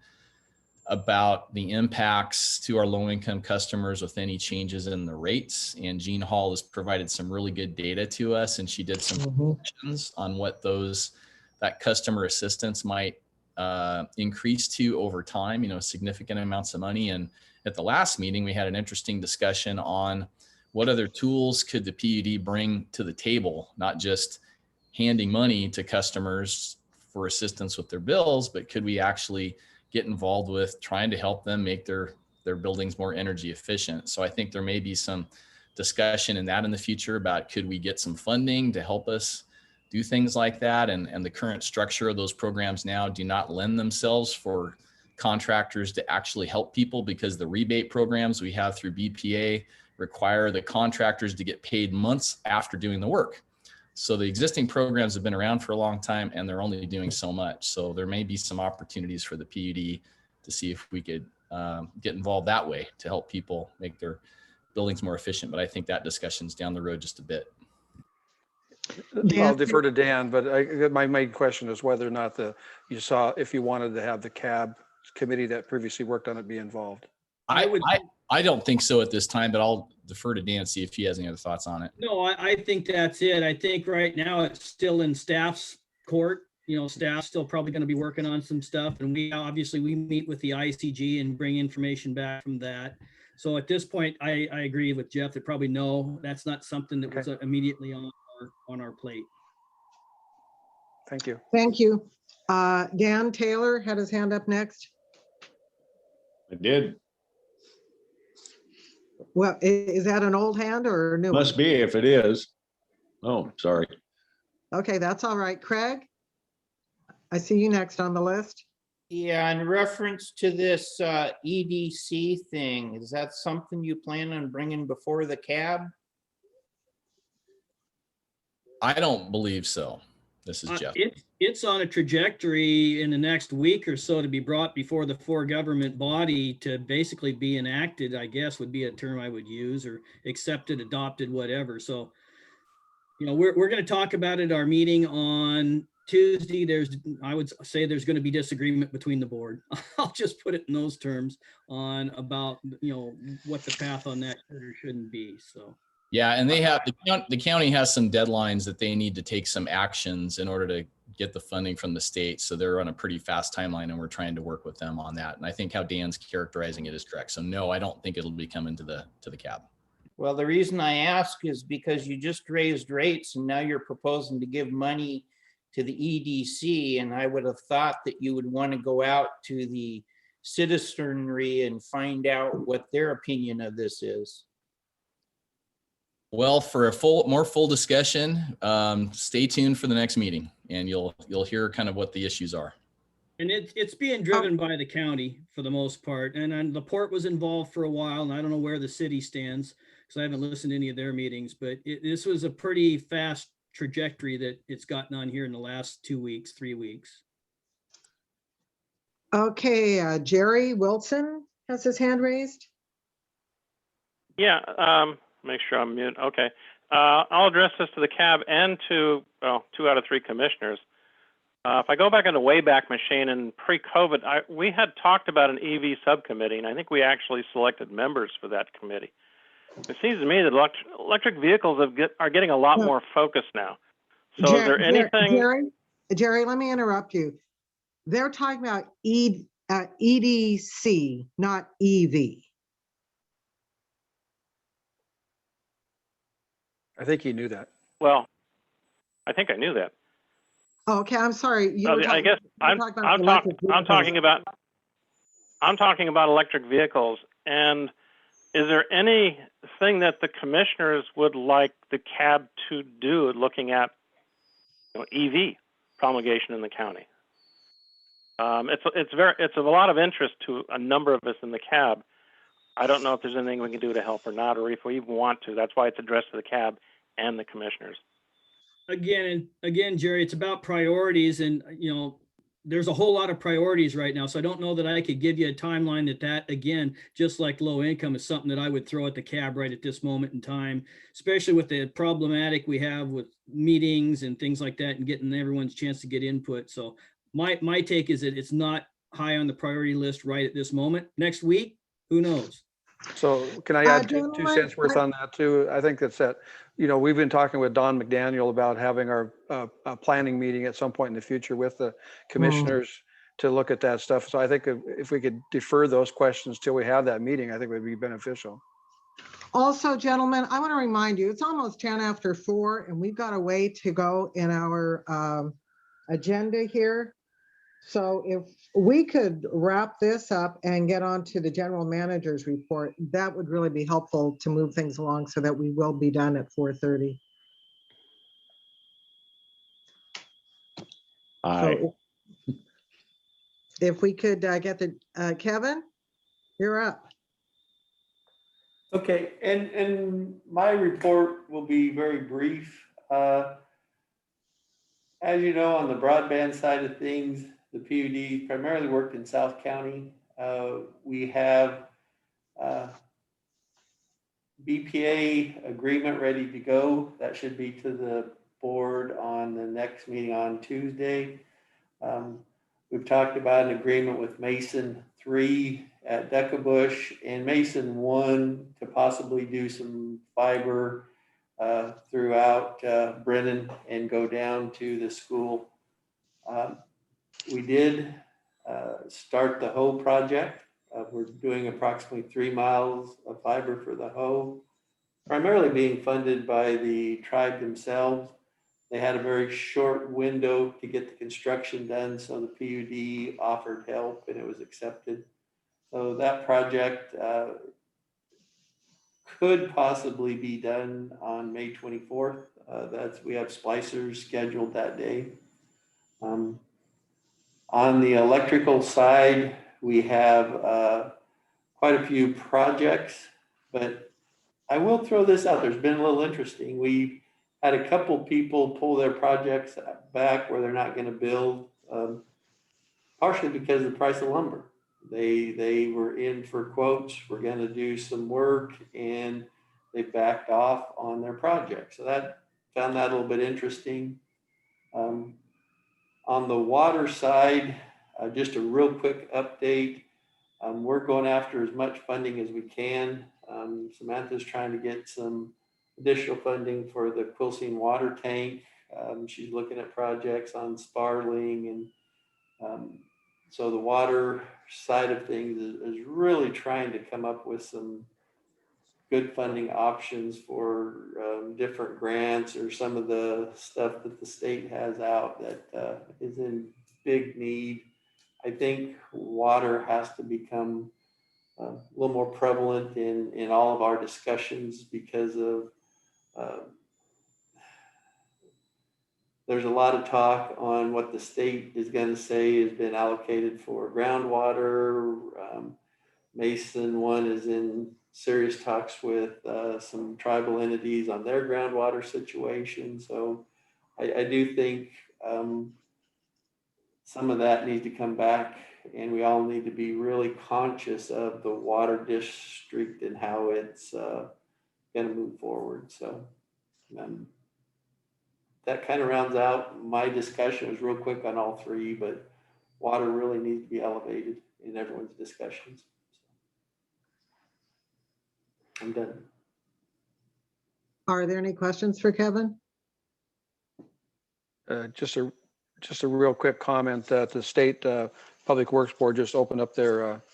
about the impacts to our low-income customers with any changes in the rates. And Jean Hall has provided some really good data to us, and she did some predictions on what that customer assistance might increase to over time, you know, significant amounts of money. And at the last meeting, we had an interesting discussion on what other tools could the PUD bring to the table, not just handing money to customers for assistance with their bills, but could we actually get involved with trying to help them make their buildings more energy efficient? So I think there may be some discussion in that in the future about could we get some funding to help us do things like that? And the current structure of those programs now do not lend themselves for contractors to actually help people, because the rebate programs we have through BPA require the contractors to get paid months after doing the work. So the existing programs have been around for a long time and they're only doing so much. So there may be some opportunities for the PUD to see if we could get involved that way to help people make their buildings more efficient. But I think that discussion's down the road just a bit. I'll defer to Dan, but my main question is whether or not if you wanted to have the CAB committee that previously worked on it be involved. I don't think so at this time, but I'll defer to Dan, see if he has any other thoughts on it. No, I think that's it. I think right now it's still in staff's court. You know, staff's still probably going to be working on some stuff. And we meet with the ICG and bring information back from that. So at this point, I agree with Jeff that probably no, that's not something that was immediately on our plate. Thank you. Thank you. Dan Taylor had his hand up next. I did. Well, is that an old hand or a new one? Must be if it is. Oh, sorry. Okay, that's all right. Craig, I see you next on the list. Yeah, in reference to this EDC thing, is that something you plan on bringing before the CAB? I don't believe so. This is Jeff. It's on a trajectory in the next week or so to be brought before the government body to basically be enacted, I guess would be a term I would use, or accepted, adopted, whatever. So, you know, we're going to talk about it at our meeting on Tuesday. I would say there's going to be disagreement between the board. I'll just put it in those terms on about, you know, what the path on that should or shouldn't be. So. Yeah, and they have the county has some deadlines that they need to take some actions in order to get the funding from the state. So they're on a pretty fast timeline, and we're trying to work with them on that. And I think how Dan's characterizing it is correct. So no, I don't think it'll be coming to the CAB. Well, the reason I ask is because you just raised rates and now you're proposing to give money to the EDC. And I would have thought that you would want to go out to the citizenry and find out what their opinion of this is. Well, for a more full discussion, stay tuned for the next meeting, and you'll hear kind of what the issues are. And it's being driven by the county for the most part. And the port was involved for a while, and I don't know where the city stands because I haven't listened to any of their meetings, but this was a pretty fast trajectory that it's gotten on here in the last 2 weeks, 3 weeks. Okay, Jerry Wilson has his hand raised. Yeah, make sure I'm mute. Okay. I'll address this to the CAB and to 2 out of 3 commissioners. If I go back in the Wayback Machine and pre-COVID, we had talked about an EV subcommittee, and I think we actually selected members for that committee. It seems to me that electric vehicles are getting a lot more focused now. So is there anything? Jerry, let me interrupt you. They're talking about EDC, not EV. I think he knew that. Well, I think I knew that. Oh, okay, I'm sorry. I guess I'm talking about electric vehicles. And is there anything that the commissioners would like the CAB to do looking at EV promulgation in the county? It's of a lot of interest to a number of us in the CAB. I don't know if there's anything we can do to help or not, or if we even want to. That's why it's addressed to the CAB and the commissioners. Again, Jerry, it's about priorities, and there's a whole lot of priorities right now. So I don't know that I could give you a timeline that again, just like low income, is something that I would throw at the CAB right at this moment in time, especially with the problematic we have with meetings and things like that, and getting everyone's chance to get input. So my take is that it's not high on the priority list right at this moment. Next week, who knows? So can I add 2 cents worth on that too? I think that's that, we've been talking with Don McDaniel about having our planning meeting at some point in the future with the commissioners to look at that stuff. So I think if we could defer those questions till we have that meeting, I think it would be beneficial. Also, gentlemen, I want to remind you, it's almost 10 after 4 and we've got a way to go in our agenda here. So if we could wrap this up and get on to the general manager's report, that would really be helpful to move things along so that we will be done at 4:30. So if we could get Kevin, you're up. Okay, and my report will be very brief. As you know, on the broadband side of things, the PUD primarily worked in South County. We have BPA agreement ready to go. That should be to the board on the next meeting on Tuesday. We've talked about an agreement with Mason 3 at Decabush and Mason 1 to possibly do some fiber throughout Brennan and go down to the school. We did start the hoe project. We're doing approximately 3 miles of fiber for the hoe, primarily being funded by the tribe themselves. They had a very short window to get the construction done, so the PUD offered help and it was accepted. So that project could possibly be done on May 24th. We have splicers scheduled that day. On the electrical side, we have quite a few projects, but I will throw this out. There's been a little interesting. We had a couple people pull their projects back where they're not going to build, partially because of the price of lumber. They were in for quotes, we're going to do some work, and they backed off on their project. So found that a little bit interesting. On the water side, just a real quick update. We're going after as much funding as we can. Samantha's trying to get some additional funding for the Quilcene water tank. She's looking at projects on Sparling, and so the water side of things is really trying to come up with some good funding options for different grants or some of the stuff that the state has out that is in big need. I think water has to become a little more prevalent in all of our discussions because of there's a lot of talk on what the state is going to say has been allocated for groundwater. Mason 1 is in serious talks with some tribal entities on their groundwater situation. So I do think some of that needs to come back, and we all need to be really conscious of the water district and how it's going to move forward. So that kind of rounds out my discussion. It was real quick on all three, but water really needs to be elevated in everyone's discussions. I'm done. Are there any questions for Kevin? Just a real quick comment that the state Public Works Board just opened up their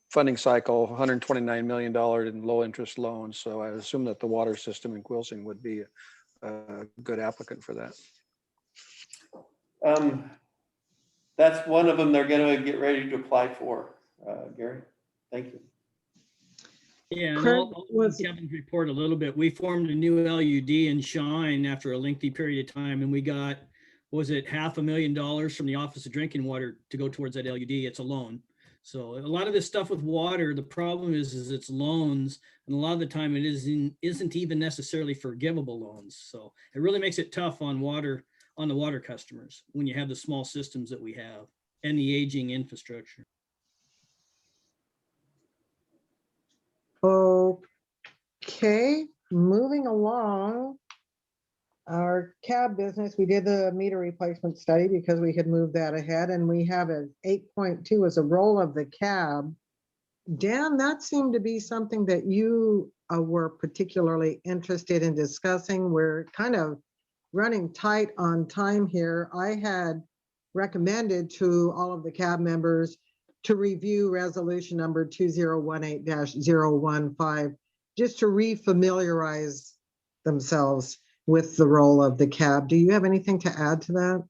funding cycle, $129 million in low interest loans. So I assume that the water system in Quilcene would be a good applicant for that. That's one of them they're going to get ready to apply for, Gary. Thank you. Yeah, and I'll Kevin's report a little bit. We formed a new LUD in Shine after a lengthy period of time, and we got, was it $500,000 from the Office of Drinking Water to go towards that LUD? It's a loan. So a lot of this stuff with water, the problem is it's loans, and a lot of the time it isn't even necessarily forgivable loans. So it really makes it tough on the water customers when you have the small systems that we have and the aging infrastructure. Okay, moving along. Our cab business, we did the meter replacement study because we had moved that ahead, and we have a 8.2 as a role of the cab. Dan, that seemed to be something that you were particularly interested in discussing. We're kind of running tight on time here. I had recommended to all of the cab members to review resolution number 2018-015, just to refamiliarize themselves with the role of the cab. Do you have anything to add to that?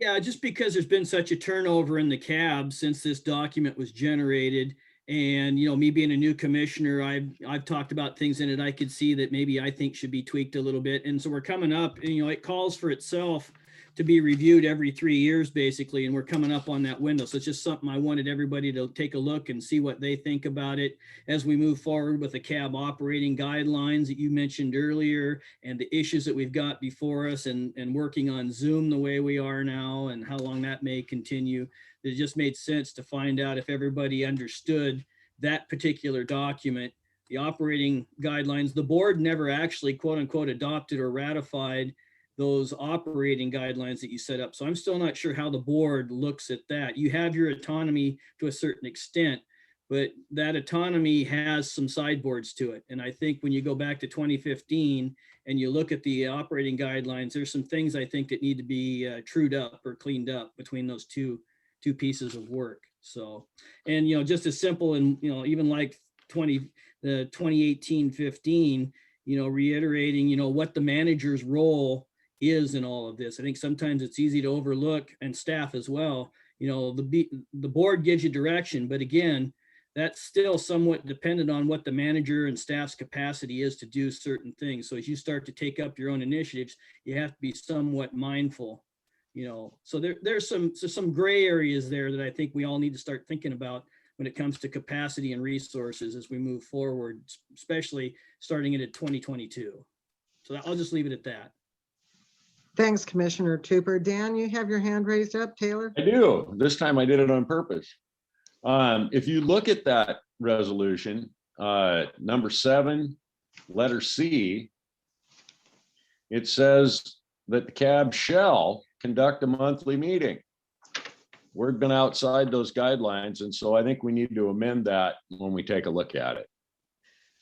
Yeah, just because there's been such a turnover in the cab since this document was generated. And, you know, me being a new commissioner, I've talked about things in it I could see that maybe I think should be tweaked a little bit. And so we're coming up, and, you know, it calls for itself to be reviewed every 3 years, basically. And we're coming up on that window. So it's just something I wanted everybody to take a look and see what they think about it as we move forward with the cab operating guidelines that you mentioned earlier, and the issues that we've got before us, and working on Zoom the way we are now and how long that may continue. It just made sense to find out if everybody understood that particular document, the operating guidelines. The board never actually, quote unquote, adopted or ratified those operating guidelines that you set up. So I'm still not sure how the board looks at that. You have your autonomy to a certain extent, but that autonomy has some sideboards to it. And I think when you go back to 2015 and you look at the operating guidelines, there's some things I think that need to be trued up or cleaned up between those two pieces of work. So, and, just as simple and, even like the 2018-15, reiterating, what the manager's role is in all of this. I think sometimes it's easy to overlook, and staff as well. The board gives you direction, but again, that's still somewhat dependent on what the manager and staff's capacity is to do certain things. So as you start to take up your own initiatives, you have to be somewhat mindful. So there's some gray areas there that I think we all need to start thinking about when it comes to capacity and resources as we move forward, especially starting it at 2022. So I'll just leave it at that. Thanks, Commissioner Tupper. Dan, you have your hand raised up. Taylor? I do. This time I did it on purpose. If you look at that resolution, number 7, letter C, it says that the CAB shall conduct a monthly meeting. We're been outside those guidelines, and so I think we need to amend that when we take a look at it.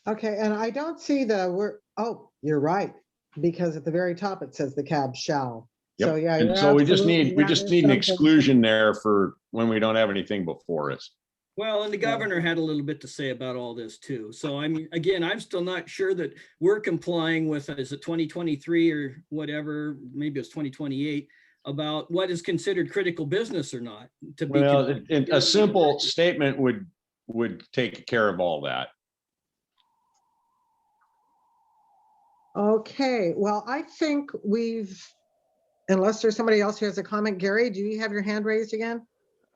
Okay, and I don't see the word, oh, you're right, because at the very top it says the CAB shall. Yep. So yeah, And you're so we just absolutely- need that is an something- exclusion there for when we don't have anything before us. Well, and the governor had a little bit to say about all this too. So I mean, again, I'm still not sure that we're complying with, is it 2023 or whatever, maybe it's 2028, about what is considered critical business or not. To be Well, a simple statement would take care of all that. Okay, well, I think unless there's somebody else who has a comment, Gary, do you have your hand raised again?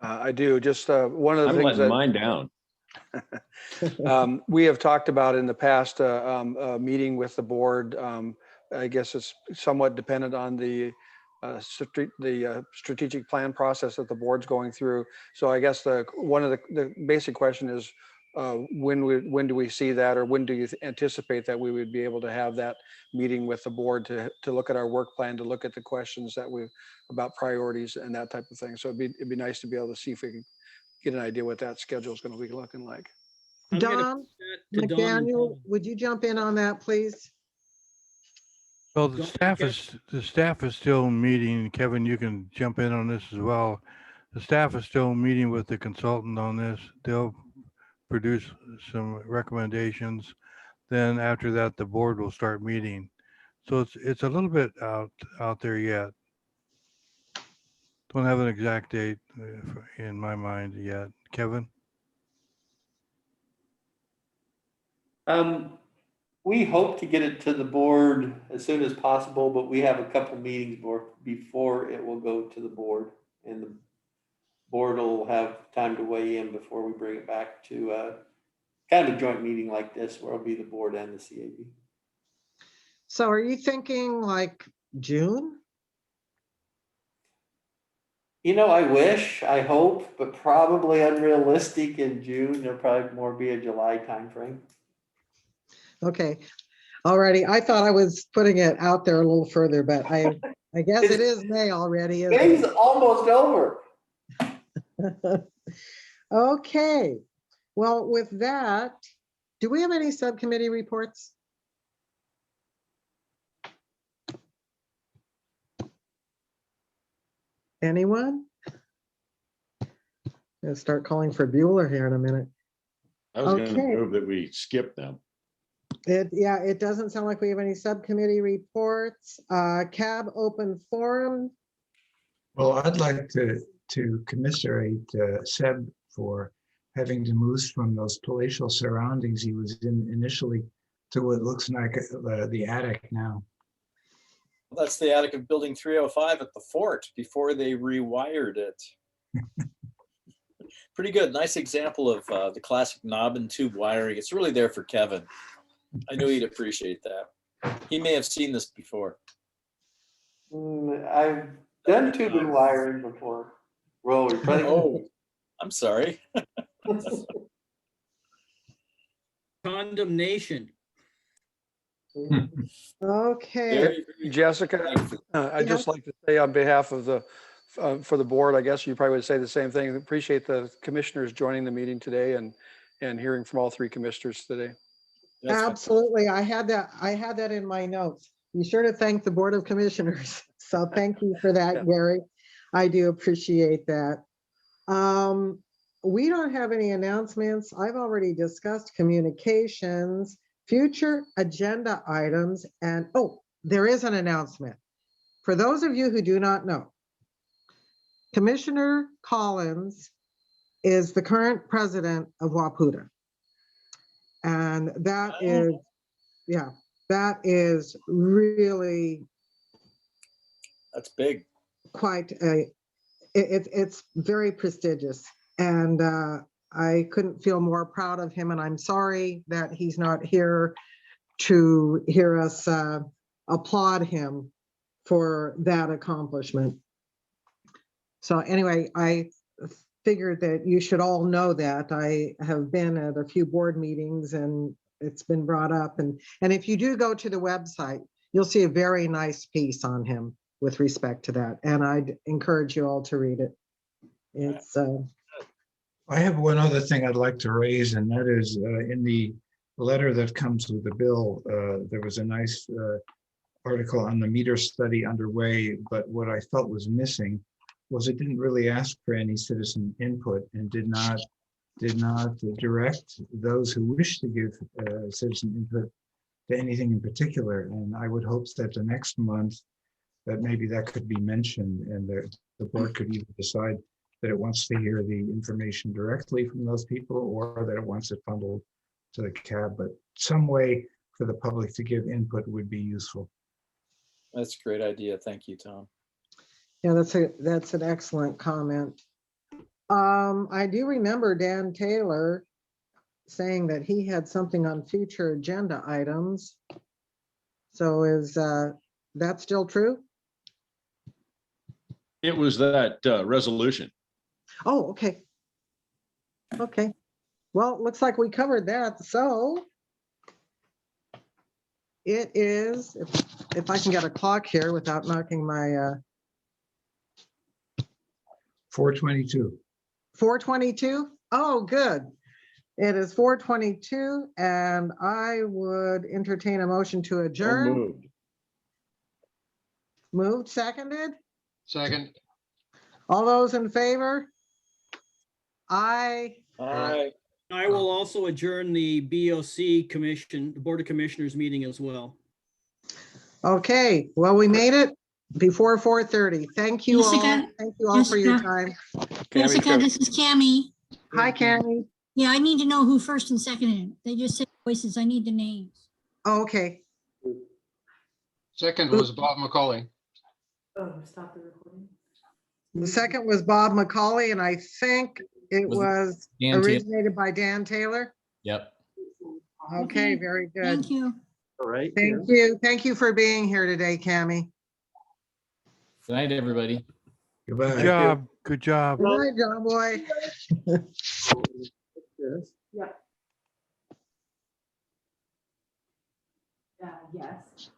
I do. Just one of the I'm things letting mine down. we have talked about in the past, meeting with the board. I guess it's somewhat dependent on the strategic plan process that the board's going through. So I guess one of the basic question is, when do we see that, or when do you anticipate that we would be able to have that meeting with the board to look at our work plan, to look at the questions that about priorities and that type of thing. So it'd be nice to be able to see if we can get an idea what that schedule is going to be looking like. Don McDaniel, would you jump in on that, please? Well, the staff is still meeting. Kevin, you can jump in on this as well. The staff is still meeting with the consultant on this. They'll produce some recommendations. Then after that, the board will start meeting. So it's a little bit out there yet. Don't have an exact date in my mind yet. Kevin? We hope to get it to the board as soon as possible, but we have a couple meetings before it will go to the board, and the board will have time to weigh in before we bring it back to kind of a joint meeting like this, where it'll be the board and the CAB. So are you thinking like June? I wish, I hope, but probably unrealistic in June. There'll probably more be a July timeframe. Okay, alrighty. I thought I was putting it out there a little further, but I guess it is May already. May's almost over. Okay, well, with that, do we have any subcommittee reports? Anyone? Gonna start calling for Bueller here in a minute. I was going to Okay. move that we skip them. It doesn't sound like we have any subcommittee reports. CAB open forum. Well, I'd like to commiserate Seb for having to move from those palatial surroundings he was in initially to what looks like the attic now. That's the attic of building 305 at the fort before they rewired it. Pretty good. Nice example of the classic knob and tube wiring. It's really there for Kevin. I knew he'd appreciate that. He may have seen this before. I've done tube and wiring before. Roll. Oh, I'm sorry. Condemnation. Okay. Jessica, I'd Yeah. just like to say on behalf of the, for the board, I guess you probably would say the same thing. Appreciate the commissioners joining the meeting today and hearing from all three commissioners today. Absolutely. I had that in my notes. Be sure to thank the Board of Commissioners. So thank you for that, Yeah. Gary. I do appreciate that. We don't have any announcements. I've already discussed communications, future agenda items, and oh, there is an announcement. For those of you who do not know, Commissioner Collins is the current president of Waputa. And that is, yeah, that is really That's big. quite it's very prestigious. And I couldn't feel more proud of him. And I'm sorry that he's not here to hear us applaud him for that accomplishment. So anyway, I figured that you should all know that. I have been at a few board meetings and it's been brought up. And if you do go to the website, you'll see a very nice piece on him with respect to that. And I'd encourage you all to read it. It's I have one other thing I'd like to raise, and that is in the letter that comes with the bill, there was a nice article on the meter study underway, but what I felt was missing was it didn't really ask for any citizen input and did not direct those who wish to give citizen input to anything in particular. And I would hope that the next month that maybe that could be mentioned and the board could either decide that it wants to hear the information directly from those people or that it wants it funneled to the CAB, but some way for the public to give input would be useful. That's a great idea. Thank you, Tom. yeah, that's an excellent comment. I do remember Dan Taylor saying that he had something on future agenda items. So is that still true? It was that resolution. Oh, okay. Okay. Well, it looks like we covered that. So it is, if I can get a clock here without knocking my 422. 4:22. Oh, good. It is 4:22 and I would entertain a motion to adjourn. Moved. Moved, seconded. Second. All those in favor? Aye. Aye. I will also adjourn the BOC Commission, the Board of Commissioners meeting as well. Okay, well, we made it before 4:30. Thank you all. Jessica, Thank you all for your Jessica. time. Jessica, this is Tammy. Hi, Cammy. Yeah, I need to know who first and seconded. They just said voices. I need the names. Oh, okay. Second was Bob McCauley. Oh, stop the recording. The second was Bob McCauley, and I think it was Dan Taylor. originated by Dan Taylor. Yep. Okay, very good. Thank you. All right. Thank you. Thank you for being here today, Cammy. Good night, everybody. Goodbye. Good job. Good job. Good night, John Boy. Yeah. Yes.